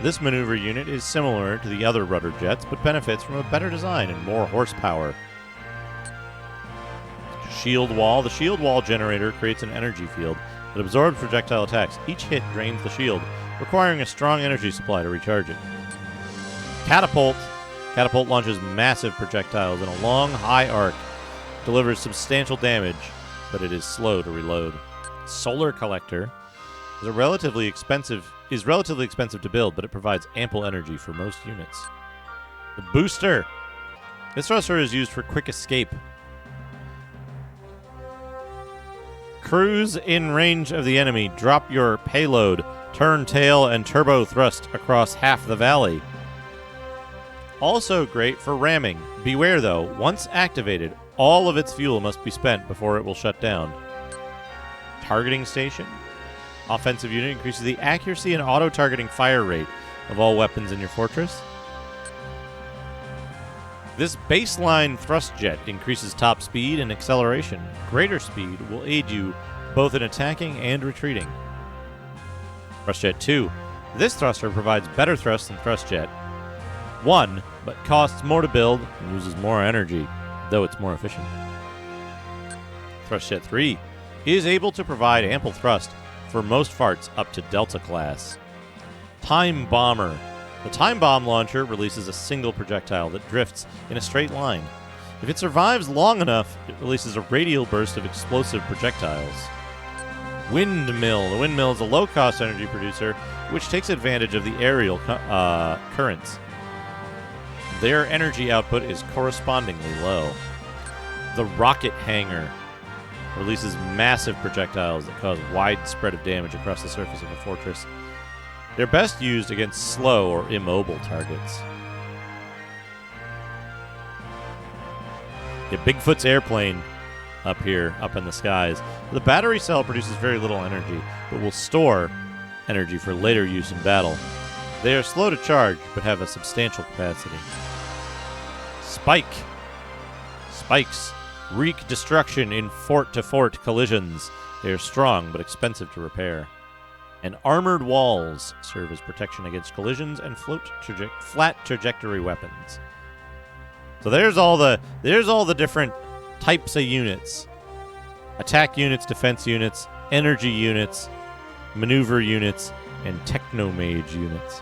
this maneuver unit is similar to the other rudder jets, but benefits from a better design and more horsepower. Shield wall. The shield wall generator creates an energy field that absorbs projectile attacks. Each hit drains the shield, requiring a strong energy supply to recharge it. Catapult. Catapult launches massive projectiles in a long, high arc. Delivers substantial damage, but it is slow to reload. Solar collector is relatively expensive to build, but it provides ample energy for most units. The booster. This thruster is used for quick escape. Cruise in range of the enemy. Drop your payload, turn tail, and turbo thrust across half the valley. Also great for ramming. Beware though, once activated, all of its fuel must be spent before it will shut down. Targeting station. Offensive unit increases the accuracy and auto-targeting fire rate of all weapons in your fortress. This baseline thrust jet increases top speed and acceleration. Greater speed will aid you both in attacking and retreating. Thrust jet 2. This thruster provides better thrust than thrust jet 1, but costs more to build and uses more energy, though it's more efficient. Thrust jet 3 is able to provide ample thrust for most farts up to Delta class. Time Bomber. The Time Bomb launcher releases a single projectile that drifts in a straight line. If it survives long enough, it releases a radial burst of explosive projectiles. Windmill. The windmill is a low-cost energy producer which takes advantage of the aerial currents. Their energy output is correspondingly low. The Rocket Hangar releases massive projectiles that cause widespread of damage across the surface of a fortress. They're best used against slow or immobile targets. Yeah, Bigfoot's airplane up here, up in the skies. The battery cell produces very little energy, but will store energy for later use in battle. They are slow to charge, but have a substantial capacity. Spike. Spikes wreak destruction in fort-to-fort collisions. They are strong, but expensive to repair. And armored walls serve as protection against collisions and flat trajectory weapons. So there's all the different types of units. Attack units, defense units, energy units, maneuver units, and technomage units.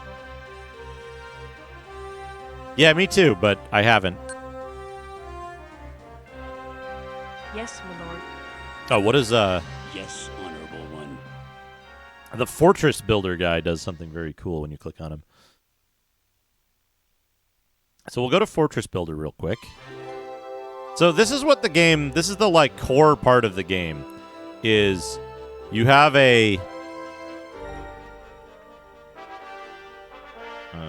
Yeah, me too, but I haven't. Yes, my lord. Oh, what is Yes, honorable one. The Fortress Builder guy does something very cool when you click on him. So we'll go to Fortress Builder real quick. So this is what the game, this is the like core part of the game, is you have a there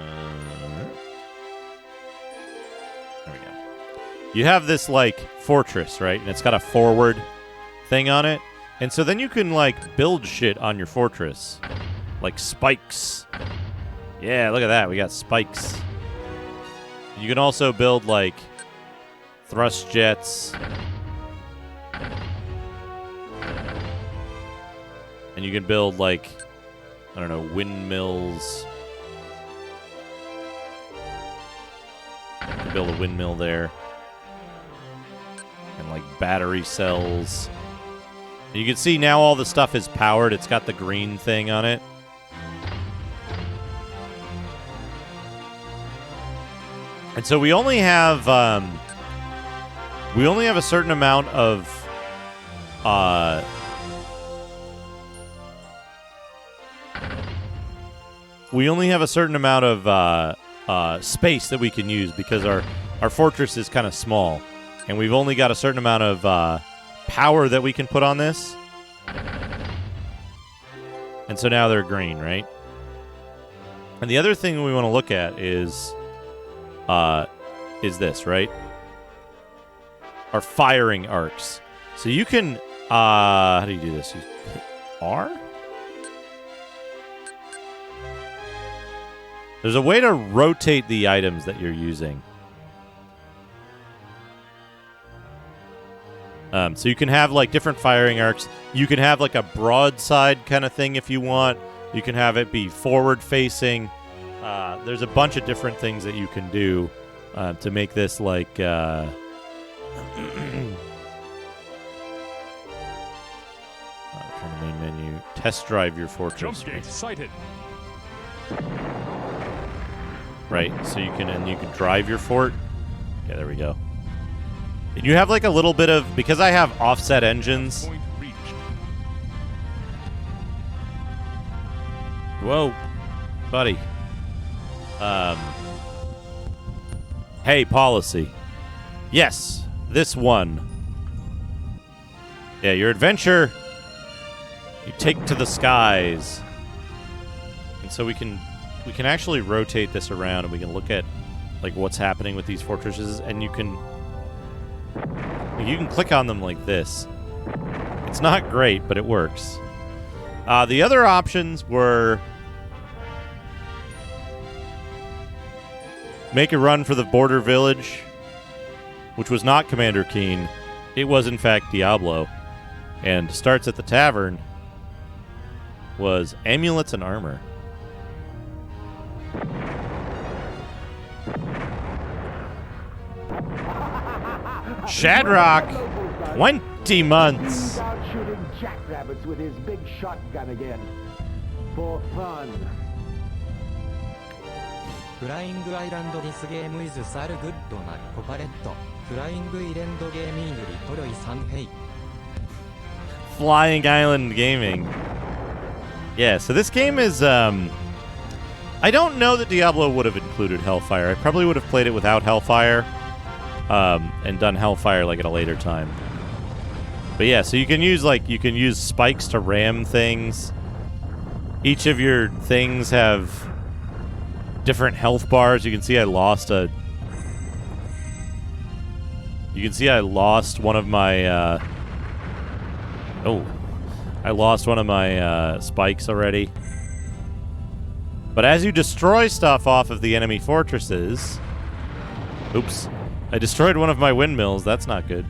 we go. You have this like fortress, right? And it's got a forward thing on it. And so then you can like build shit on your fortress. Like spikes. Yeah, look at that. We got spikes. You can also build like thrust jets. And you can build like, I don't know, windmills. You can build a windmill there. And like battery cells. You can see now all the stuff is powered. It's got the green thing on it. And so we only have a certain amount of we only have a certain amount of space that we can use because our fortress is kind of small, and we've only got a certain amount of power that we can put on this. And so now they're green, right? And the other thing we want to look at is this, right? Our firing arcs. So you can, how do you do this? You hit R? There's a way to rotate the items that you're using. So you can have like different firing arcs. You can have like a broadside kind of thing if you want. You can have it be forward facing. There's a bunch of different things that you can do to make this like turn the main menu. Test drive your fortress. Jump gate sighted. Right, so you can drive your fort. Yeah, there we go. And you have like a little bit of, because I have offset engines. Point reached. Whoa, buddy. Hey, policy. Yes, this one. Yeah, your adventure. You take to the skies. And so we can actually rotate this around, and we can look at like what's happening with these fortresses, and you can click on them like this. It's not great, but it works. The other options were make a run for the border village, which was not Commander Keen. It was in fact Diablo, and starts at the tavern was amulets and armor. Shadrock, 20 months. He's out shooting jackrabbits with his big shotgun again. For fun. フライングアイランドディスゲームイズサルグッドなコパレットフライングイレンドゲーミングリトロイサンヘイ Flying Island Gaming. Yeah, so this game is I don't know that Diablo would have included Hellfire. I probably would have played it without Hellfire. And done Hellfire like at a later time. But yeah, so you can use spikes to ram things. Each of your things have different health bars. You can see I lost one of my I lost one of my spikes already. But as you destroy stuff off of the enemy fortresses, oops. I destroyed one of my windmills. That's not good.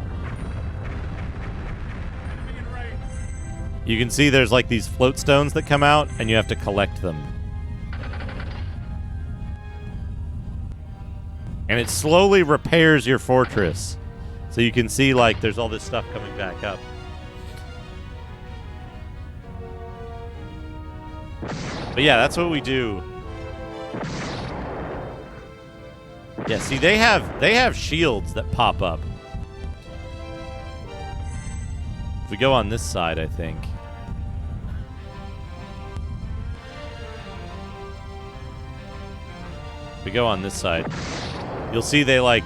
You can see there's like these float stones that come out, and you have to collect them. And it slowly repairs your fortress. So you can see like there's all this stuff coming back up. But yeah, that's what we do. Yeah, see, they have shields that pop up. If we go on this side, I think. If we go on this side, you'll see they like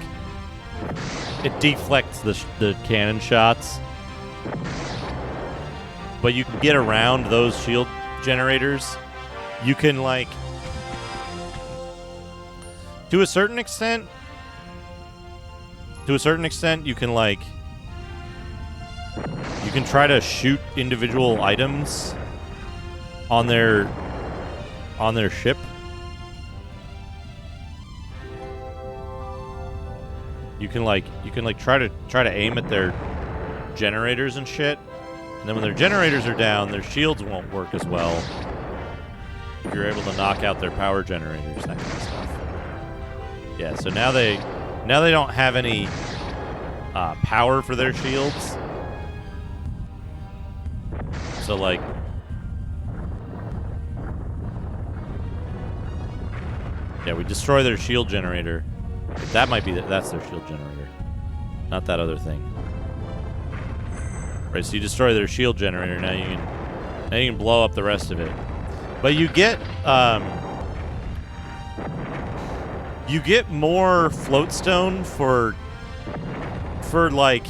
it deflects the cannon shots, but you can get around those shield generators. You can like. To a certain extent, you can like, you can try to shoot individual items on their ship. You can try to aim at their generators and shit, and then when their generators are down, their shields won't work as well. If you're able to knock out their power generators, that kind of stuff. Yeah, so now they don't have any power for their shields. So like, yeah, we destroy their shield generator. That might be that's their shield generator, not that other thing. Right, so you destroy their shield generator. Now you can blow up the rest of it. But you get you get more floatstone for like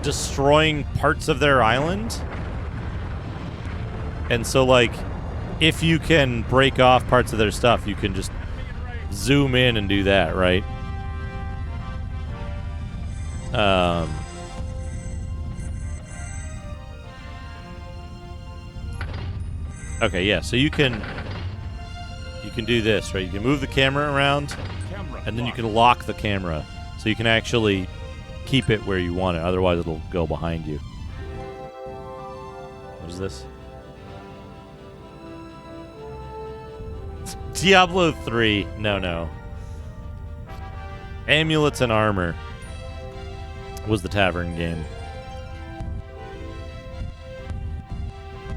destroying parts of their island. And so like if you can break off parts of their stuff, you can just zoom in and do that, right? Okay, yeah, so you can do this, right? You can move the camera around, and then you can lock the camera, so you can actually keep it where you want it. Otherwise, it'll go behind you. What is this? Diablo 3. No. Amulets and Armor was the tavern game.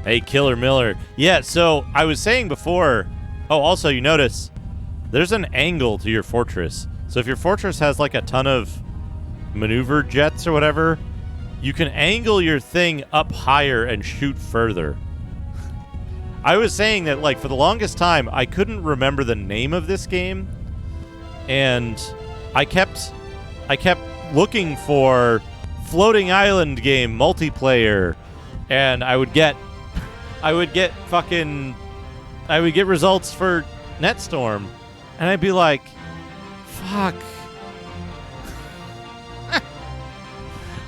Hey, Killer Miller. Yeah, so I was saying before... Oh, also, you notice there's an angle to your fortress. So if your fortress has, like, a ton of maneuver jets or whatever, you can angle your thing up higher and shoot further. I was saying that, like, for the longest time, I couldn't remember the name of this game, and I kept looking for floating island game multiplayer, and I would get results for Netstorm, and I'd be like, fuck.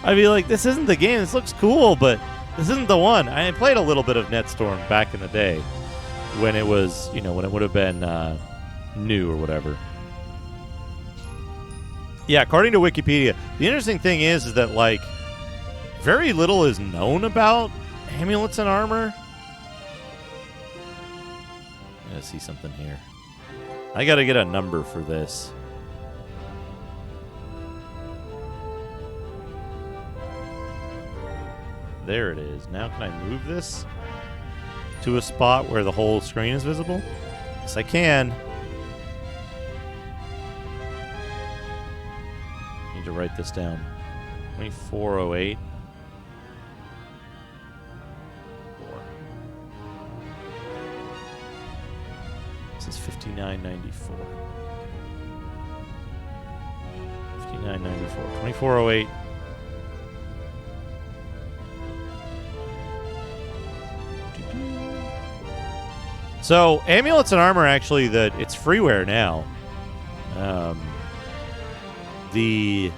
I'd be like, this isn't the game. This looks cool, but this isn't the one. I played a little bit of Netstorm back in the day when it was, when it would have been new or whatever. Yeah, according to Wikipedia, the interesting thing is that, like, very little is known about Amulets and Armor. I gotta see something here. I gotta get a number for this. There it is. Now can I move this to a spot where the whole screen is visible? Yes, I can. Need to write this down. 2408. This is 5994. 5994. 2408. So, Amulets and Armor, actually, it's freeware now. The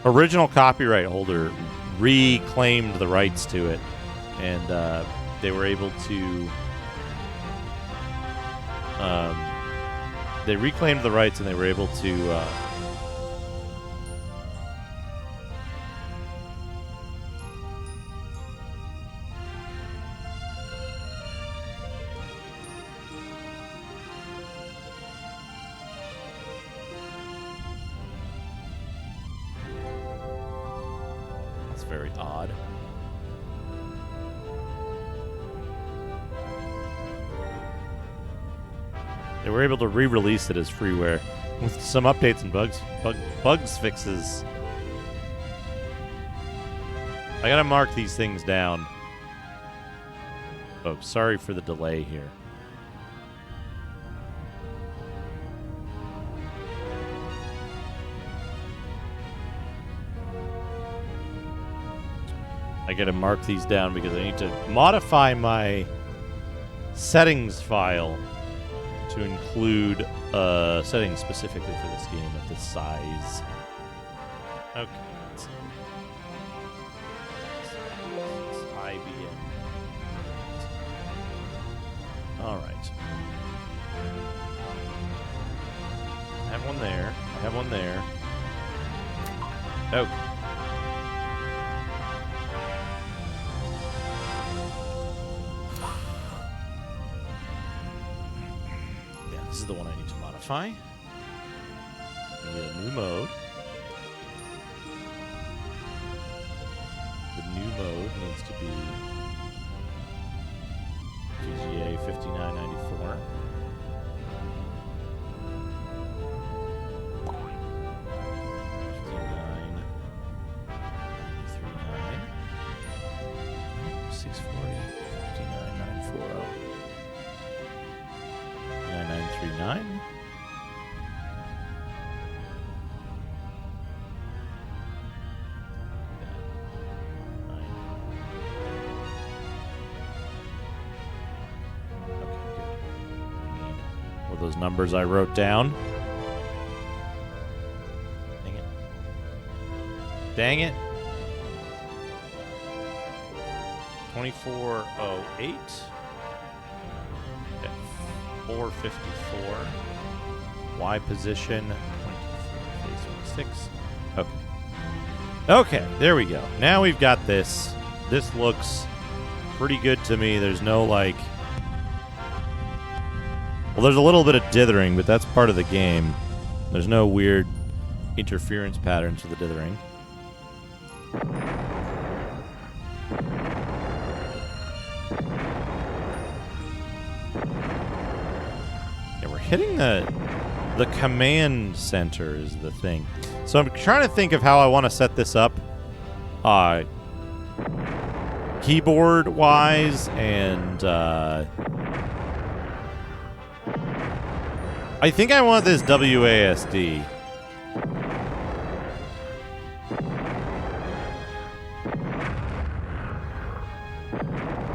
original copyright holder reclaimed the rights to it, and they were able to... they reclaimed the rights, and they were able to... very odd. They were able to re-release it as freeware with some updates and bugs fixes. I gotta mark these things down. Folks, sorry for the delay here. I gotta mark these down because I need to modify my settings file to include settings specifically for this game at this size. Okay, let's see. It's IBM. Alright. I have one there. I have one there. Okay. This is the one I need to modify. We get a new mode. The new mode needs to be GGA 5994. those numbers I wrote down. Dang it. Dang it. 2408. 454. Y position 24, 6. Okay. Okay, there we go. Now we've got this. This looks pretty good to me. There's no like... Well, there's a little bit of dithering, but that's part of the game. There's no weird interference patterns with the dithering. Yeah, we're hitting the command center is the thing. So I'm trying to think of how I want to set this up. Keyboard-wise and... I think I want this WASD.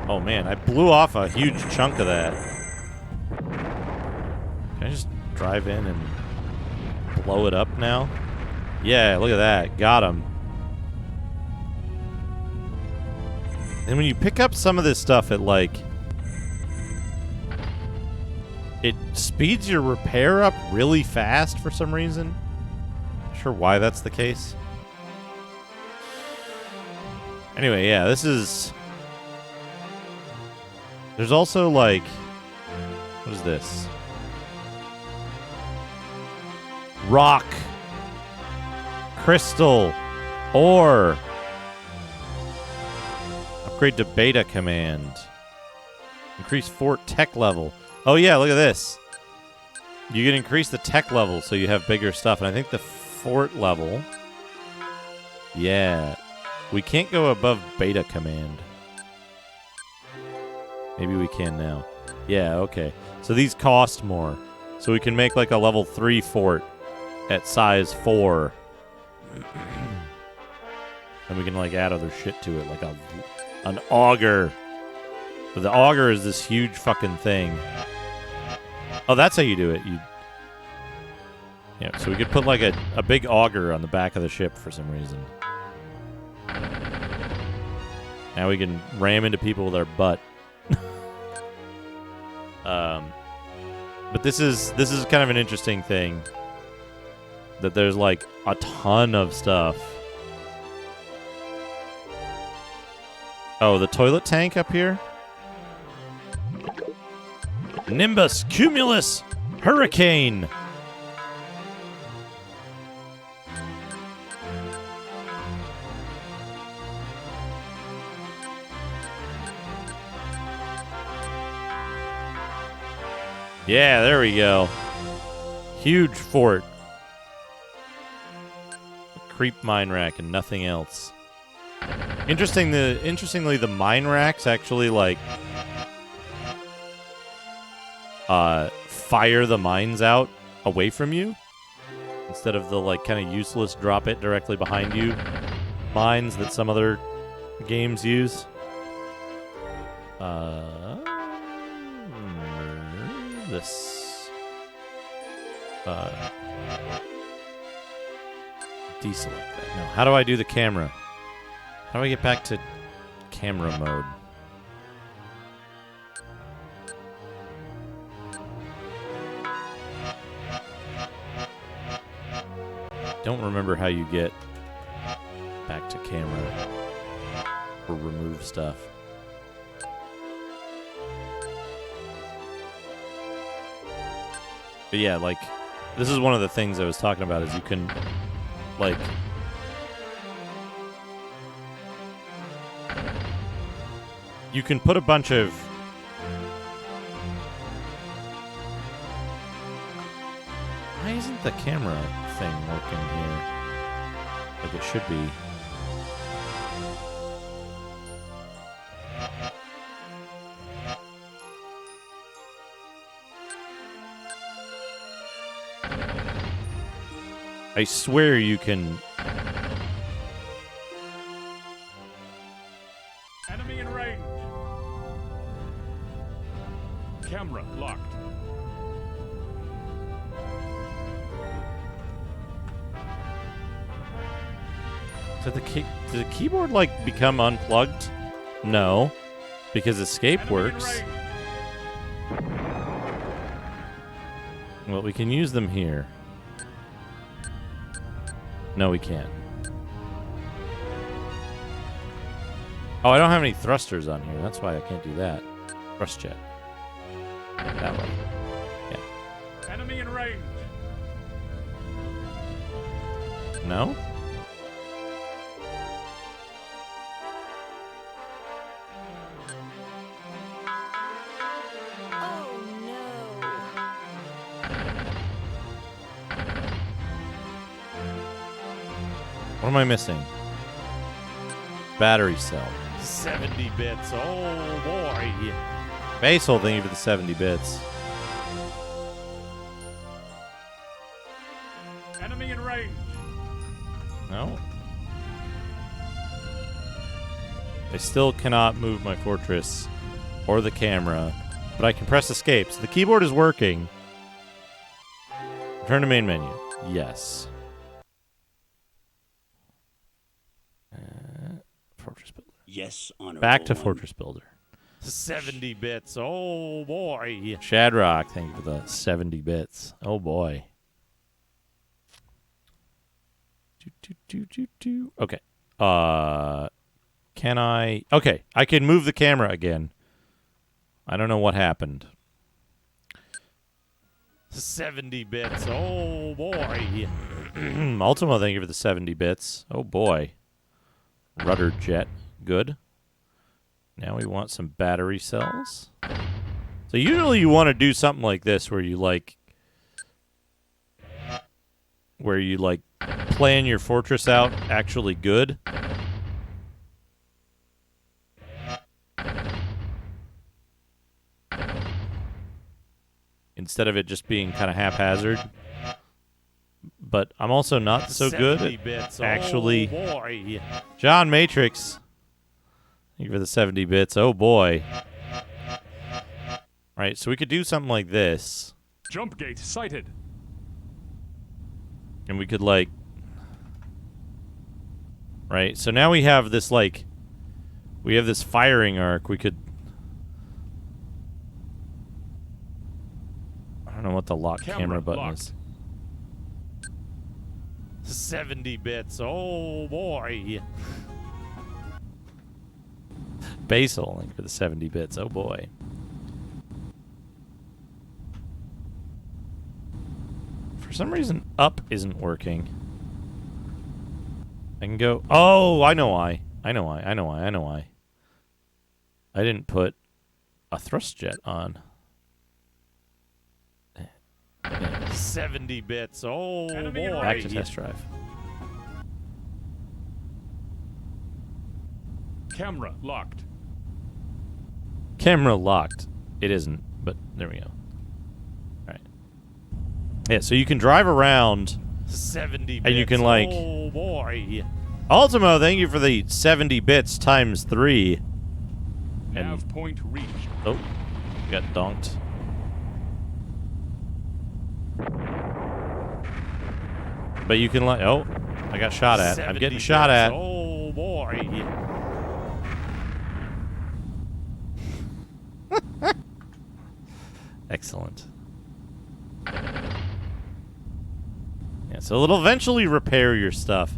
Oh man, I blew off a huge chunk of that. Can I just drive in and blow it up now? Yeah, look at that. Got him. And when you pick up some of this stuff, it like... It speeds your repair up really fast for some reason. Not sure why that's the case. Anyway, yeah, this is... There's also, like... What is this? Rock. Crystal. Ore. Upgrade to beta command. Increase fort tech level. Oh yeah, look at this. You can increase the tech level so you have bigger stuff. And I think the fort level... Yeah. We can't go above beta command. Maybe we can now. Yeah, okay. So these cost more. So we can make like a level 3 fort at size 4. And we can like add other shit to it, like an auger. But the auger is this huge fucking thing. Oh, that's how you do it. Yeah, so we could put like a big auger on the back of the ship for some reason. Now we can ram into people with our butt. But this is kind of an interesting thing. That there's like a ton of stuff. Oh, the toilet tank up here? Nimbus, Cumulus, Hurricane. Yeah, there we go. Huge fort. A creep mine rack and nothing else. Interestingly, the mine racks actually like fire the mines out away from you instead of the like kind of useless drop it directly behind you mines that some other games use. This deselect that. No, how do I do the camera? How do I get back to camera mode? Don't remember how you get back to camera or remove stuff. But yeah, like, this is one of the things I was talking about is you can, like... You can put a bunch of... Why isn't the camera thing working here? Like it should be. I swear you can... Enemy in range. Camera locked. Did the keyboard like become unplugged? No, because escape works. Well, we can use them here. No, we can't. Oh, I don't have any thrusters on here. That's why I can't do that. Thrust jet. That way. Yeah. Enemy in range. No? What am I missing? Battery cell. 70 bits. Oh, boy. Basil, thank you for the 70 bits. Enemy in range. No. I still cannot move my fortress or the camera, but I can press escape. So the keyboard is working. Return to main menu. Yes. Fortress Builder. Yes, honorable Back to one. Fortress Builder. 70 bits. Oh, boy. Shadrock, thank you for the 70 bits. Oh, boy. Okay. Can I... Okay, I can move the camera again. I don't know what happened. 70 bits. Oh, boy. Ultimo, thank you for the 70 bits. Oh, boy. Rudder jet. Good. Now we want some battery cells. So usually you want to do something like this where you plan your fortress out actually good. Instead of it just being kind of haphazard. But I'm also not so good at actually... Oh, boy. John Matrix. Thank you for the 70 bits. Oh, boy. Right, so we could do something like this. Jump gate sighted. And we could, like... Right, so now we have this, like... We have this firing arc. We could... I don't know what the lock camera button locked. is. 70 bits. Oh, boy. Basil, thank you for the 70 bits. Oh, boy. For some reason, up isn't working. I can go... Oh, I know why. I know why. I didn't put a thrust jet on. 70 bits. Oh, boy. Back to test drive. Camera locked. Camera locked. It isn't, but there we go. All right. Yeah, so you can drive around 70 bits. And you can, like... Oh, boy. Ultimo, thank you for the 70 bits times 3. Nav point reached. Oh, got donked. But you can, like... Oh, I got shot at. I'm getting shot at. Oh, boy. Excellent. Yeah, so it'll eventually repair your stuff.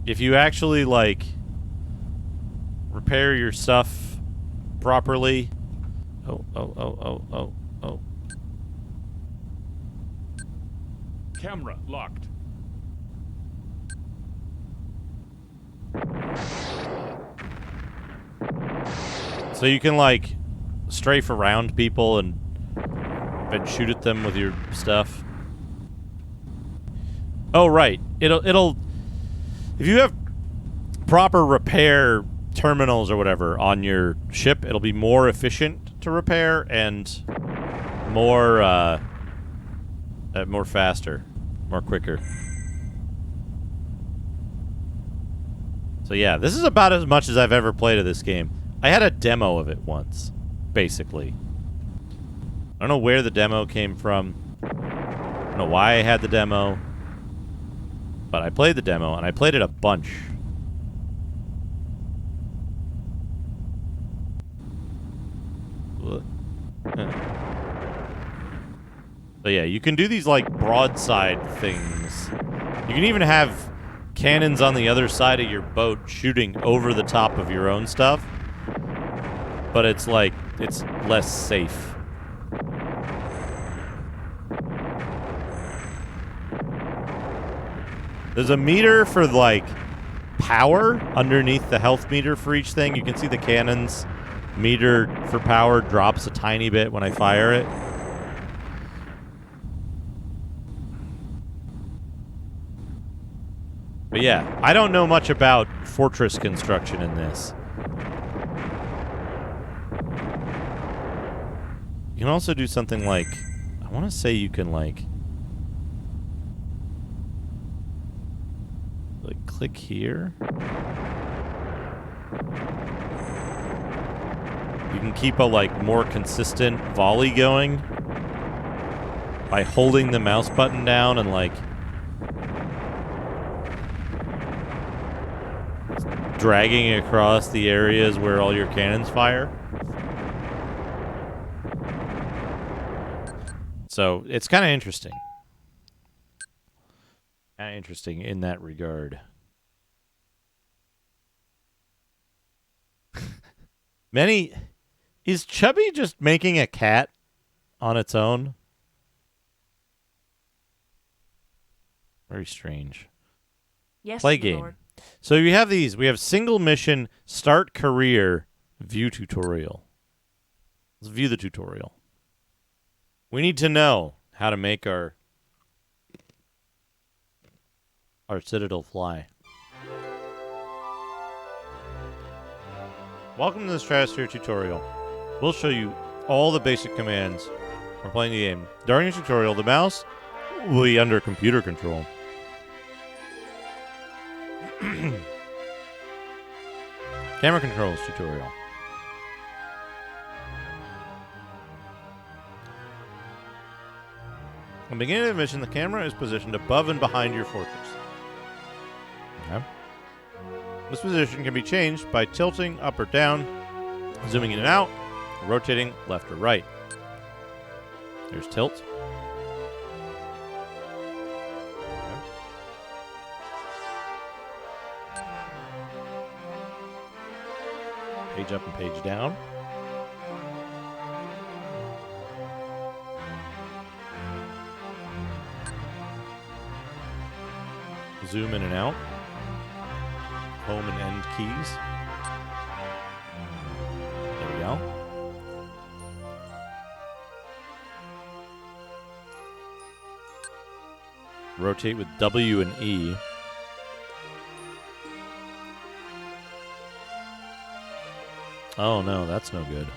If you actually, like, repair your stuff properly. Oh. Camera locked. So you can, like, strafe around people and shoot at them with your stuff. Oh, right. It'll if you have proper repair terminals or whatever on your ship, it'll be more efficient to repair and more more faster, more quicker. So yeah, this is about as much as I've ever played of this game. I had a demo of it once, basically. I don't know where the demo came from. I don't know why I had the demo. but I played the demo, and I played it a bunch. So yeah, you can do these like broadside things. You can even have cannons on the other side of your boat shooting over the top of your own stuff. But it's like, it's less safe. There's a meter for like power underneath the health meter for each thing. You can see the cannons meter for power drops a tiny bit when I fire it. But yeah, I don't know much about fortress construction in this. You can also do something like, I want to say you can like click here. You can keep a like more consistent volley going by holding the mouse button down and like dragging it across the areas where all your cannons fire. So it's kind of interesting. Kind of interesting in that regard. Is Chubby just making a cat on its own? Very strange. Yes, Play my game. lord. So we have these. We have single mission, start career, view tutorial. Let's view the tutorial. We need to know how to make our Citadel fly. Welcome to the Stratosphere tutorial. We'll show you all the basic commands for playing the game. During the tutorial, the mouse will be under computer control. Camera controls tutorial. At the beginning of the mission, the camera is positioned above and behind your fortress. Okay. This position can be changed by tilting up or down, zooming in and out, rotating left or right. There's tilt. Page up and page down. Zoom in and out. Home and end keys. There we go. Rotate with W and E. Oh no, that's no good.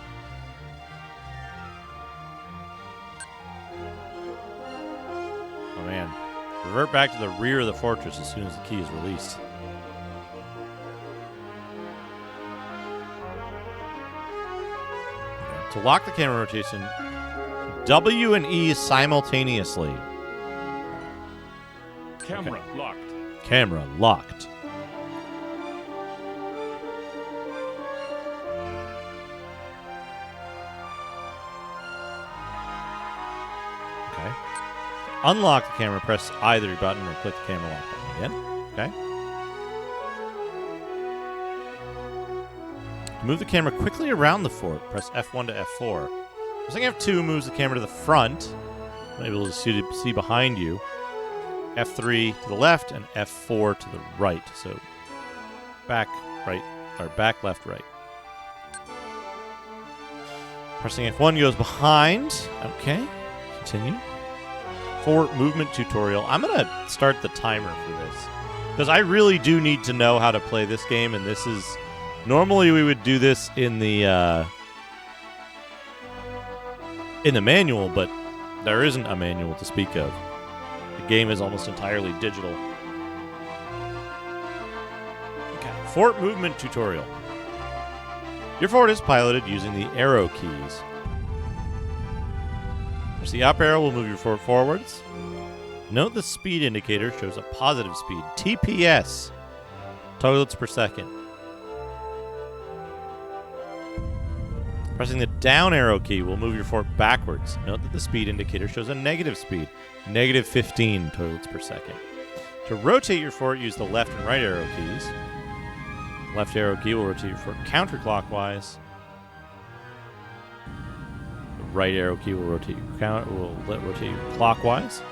Oh man. Revert back to the rear of the fortress as soon as the key is released. Okay. To lock the camera rotation, W and E simultaneously. Camera locked. Camera locked. Okay. Unlock the camera, press either button or click the camera lock button again. Okay. To move the camera quickly around the fort, press F1 to F4. Pressing F2 moves the camera to the front. I'm able to see behind you. F3 to the left and F4 to the right. So back, right, or back, left, right. Pressing F1 goes behind. Okay. Continue. Fort movement tutorial. I'm going to start the timer for this because I really do need to know how to play this game, and this is normally we would do this in the manual, but there isn't a manual to speak of. The game is almost entirely digital. Okay. Fort movement tutorial. Your fort is piloted using the arrow keys. Press the up arrow will move your fort forwards. Note the speed indicator shows a positive speed. TPS. Toilets per second. Pressing the down arrow key will move your fort backwards. Note that the speed indicator shows a negative speed. Negative 15 toilets per second. To rotate your fort, use the left and right arrow keys. Left arrow key will rotate your fort counterclockwise. The right arrow key will rotate you clockwise.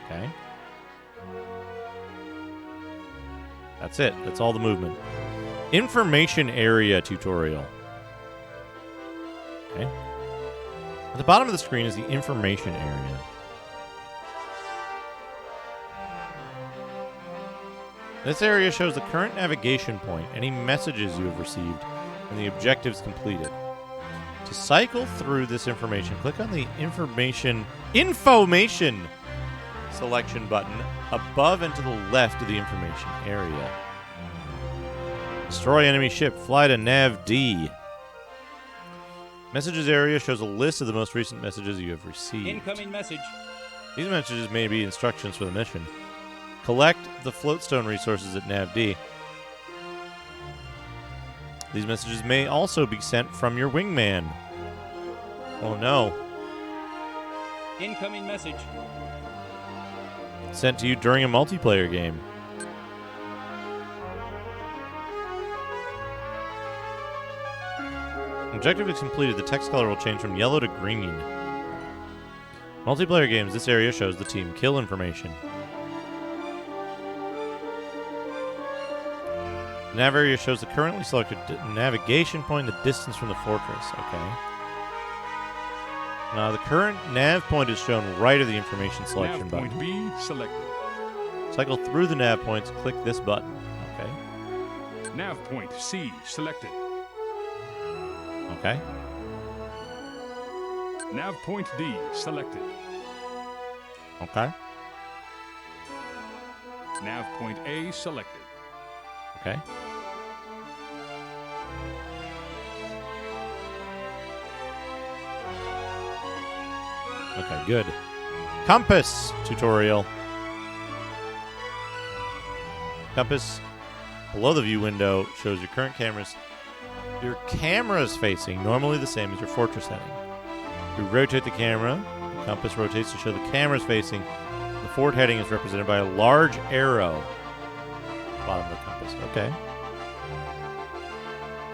Okay. That's it. That's all the movement. Information area tutorial. Okay. At the bottom of the screen is the information area. This area shows the current navigation point, any messages you have received, and the objectives completed. To cycle through this information, click on the information selection button above and to the left of the information area. Destroy enemy ship. Fly to Nav D. Messages area shows a list of the most recent messages you have received. Incoming message. These messages may be instructions for the mission. Collect the floatstone resources at Nav D. These messages may also be sent from your wingman. Oh no. Incoming message. Sent to you during a multiplayer game. Objective is completed. The text color will change from yellow to green. Multiplayer games, this area shows the team kill information. Nav area shows the currently selected navigation point, the distance from the fortress. Okay. Now the current nav point is shown right of the information selection Nav button. point B selected. Cycle through the nav points, click this button. Okay. Nav point C selected. Okay. Nav point D selected. Okay. Nav point A selected. Okay. Okay, good. Compass tutorial. Compass below the view window shows your current cameras. Your camera's facing, normally the same as your fortress heading. If you rotate the camera, the compass rotates to show the camera's facing. The fort heading is represented by a large arrow at the bottom of the compass. Okay.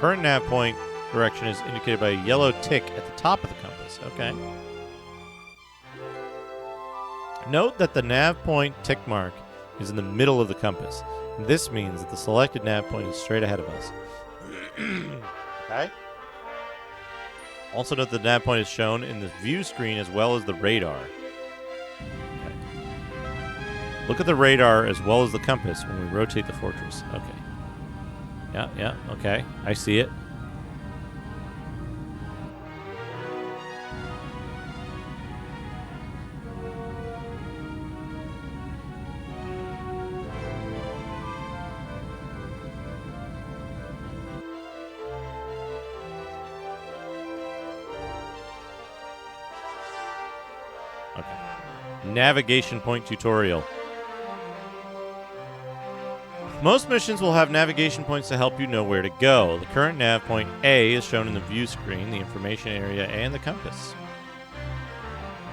Current nav point direction is indicated by a yellow tick at the top of the compass. Okay. Note that the nav point tick mark is in the middle of the compass. This means that the selected nav point is straight ahead of us. Okay. Also note the nav point is shown in the view screen as well as the radar. Okay. Look at the radar as well as the compass when we rotate the fortress. Okay. Yeah, okay. I see it. Navigation point tutorial. Most missions will have navigation points to help you know where to go. The current nav point A is shown in the view screen, the information area, and the compass.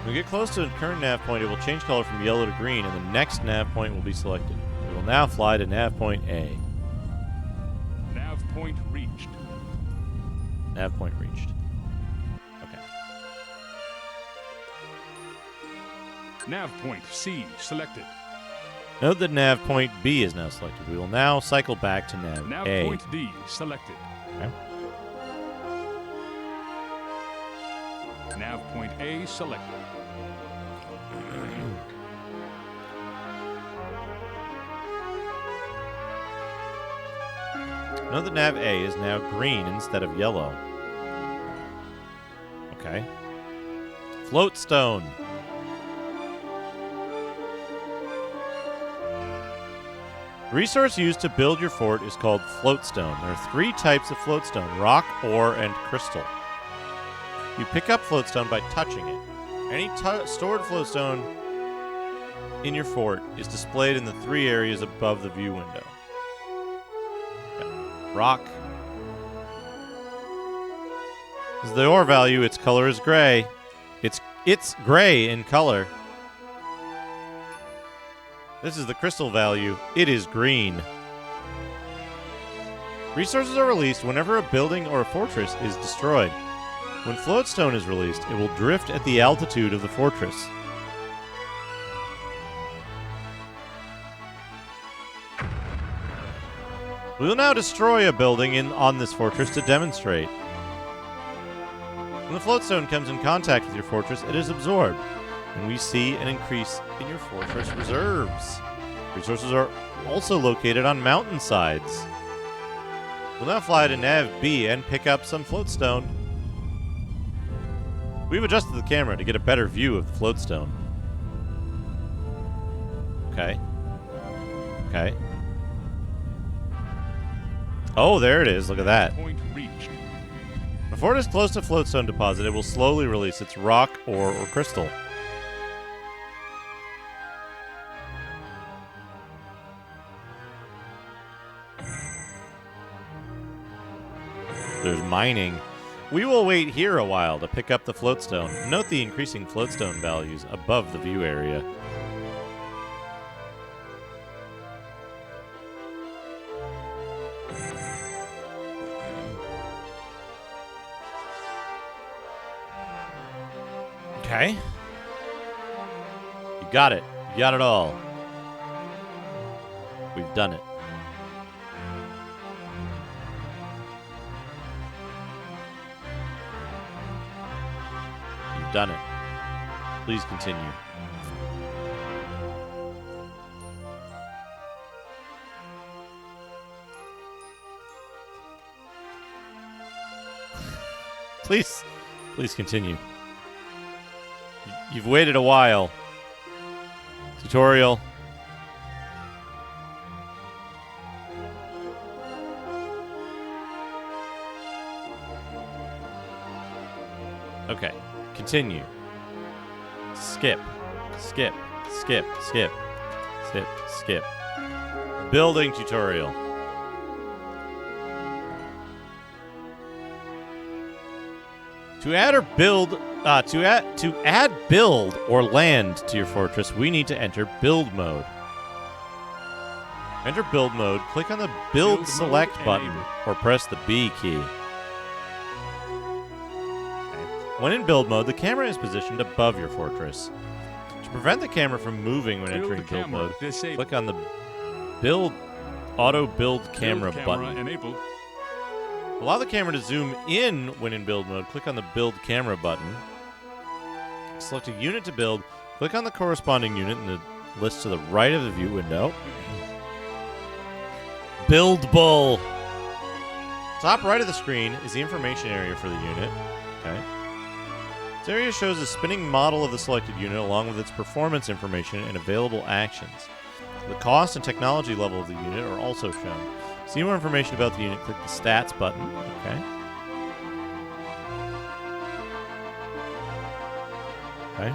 When we get close to the current nav point, it will change color from yellow to green, and the next nav point will be selected. We will now fly to nav point A. Nav point reached. Nav point reached. Nav point C selected. Note that nav point B is now selected. We will now cycle back to nav A. Nav point D selected. Okay. Nav point A selected. Note that nav A is now green instead of yellow. Okay. Float stone. The resource used to build your fort is called floatstone. There are 3 types of floatstone: rock, ore, and crystal. You pick up floatstone by touching it. Any stored floatstone in your fort is displayed in the 3 areas above the view window. Rock. This is the ore value. Its color is gray. It's gray in color. This is the crystal value. It is green. Resources are released whenever a building or a fortress is destroyed. When floatstone is released, it will drift at the altitude of the fortress. We will now destroy a building on this fortress to demonstrate. When the floatstone comes in contact with your fortress, it is absorbed, and we see an increase in your fortress reserves. Resources are also located on mountainsides. We'll now fly to Nav B and pick up some floatstone. We've adjusted the camera to get a better view of the floatstone. Okay. Okay. Oh, there it is. Look at that. Point reached. Before it is close to floatstone deposit, it will slowly release its rock, ore, or crystal. There's mining. We will wait here a while to pick up the floatstone. Note the increasing floatstone values above the view area. Okay. You got it. You got it all. We've done it. You've done it. Please continue. Please continue. You've waited a while. Tutorial. Okay. Continue. Skip. Skip. Skip. Skip. Skip. Skip. Building tutorial. To add or build to add build or land to your fortress, we need to enter build mode. Enter build mode, click on the build select button or press the B key. When in build mode, the camera is positioned above your fortress. To prevent the camera from moving when entering build mode, click on the build auto build camera button. Enabled. Allow the camera to zoom in when in build mode. Click on the build camera button. Select a unit to build. Click on the corresponding unit in the list to the right of the view window. Build bull. Top right of the screen is the information area for the unit. Okay. This area shows a spinning model of the selected unit along with its performance information and available actions. The cost and technology level of the unit are also shown. To see more information about the unit, click the stats button. Okay. Okay.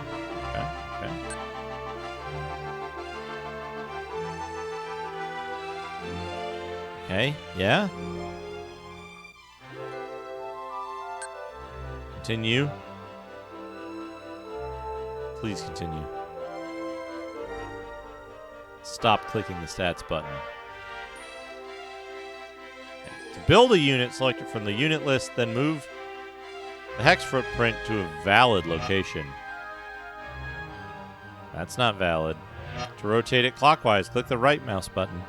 Okay. Okay. Okay. Yeah. Continue. Please continue. Stop clicking the stats button. To build a unit, select it from the unit list, then move the hex footprint to a valid location. That's not valid. To rotate it clockwise, click the right mouse button.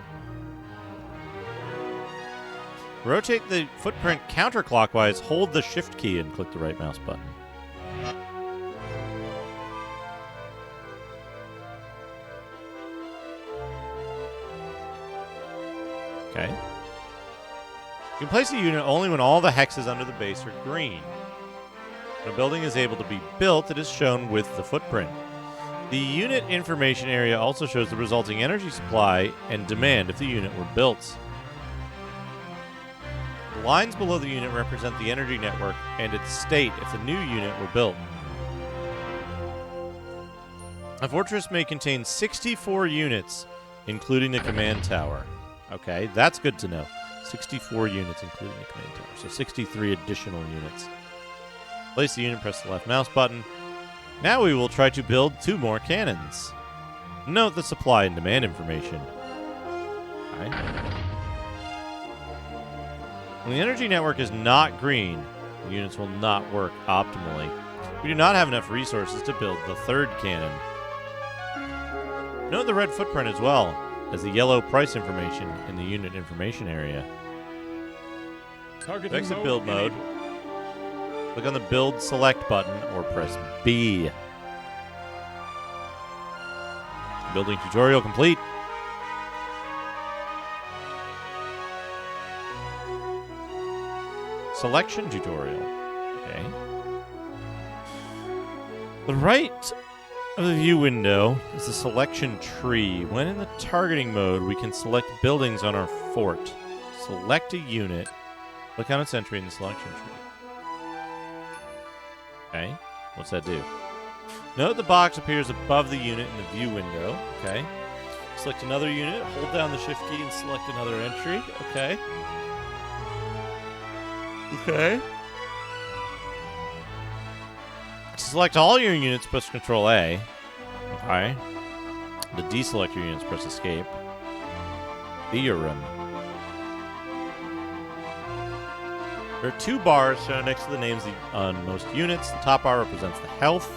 To rotate the footprint counterclockwise, hold the shift key and click the right mouse button. Okay. You can place a unit only when all the hexes under the base are green. When a building is able to be built, it is shown with the footprint. The unit information area also shows the resulting energy supply and demand if the unit were built. The lines below the unit represent the energy network and its state if the new unit were built. A fortress may contain 64 units, including the command tower. Okay, that's good to know. 64 units, including the command tower. So 63 additional units. Place the unit, press the left mouse button. Now we will try to build 2 more cannons. Note the supply and demand information. Alright. When the energy network is not green, the units will not work optimally. We do not have enough resources to build the 3rd cannon. Note the red footprint as well as the yellow price information in the unit information area. Exit build mode. Click on the build select button or press B. Building tutorial complete. Selection tutorial. Okay. The right of the view window is the selection tree. When in the targeting mode, we can select buildings on our fort. Select a unit. Click on its entry in the selection tree. Okay. What's that do? Note the box appears above the unit in the view window. Okay. Select another unit. Hold down the shift key and select another entry. Okay. Okay. To select all your units, press Control A. Okay. To deselect your units, press Escape. Theorem. There are 2 bars shown next to the names on most units. The top bar represents the health.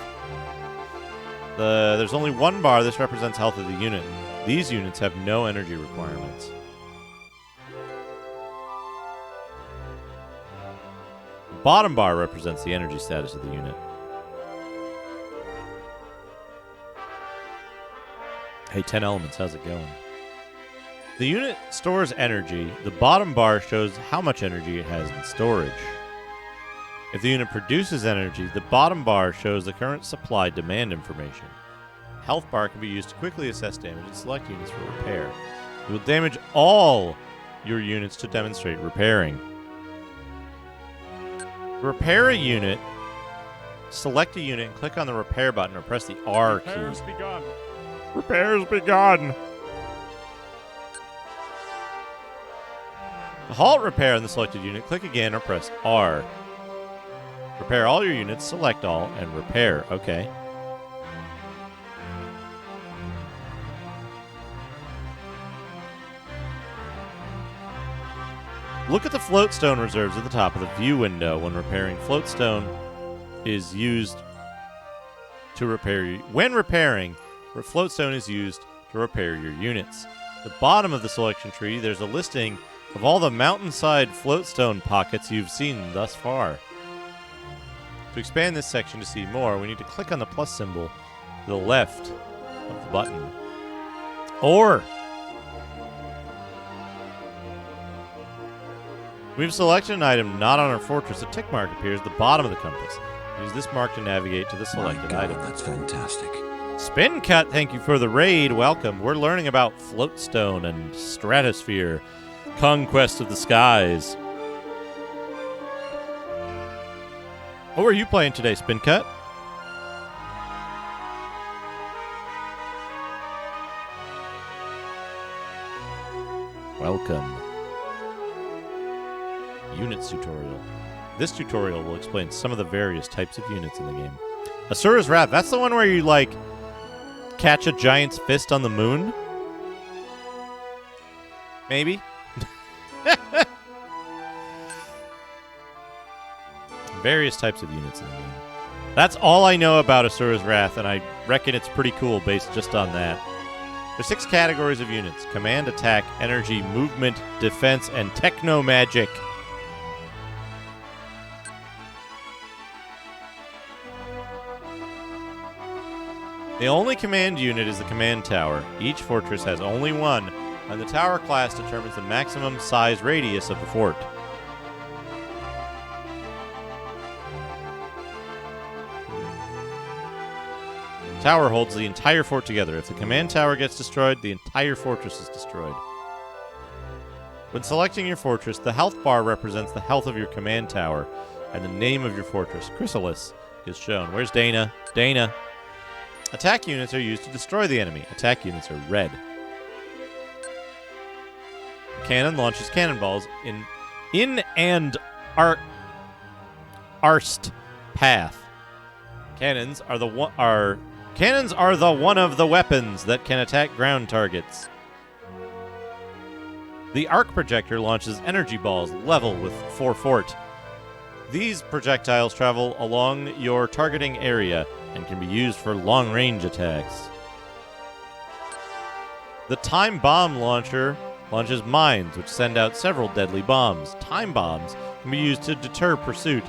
There's only 1 bar. This represents health of the unit. These units have no energy requirements. The bottom bar represents the energy status of the unit. Hey, 10 elements, how's it going? The unit stores energy. The bottom bar shows how much energy it has in storage. If the unit produces energy, the bottom bar shows the current supply demand information. Health bar can be used to quickly assess damage and select units for repair. You will damage all your units to demonstrate repairing. To repair a unit, select a unit and click on the repair button or press the R key. Repairs begun. Repairs begun. To halt repair on the selected unit, click again or press R. Repair all your units, select all, and repair. Okay. Look at the floatstone reserves at the top of the view window. When repairing, floatstone is used to repair. When repairing, floatstone is used to repair your units. At the bottom of the selection tree, there's a listing of all the mountainside floatstone pockets you've seen thus far. To expand this section to see more, we need to click on the plus symbol to the left of the button. Or we've selected an item not on our fortress. A tick mark appears at the bottom of the compass. Use this mark to navigate to the selected item. That's fantastic. Spin Cut, thank you for the raid. Welcome. We're learning about Floatstone and Stratosphere, Conquest of the Skies. What were you playing today, Spin Cut? Welcome. Units tutorial. This tutorial will explain some of the various types of units in the game. Asura's Wrath, that's the one where you, like, catch a giant's fist on the moon? Maybe? Various types of units in the game. That's all I know about Asura's Wrath, and I reckon it's pretty cool based just on that. There's 6 categories of units: command, attack, energy, movement, defense, and techno-magic. The only command unit is the command tower. Each fortress has only one, and the tower class determines the maximum size radius of the fort. The tower holds the entire fort together. If the command tower gets destroyed, the entire fortress is destroyed. When selecting your fortress, the health bar represents the health of your command tower, and the name of your fortress, Chrysalis, is shown. Where's Dana? Dana. Attack units are used to destroy the enemy. Attack units are red. Cannon launches cannonballs in and arced path. Cannons are the one of the weapons that can attack ground targets. The arc projector launches energy balls level with 4 fort. These projectiles travel along your targeting area and can be used for long-range attacks. The time bomb launcher launches mines, which send out several deadly bombs. Time bombs can be used to deter pursuit,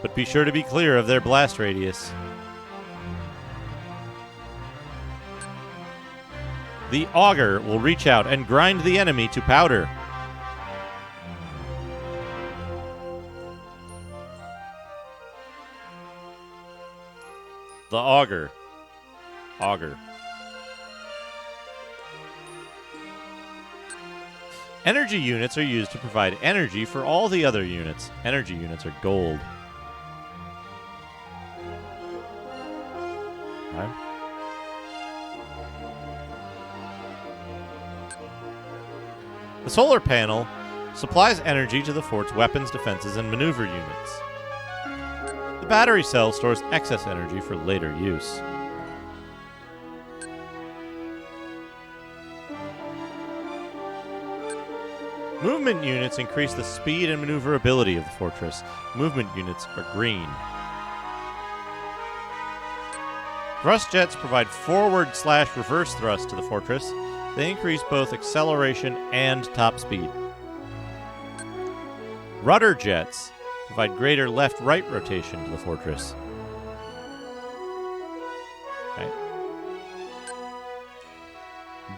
but be sure to be clear of their blast radius. The auger will reach out and grind the enemy to powder. The auger. Auger. Energy units are used to provide energy for all the other units. Energy units are gold. Okay. The solar panel supplies energy to the fort's weapons, defenses, and maneuver units. The battery cell stores excess energy for later use. Movement units increase the speed and maneuverability of the fortress. Movement units are green. Thrust jets provide forward/reverse thrust to the fortress. They increase both acceleration and top speed. Rudder jets provide greater left-right rotation to the fortress. Okay.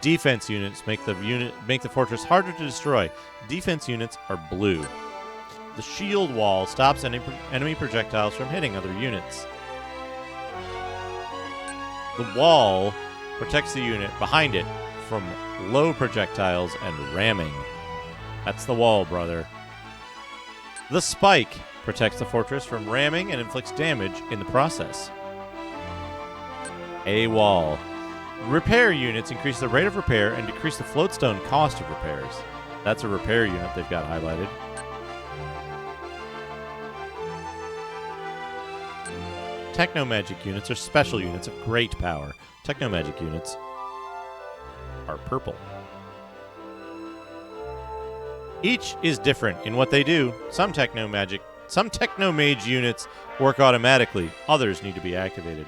Defense units make the fortress harder to destroy. Defense units are blue. The shield wall stops enemy projectiles from hitting other units. The wall protects the unit behind it from low projectiles and ramming. That's the wall, brother. The spike protects the fortress from ramming and inflicts damage in the process. A wall. Repair units increase the rate of repair and decrease the floatstone cost of repairs. That's a repair unit they've got highlighted. Technomagic units are special units of great power. Technomagic units are purple. Each is different in what they do. Some technomage units work automatically. Others need to be activated.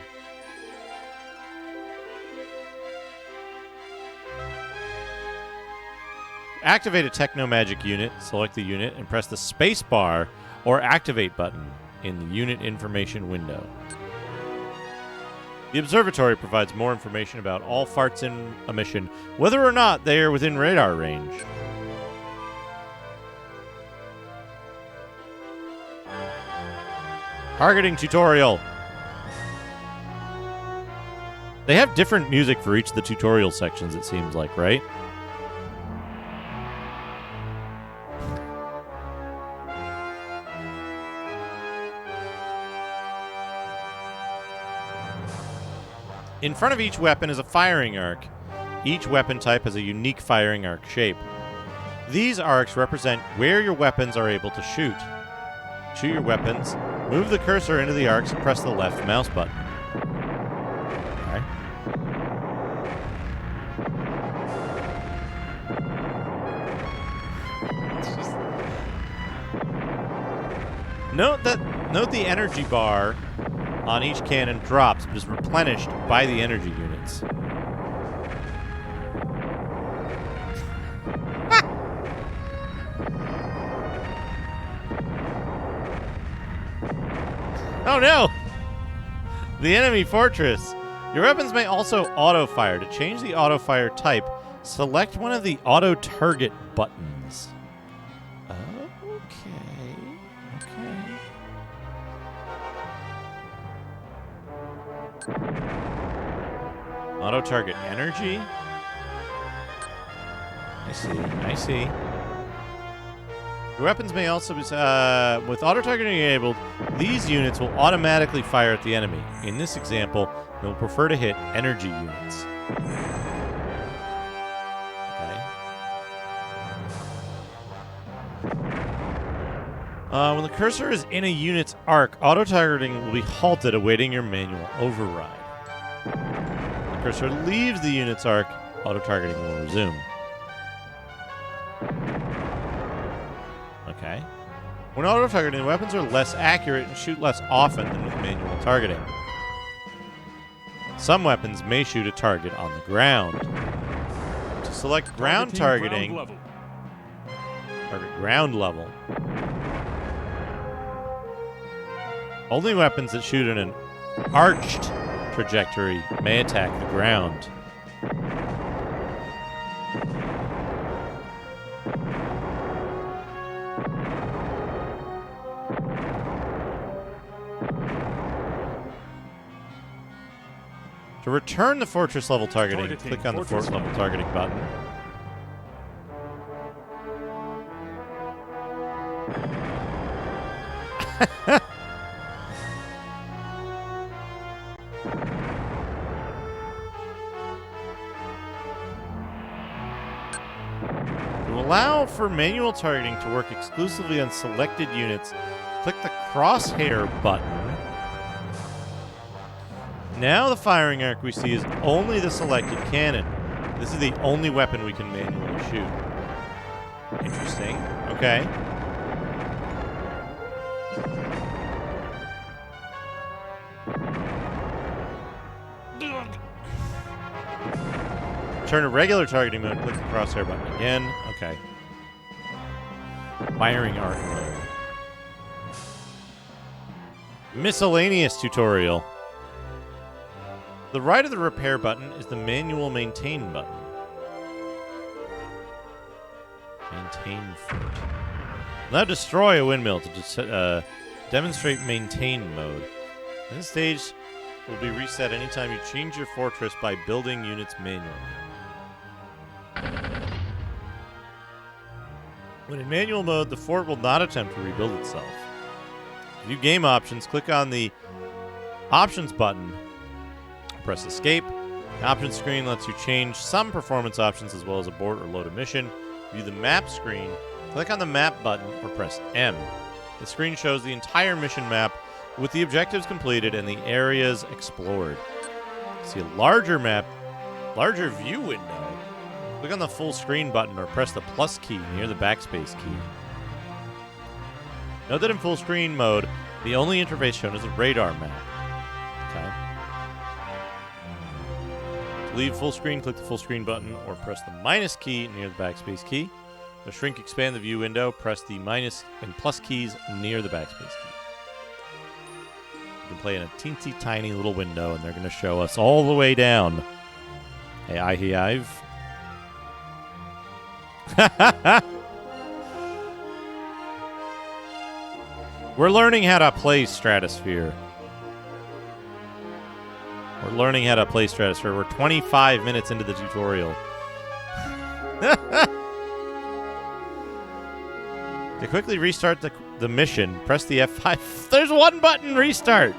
Activate a technomagic unit, select the unit, and press the space bar or activate button in the unit information window. The observatory provides more information about all farts in a mission, whether or not they are within radar range. Targeting tutorial. They have different music for each of the tutorial sections, it seems like, right? In front of each weapon is a firing arc. Each weapon type has a unique firing arc shape. These arcs represent where your weapons are able to shoot. Shoot your weapons, move the cursor into the arcs, and press the left mouse button. Okay. Note the energy bar on each cannon drops, but is replenished by the energy units. Oh no! The enemy fortress. Your weapons may also auto-fire. To change the auto-fire type, select one of the auto-target buttons. Auto-target energy. I see. Your weapons may also be... with auto-targeting enabled, these units will automatically fire at the enemy. In this example, they will prefer to hit energy units. When the cursor is in a unit's arc, auto-targeting will be halted awaiting your manual override. When the cursor leaves the unit's arc, auto-targeting will resume. Okay. When auto-targeting, weapons are less accurate and shoot less often than with manual targeting. Some weapons may shoot a target on the ground. To select ground targeting, target ground level. Only weapons that shoot in an arched trajectory may attack the ground. To return the fortress level targeting, click on the fortress level targeting button. To allow for manual targeting to work exclusively on selected units, click the crosshair button. Now the firing arc we see is only the selected cannon. This is the only weapon we can manually shoot. Interesting. Okay. Turn to regular targeting mode, click the crosshair button again. Okay. Firing arc mode. Miscellaneous tutorial. The right of the repair button is the manual maintain button. Maintain fort. Now destroy a windmill to demonstrate maintain mode. This stage will be reset anytime you change your fortress by building units manually. When in manual mode, the fort will not attempt to rebuild itself. To view game options, click on the options button. Press escape. The options screen lets you change some performance options as well as abort or load a mission. View the map screen. Click on the map button or press M. The screen shows the entire mission map with the objectives completed and the areas explored. See a larger map, larger view window. Click on the full screen button or press the plus key near the backspace key. Note that in full screen mode, the only interface shown is a radar map. Okay. To leave full screen, click the full screen button or press the minus key near the backspace key. To shrink, expand the view window, press the minus and plus keys near the backspace key. You can play in a teensy tiny little window and they're going to show us all the way down. Hey, I've. We're learning how to play Stratosphere. We're 25 minutes into the tutorial. To quickly restart the mission, press the F5. There's one button, restart.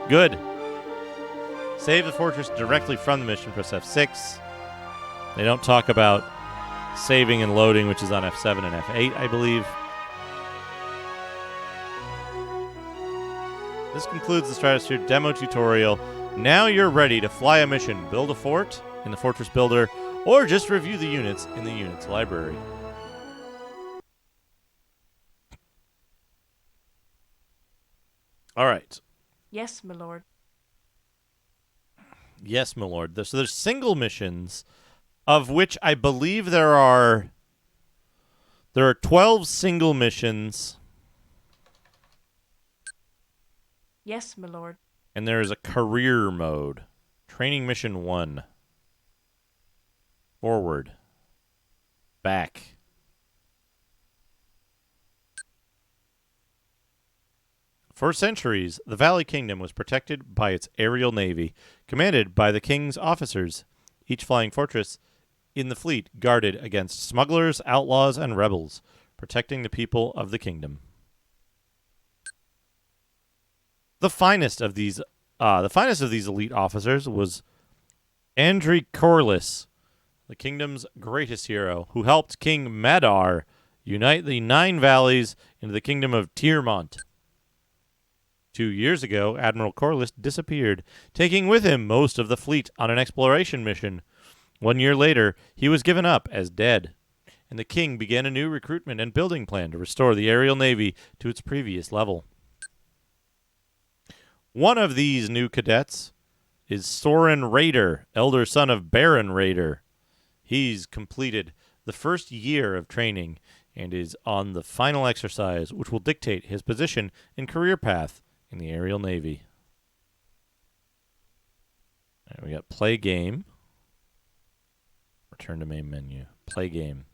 Good. Save the fortress directly from the mission, press F6. They don't talk about saving and loading, which is on F7 and F8, I believe. This concludes the Stratosphere demo tutorial. Now you're ready to fly a mission, build a fort in the Fortress Builder, or just review the units in the units library. All right. Yes, my lord. Yes, my lord. So there's single missions, of which I believe there are 12 single missions. Yes, my lord. And there is a career mode. Training mission 1. Forward. Back. For centuries, the Valley Kingdom was protected by its aerial navy, commanded by the king's officers, each flying fortress in the fleet guarded against smugglers, outlaws, and rebels. protecting the people of the kingdom. The finest of these elite officers was Andri Corliss, the kingdom's greatest hero, who helped King Madar unite the 9 valleys into the kingdom of Tyrmont. 2 years ago, Admiral Corliss disappeared, taking with him most of the fleet on an exploration mission. 1 year later, he was given up as dead, and the king began a new recruitment and building plan to restore the aerial navy to its previous level. One of these new cadets is Soren Raider, elder son of Baron Raider. He's completed the first year of training and is on the final exercise, which will dictate his position and career path in the aerial navy. All right, we got play game. Return to main menu. Play game.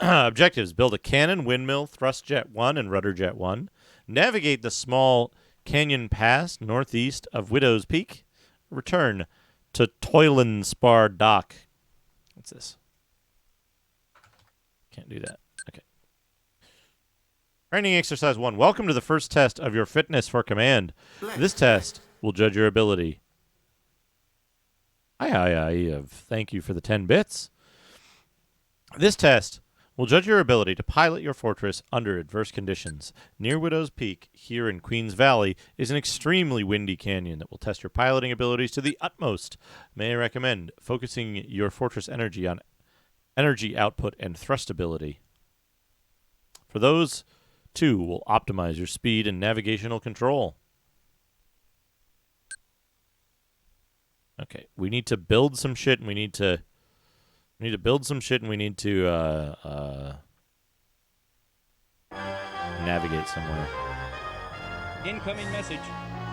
Objectives: build a cannon, windmill, thrust jet 1, and rudder jet 1. Navigate the small canyon pass northeast of Widow's Peak. Return to Toylan Spar Dock. What's this? Can't do that. Okay. Training exercise 1. Welcome to the first test of your fitness for command. This test will judge your ability. Thank you for the 10 bits. This test will judge your ability to pilot your fortress under adverse conditions. Near Widow's Peak, here in Queen's Valley, is an extremely windy canyon that will test your piloting abilities to the utmost. May I recommend focusing your fortress energy on energy output and thrust ability. For those two will optimize your speed and navigational control. Okay, we need to build some shit, and we need to build some shit, and we need to navigate somewhere. Incoming message.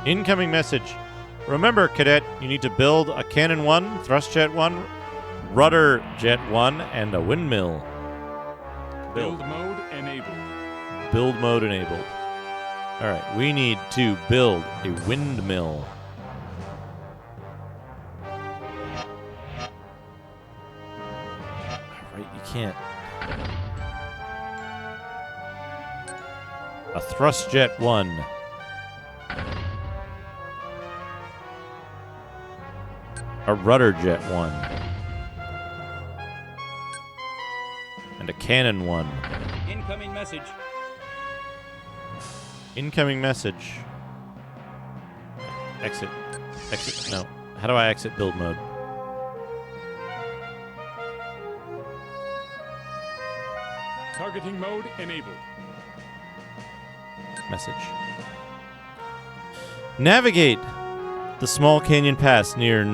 Incoming message. Remember, cadet, you need to build a cannon 1, thrust jet 1, rudder jet 1, and a windmill. Build mode enabled. Build mode enabled. All right, we need to build a windmill. Can't. A thrust jet 1. A rudder jet 1. And a cannon 1. Incoming message. Incoming message. Exit. Exit. No. How do I exit build mode? Targeting mode enabled. Message. Navigate the small canyon pass near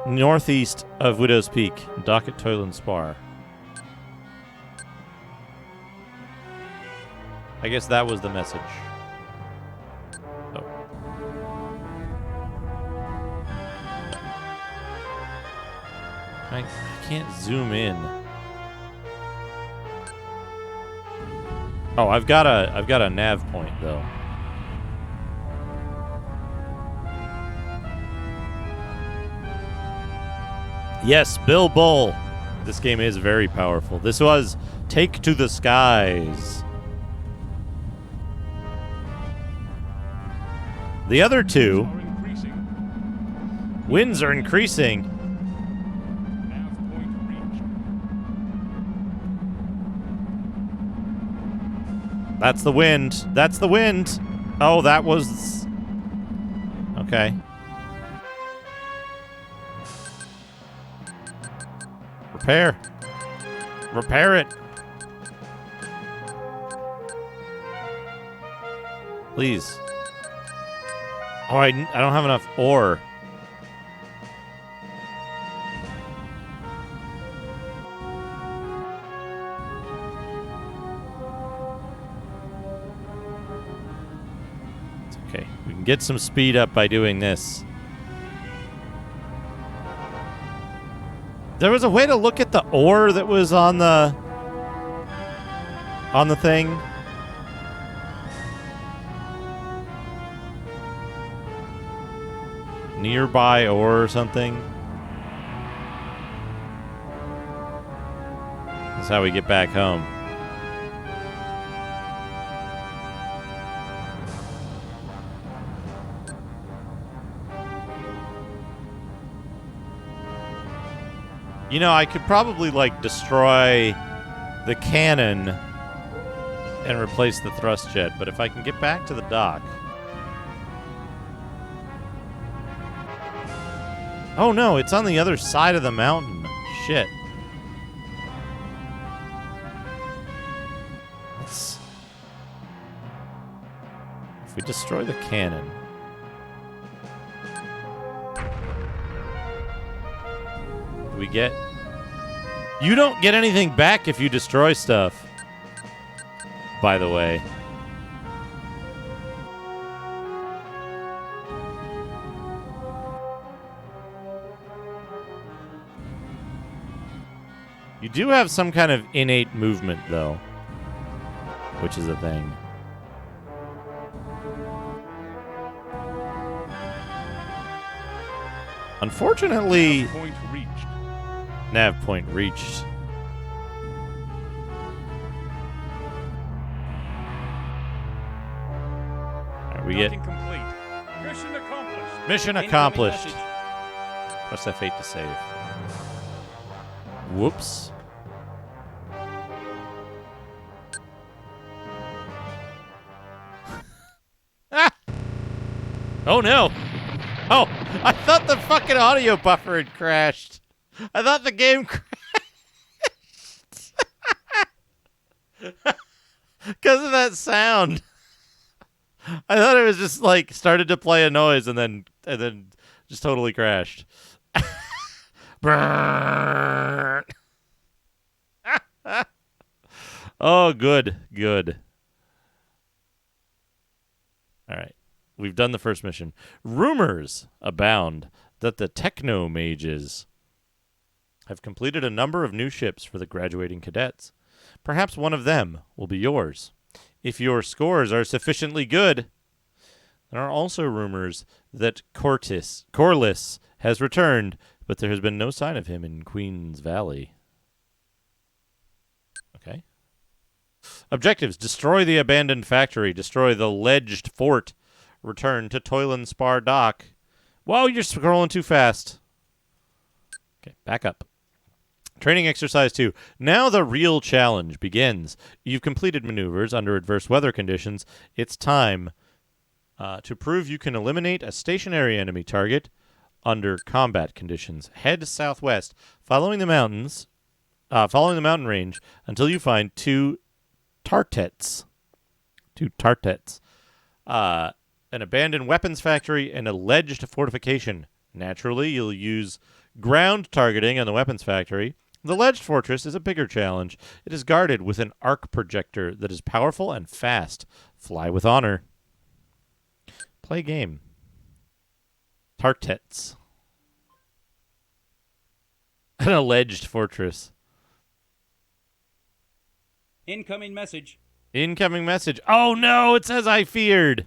northeast of Widow's Peak. Dock at Toylan Spar. I guess that was the message. Oh. I can't zoom in. Oh, I've got a nav point though. Yes, Bill Bull. This game is very powerful. This was Take to the Skies. The other two winds are increasing. That's the wind. That's the wind. Oh, that was... Okay. Repair. Repair it. Please. Oh, I don't have enough ore. Get some speed up by doing this. There was a way to look at the ore that was on the thing. Nearby ore or something. That's how we get back home. You know, I could probably, like, destroy the cannon and replace the thrust jet, but if I can get back to the dock... Oh, no, it's on the other side of the mountain. Shit. If we destroy the cannon... we get... You don't get anything back if you destroy stuff. By the way. You do have some kind of innate movement, though. Which is a thing. Unfortunately... Point reached. Nav point reached. Alright, we get... Complete. Mission accomplished. Mission accomplished. Press F8 to save. Whoops. Ah! Oh no! Oh, I thought the fucking audio buffer had crashed. I thought the game crashed. Because of that sound. I thought it was just like started to play a noise and then just totally crashed. Brrrr. Oh, good. All right. We've done the first mission. Rumors abound that the techno mages have completed a number of new ships for the graduating cadets. Perhaps one of them will be yours. If your scores are sufficiently good. There are also rumors that Corliss has returned, but there has been no sign of him in Queen's Valley. Okay. Objectives: destroy the abandoned factory, destroy the ledged fort, return to Toylan Spar Dock. Whoa, you're scrolling too fast. Okay, back up. Training exercise 2. Now the real challenge begins. You've completed maneuvers under adverse weather conditions. It's time to prove you can eliminate a stationary enemy target under combat conditions. Head southwest, following the mountain range until you find two tartets. An abandoned weapons factory and a ledged fortification. Naturally, you'll use ground targeting on the weapons factory. The ledged fortress is a bigger challenge. It is guarded with an arc projector that is powerful and fast. Fly with honor. Play game. Tartets. An alleged fortress. Incoming message. Incoming message. Oh no, it's as I feared.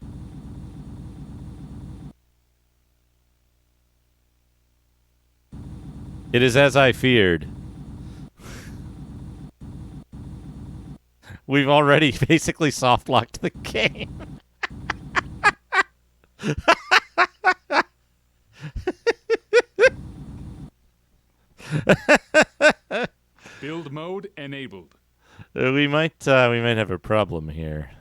It is as I feared. We've already basically soft-locked the game. Build mode enabled. We might have a problem here.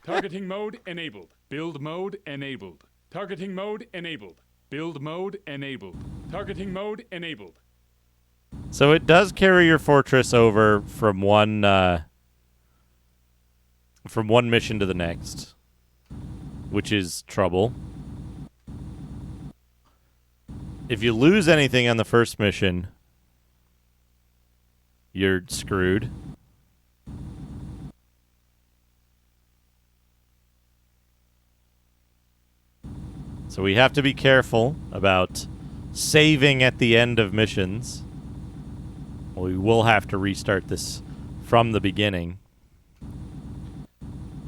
Targeting mode enabled. Build mode enabled. Targeting mode enabled. Build mode enabled. Targeting mode enabled. So it does carry your fortress over from one mission to the next, which is trouble. If you lose anything on the first mission, you're screwed. So we have to be careful about saving at the end of missions. We will have to restart this from the beginning.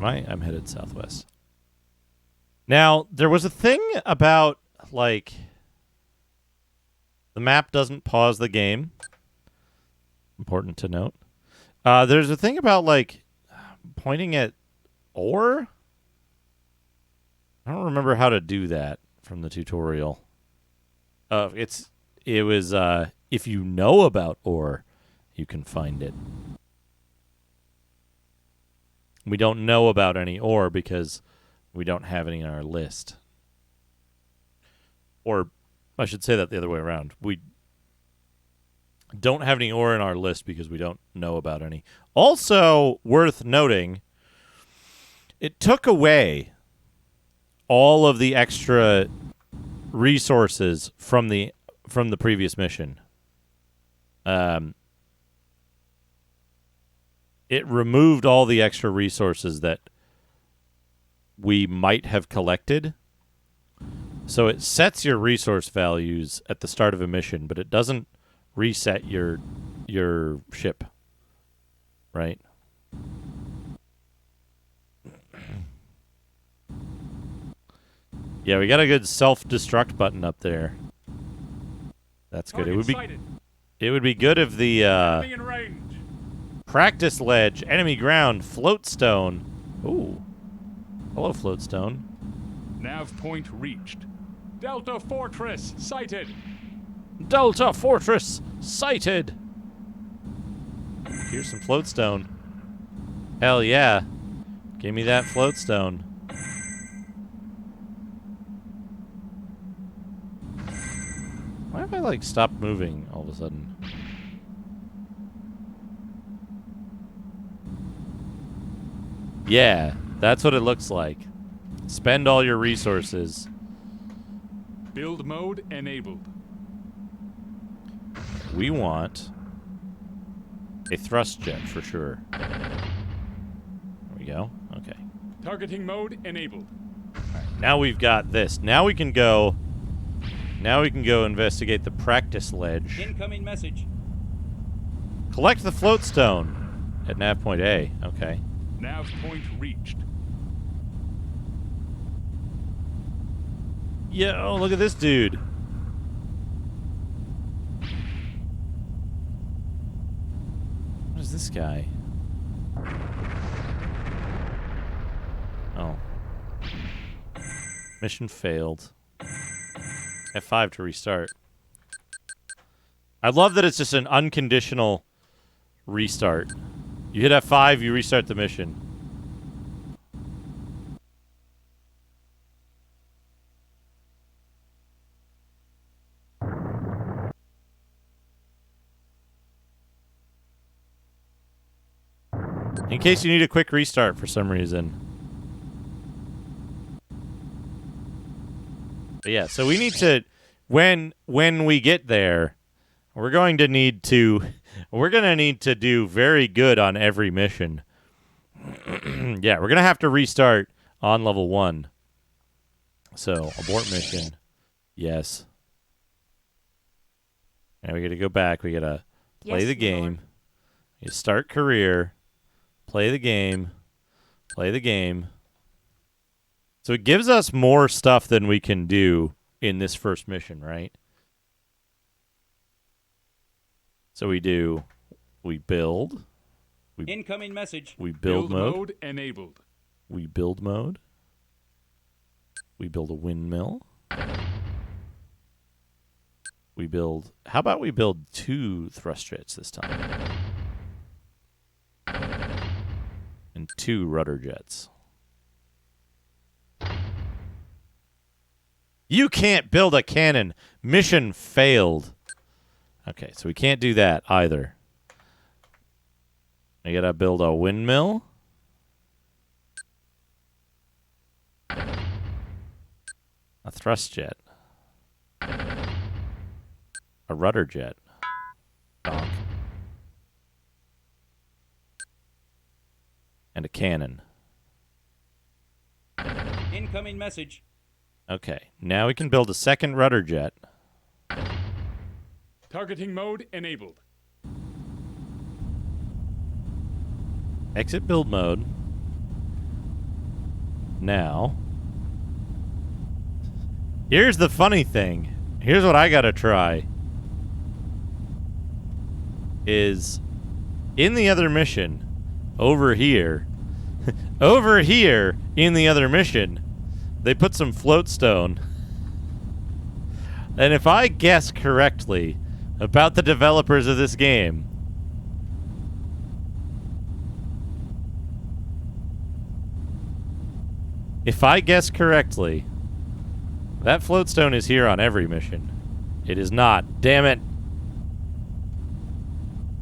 I'm headed southwest. Now, there was a thing about, like, the map doesn't pause the game. Important to note. There's a thing about, like, pointing at ore. I don't remember how to do that from the tutorial. It was if you know about ore, you can find it. We don't know about any ore because we don't have any on our list. Or I should say that the other way around. We don't have any ore in our list because we don't know about any. Also worth noting, it took away all of the extra resources from the previous mission. It removed all the extra resources that we might have collected. So it sets your resource values at the start of a mission, but it doesn't reset your ship. Right? Yeah, we got a good self-destruct button up there. That's good. It would be good if the practice ledge, enemy ground, floatstone. Ooh. Hello, floatstone. Nav point reached. Delta Fortress sighted. Delta Fortress sighted. Here's some floatstone. Hell yeah. Give me that floatstone. Why have I, like, stopped moving all of a sudden? Yeah, that's what it looks like. Spend all your resources. Build mode enabled. We want a thrust jet for sure. There we go. Okay. Targeting mode enabled. Now we've got this. Now we can go investigate the practice ledge. Incoming message. Collect the floatstone at nav point A. Okay. Nav point reached. Yo, look at this dude. What is this guy? Oh. Mission failed. F5 to restart. I love that it's just an unconditional restart. You hit F5, you restart the mission. In case you need a quick restart for some reason. But yeah, so we need to, when we get there, we're going to need to do very good on every mission. Yeah, we're going to have to restart on level 1. So, abort mission. Yes. And we got to go back. We got to play the game. You start career. Play the game. Play the game. So it gives us more stuff than we can do in this first mission, right? So we build. Incoming message. We build mode enabled. We build mode. We build a windmill. We build... How about we build 2 thrust jets this time? And 2 rudder jets. You can't build a cannon. Mission failed. Okay, so we can't do that either. I gotta build a windmill. A thrust jet. A rudder jet. Donk. And a cannon. Incoming message. Okay, now we can build a second rudder jet. Targeting mode enabled. Exit build mode. Now. Here's the funny thing. Here's what I gotta try. Is in the other mission, over here, over here in the other mission, they put some floatstone And if I guess correctly about the developers of this game, if I guess correctly, that floatstone is here on every mission. It is not. Damn it.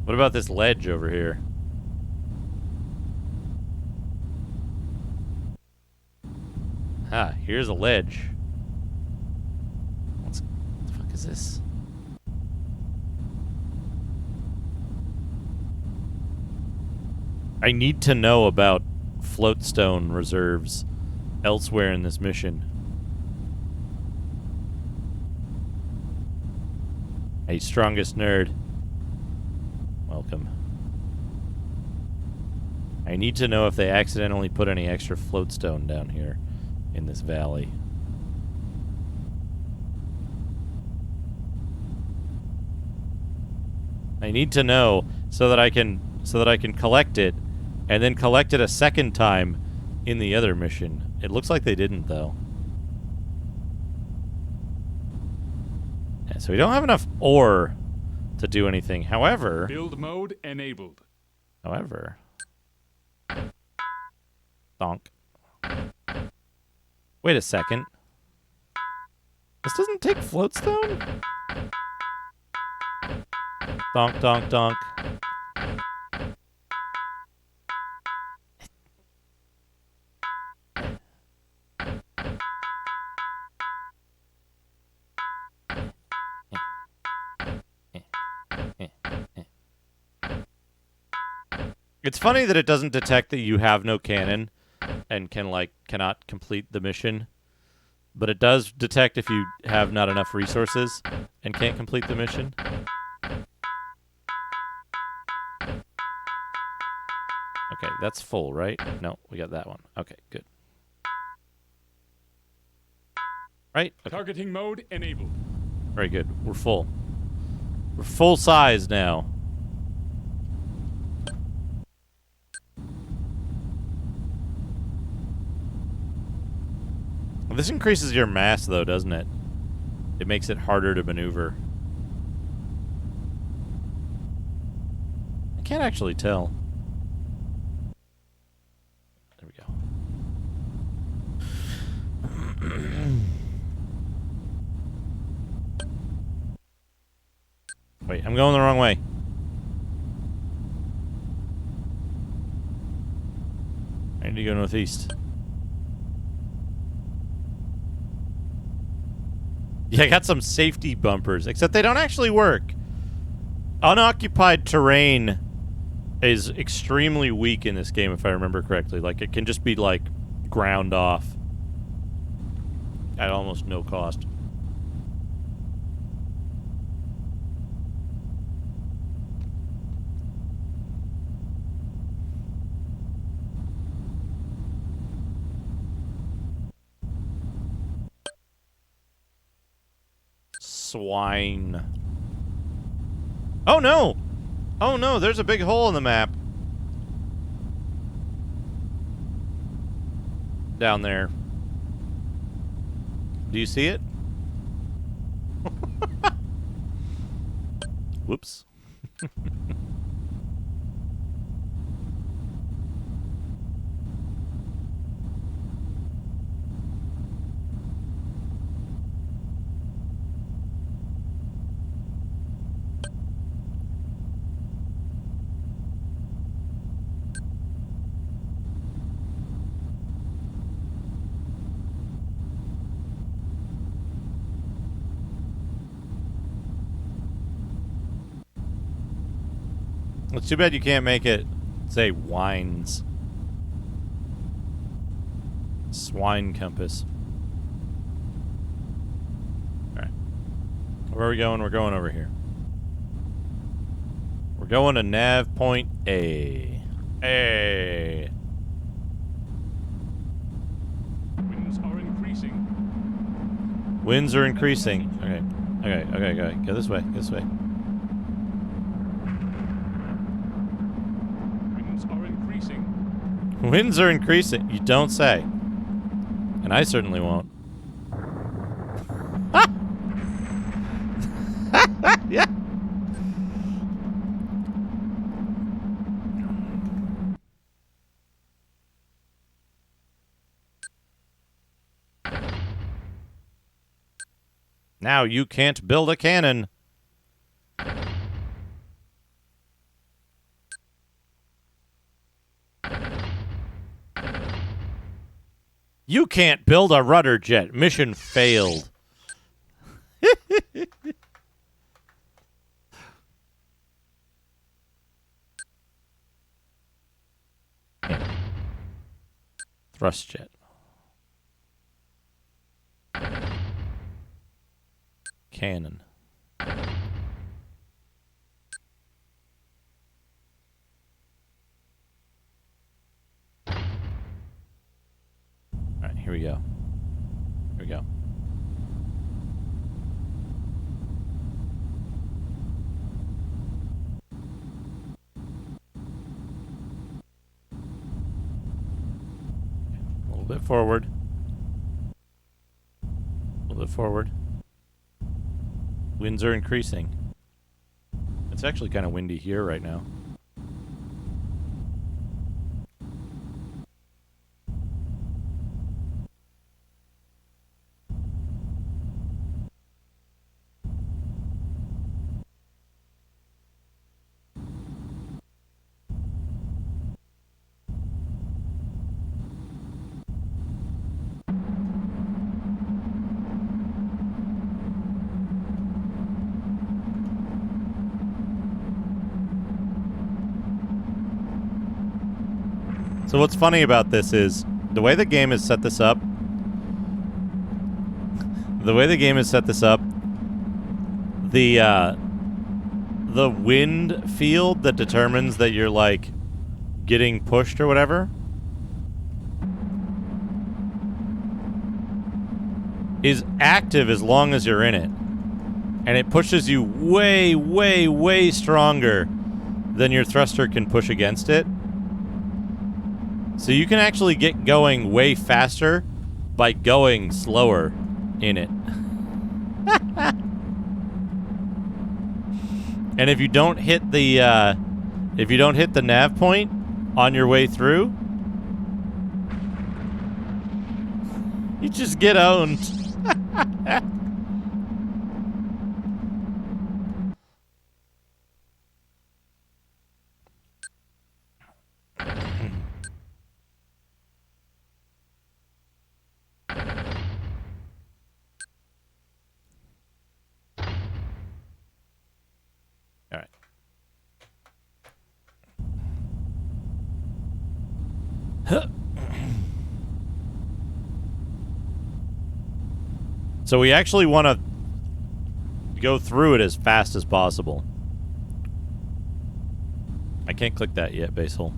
What about this ledge over here? Ah, here's a ledge. What the fuck is this? I need to know about floatstone reserves elsewhere in this mission. Hey, strongest nerd. Welcome. I need to know if they accidentally put any extra floatstone down here in this valley. I need to know so that I can collect it and then collect it a second time in the other mission. It looks like they didn't though. Yeah, so we don't have enough ore to do anything. However, build mode enabled. However, donk. Wait a second. This doesn't take floatstone? Donk, donk, donk. It's funny that it doesn't detect that you have no cannon and cannot complete the mission, but it does detect if you have not enough resources and can't complete the mission. Okay, that's full, right? No, we got that one. Okay, good. Right? Okay. Targeting mode enabled. Very good. We're full. We're full size now. This increases your mass, though, doesn't it? It makes it harder to maneuver. I can't actually tell. There we go. Wait, I'm going the wrong way. I need to go northeast. Yeah, I got some safety bumpers, except they don't actually work. Unoccupied terrain is extremely weak in this game, if I remember correctly. Like, it can just be, like, ground off at almost no cost. Swine. Oh no! Oh no, there's a big hole in the map. Down there. Do you see it? Whoops. It's too bad you can't make it say wines. Swine compass. Alright. Where are we going? We're going over here. We're going to nav point A. A. Winds are increasing. Winds are increasing. Okay. Go this way. This way. Winds are increasing. You don't say. And I certainly won't. Ah! Now you can't build a cannon. You can't build a rudder jet. Mission failed. Thrust jet. Cannon. All right, here we go. Here we go. A little bit forward. A little bit forward. Winds are increasing. It's actually kind of windy here right now. So what's funny about this is the way the game has set this up. The wind field that determines that you're like getting pushed or whatever is active as long as you're in it. And it pushes you way, way, way stronger than your thruster can push against it. So you can actually get going way faster by going slower in it. And if you don't hit the nav point on your way through, you just get owned. All right. So we actually want to go through it as fast as possible. I can't click that yet, base hole.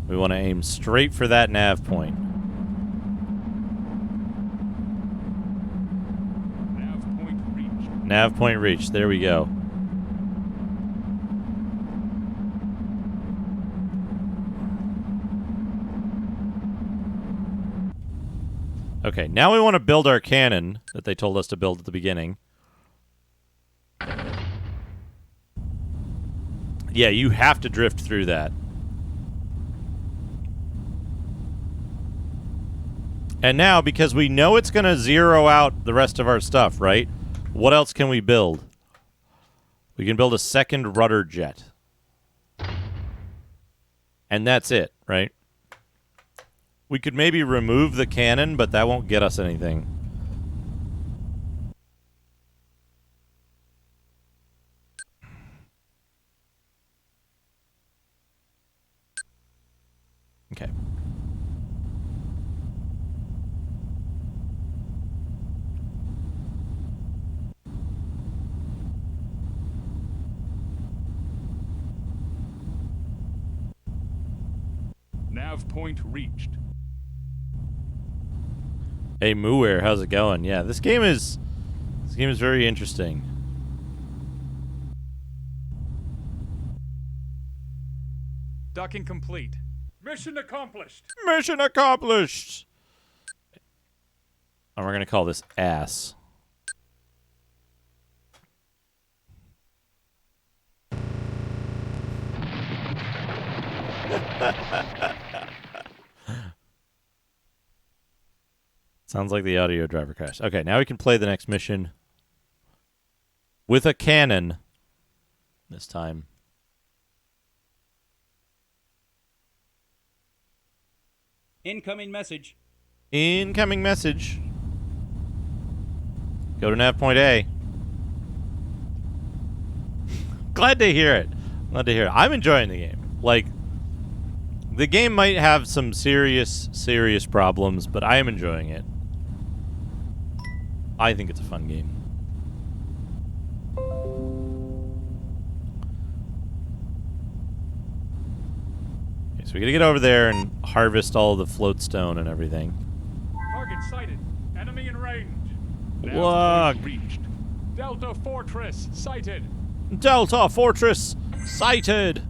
We want to aim straight for that nav point. Nav point reached. Nav point reached. There we go. Okay, now we want to build our cannon that they told us to build at the beginning. Yeah, you have to drift through that. And now, because we know it's going to zero out the rest of our stuff, right? What else can we build? We can build a second rudder jet. And that's it, right? We could maybe remove the cannon, but that won't get us anything. Okay. Nav point reached. Hey Mooer, how's it going? Yeah, this game is very interesting. Docking complete. Mission accomplished. Mission accomplished. And we're gonna call this ass. Sounds like the audio driver crashed. Okay, now we can play the next mission with a cannon this time. Incoming message. Incoming message. Go to nav point A. Glad to hear it. Glad to hear it. I'm enjoying the game. Like, the game might have some serious problems, but I am enjoying it. I think it's a fun game. Okay, so we gotta get over there and harvest all the floatstone and everything. Target sighted. Enemy in range. Look. Reached. Delta Fortress sighted. Delta Fortress sighted.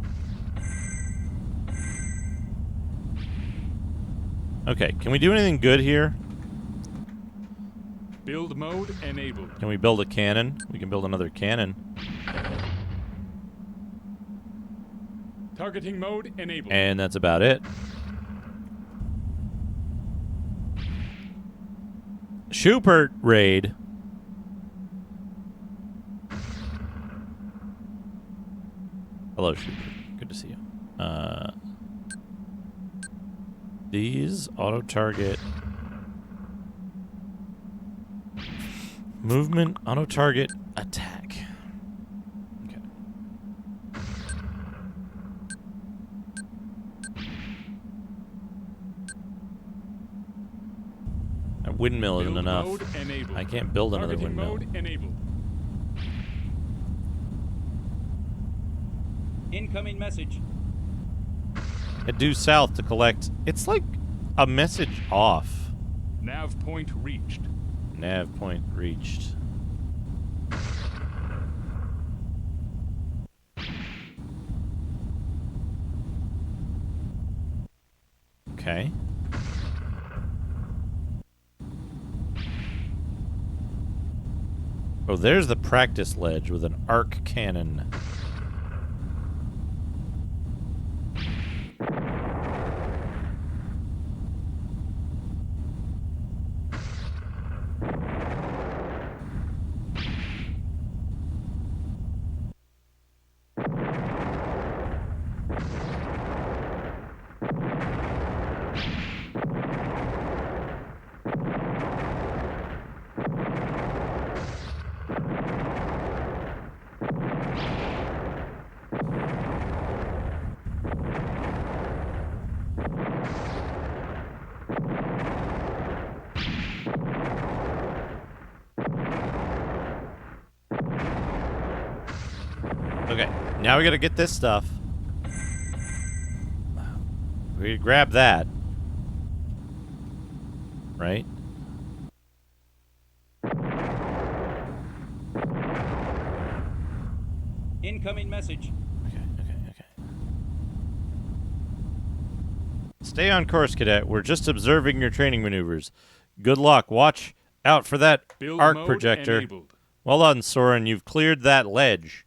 Okay, can we do anything good here? Build mode enabled. Can we build a cannon? We can build another cannon. Targeting mode enabled. And that's about it. Schubert raid. Hello, Schubert. Good to see you. These auto-target. Movement, auto-target, attack. Okay. That windmill isn't enough. I can't build another windmill. Mode enabled. Incoming message. Head due south to collect. It's like a message off. Nav point reached. Nav point reached. Okay. Oh, there's the practice ledge with an arc cannon. Okay, now we gotta get this stuff. We grab that. Right? Incoming message. Okay. Stay on course, Cadet. We're just observing your training maneuvers. Good luck. Watch out for that Build arc mode projector. enabled. Well done, Soren. You've cleared that ledge.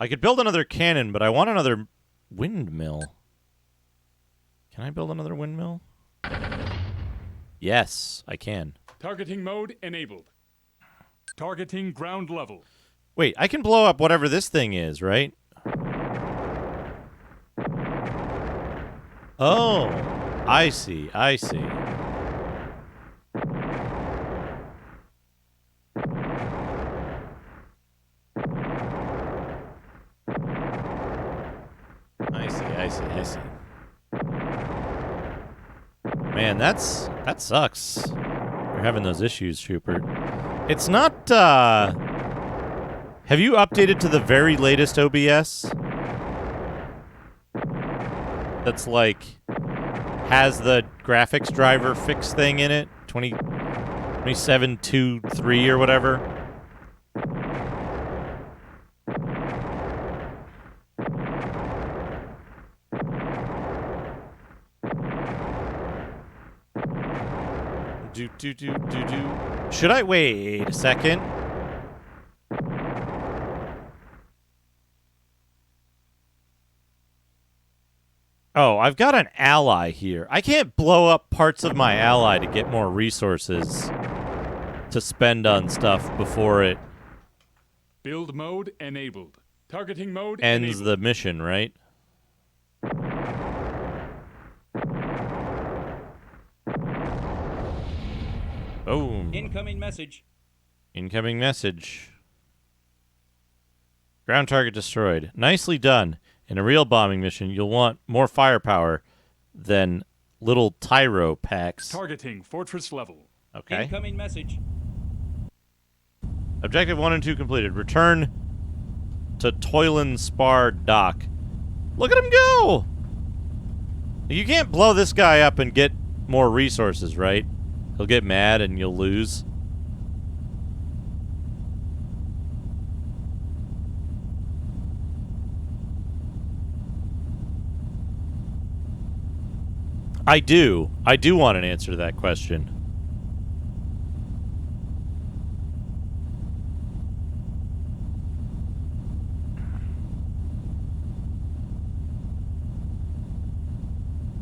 I could build another cannon, but I want another windmill. Can I build another windmill? Yes, I can. Targeting mode enabled. Targeting ground level. Wait, I can blow up whatever this thing is, right? Oh, I see. I see. Man, that sucks. You're having those issues, Schubert. It's not, have you updated to the very latest OBS? That's like, has the graphics driver fix thing in it? 27.2.3 or whatever? Do. Should I wait a second? Oh, I've got an ally here. I can't blow up parts of my ally to get more resources to spend on stuff before it Build mode enabled. Targeting mode ends enabled. the mission, right? Boom. Incoming message. Incoming message. Ground target destroyed. Nicely done. In a real bombing mission, you'll want more firepower than little Tyro packs. Targeting fortress level. Okay. Incoming message. Objective 1 and 2 completed. Return to Toylan Spar Dock. Look at him go! You can't blow this guy up and get more resources, right? He'll get mad and you'll lose. I do want an answer to that question.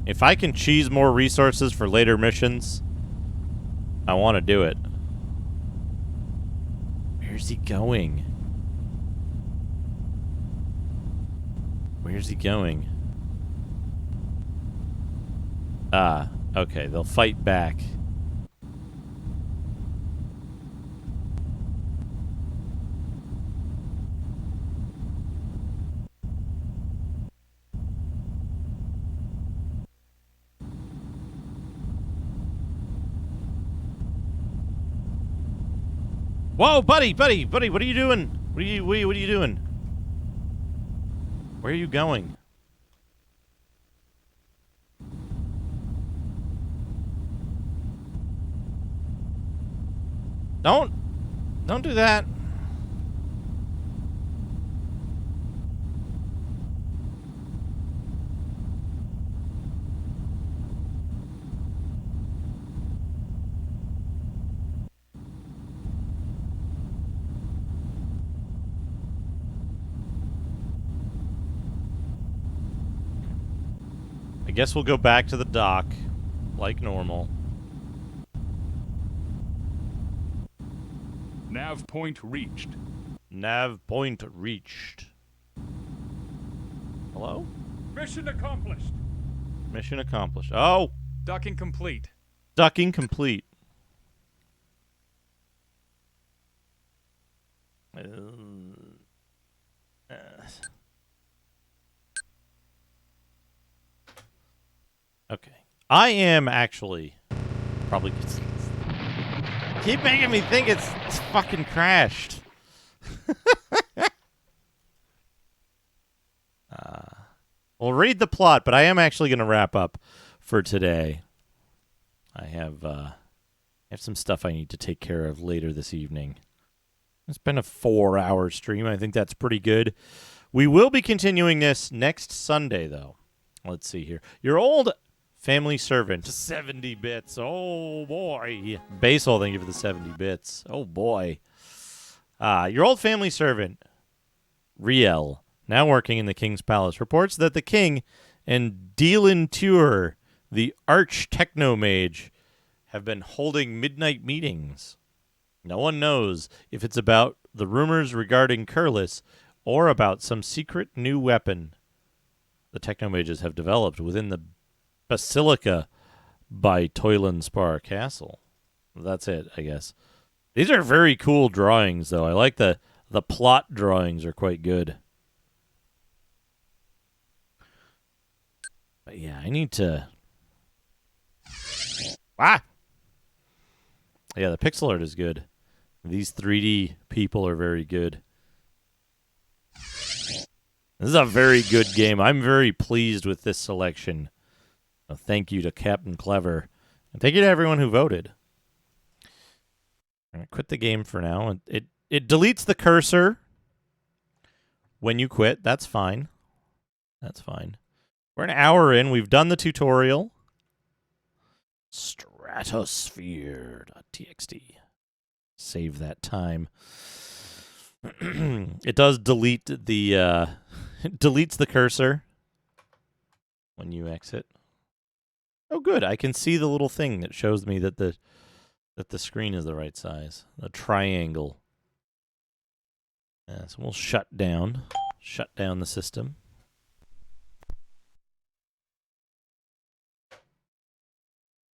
If I can cheese more resources for later missions, I want to do it. Where's he going? Where's he going? Ah, okay, they'll fight back. Whoa, buddy, what are you doing? What are you doing? Where are you going? Don't do that. I guess we'll go back to the dock like normal. Nav point reached. Nav point reached. Hello? Mission accomplished. Mission accomplished. Oh! Docking complete. Docking complete. Okay. I am actually probably... Keep making me think it's fucking crashed. We'll read the plot, but I am actually going to wrap up for today. I have some stuff I need to take care of later this evening. It's been a 4-hour stream. I think that's pretty good. We will be continuing this next Sunday, though. Let's see here. Your old family servant, 70 bits. Oh, boy. Basil, thank you for the 70 bits. Oh, boy. Your old family servant, Riel, now working in the king's palace, reports that the king and Dealin Tuer, the arch technomage, have been holding midnight meetings. No one knows if it's about the rumors regarding Curlis or about some secret new weapon the technomages have developed within the Basilica by Toylan Spar Castle. That's it, I guess. These are very cool drawings, though. I like the plot drawings are quite good. But yeah, I need to... Ah! Yeah, the pixel art is good. These 3D people are very good. This is a very good game. I'm very pleased with this selection. Thank you to CapnClever. And thank you to everyone who voted. I'm going to quit the game for now. It deletes the cursor when you quit. That's fine. That's fine. We're an hour in. We've done the tutorial. Stratosphere.txt. Save that time. It does delete the... it deletes the cursor when you exit. Oh, good. I can see the little thing that shows me that the screen is the right size. The triangle. Yeah, so we'll shut down the system.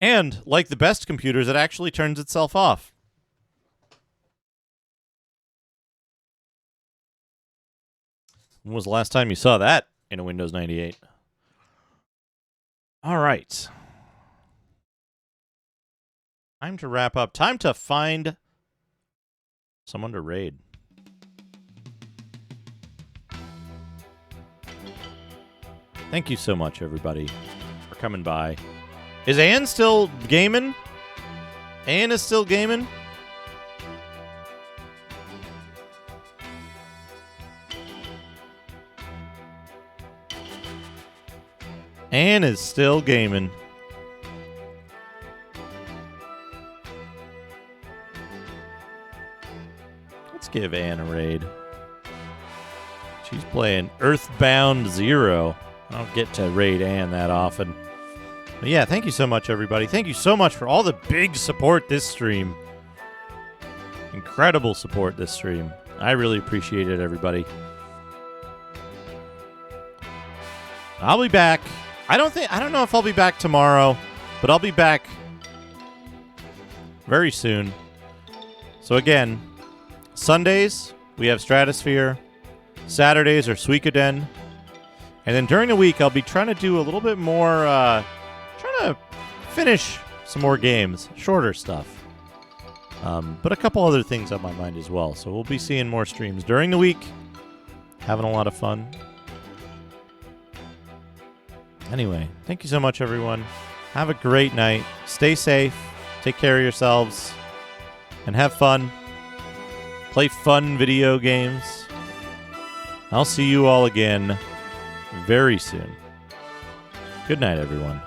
And, like the best computers, it actually turns itself off. When was the last time you saw that in a Windows 98? All right. Time to wrap up. Time to find someone to raid. Thank you so much, everybody, for coming by. Is Ann still gaming? Ann is still gaming? Ann is still gaming. Let's give Ann a raid. She's playing Earthbound Zero. I don't get to raid Ann that often. But yeah, thank you so much, everybody. Thank you so much for all the big support this stream. Incredible support this stream. I really appreciate it, everybody. I'll be back. I don't know if I'll be back tomorrow, but I'll be back very soon. So again, Sundays we have Stratosphere. Saturdays are Suikoden. And then during the week I'll be trying to do a little bit more trying to finish some more games, shorter stuff. But a couple other things on my mind as well. So we'll be seeing more streams during the week. Having a lot of fun. Anyway, thank you so much, everyone. Have a great night. Stay safe. Take care of yourselves. And have fun. Play fun video games. I'll see you all again very soon. Good night, everyone.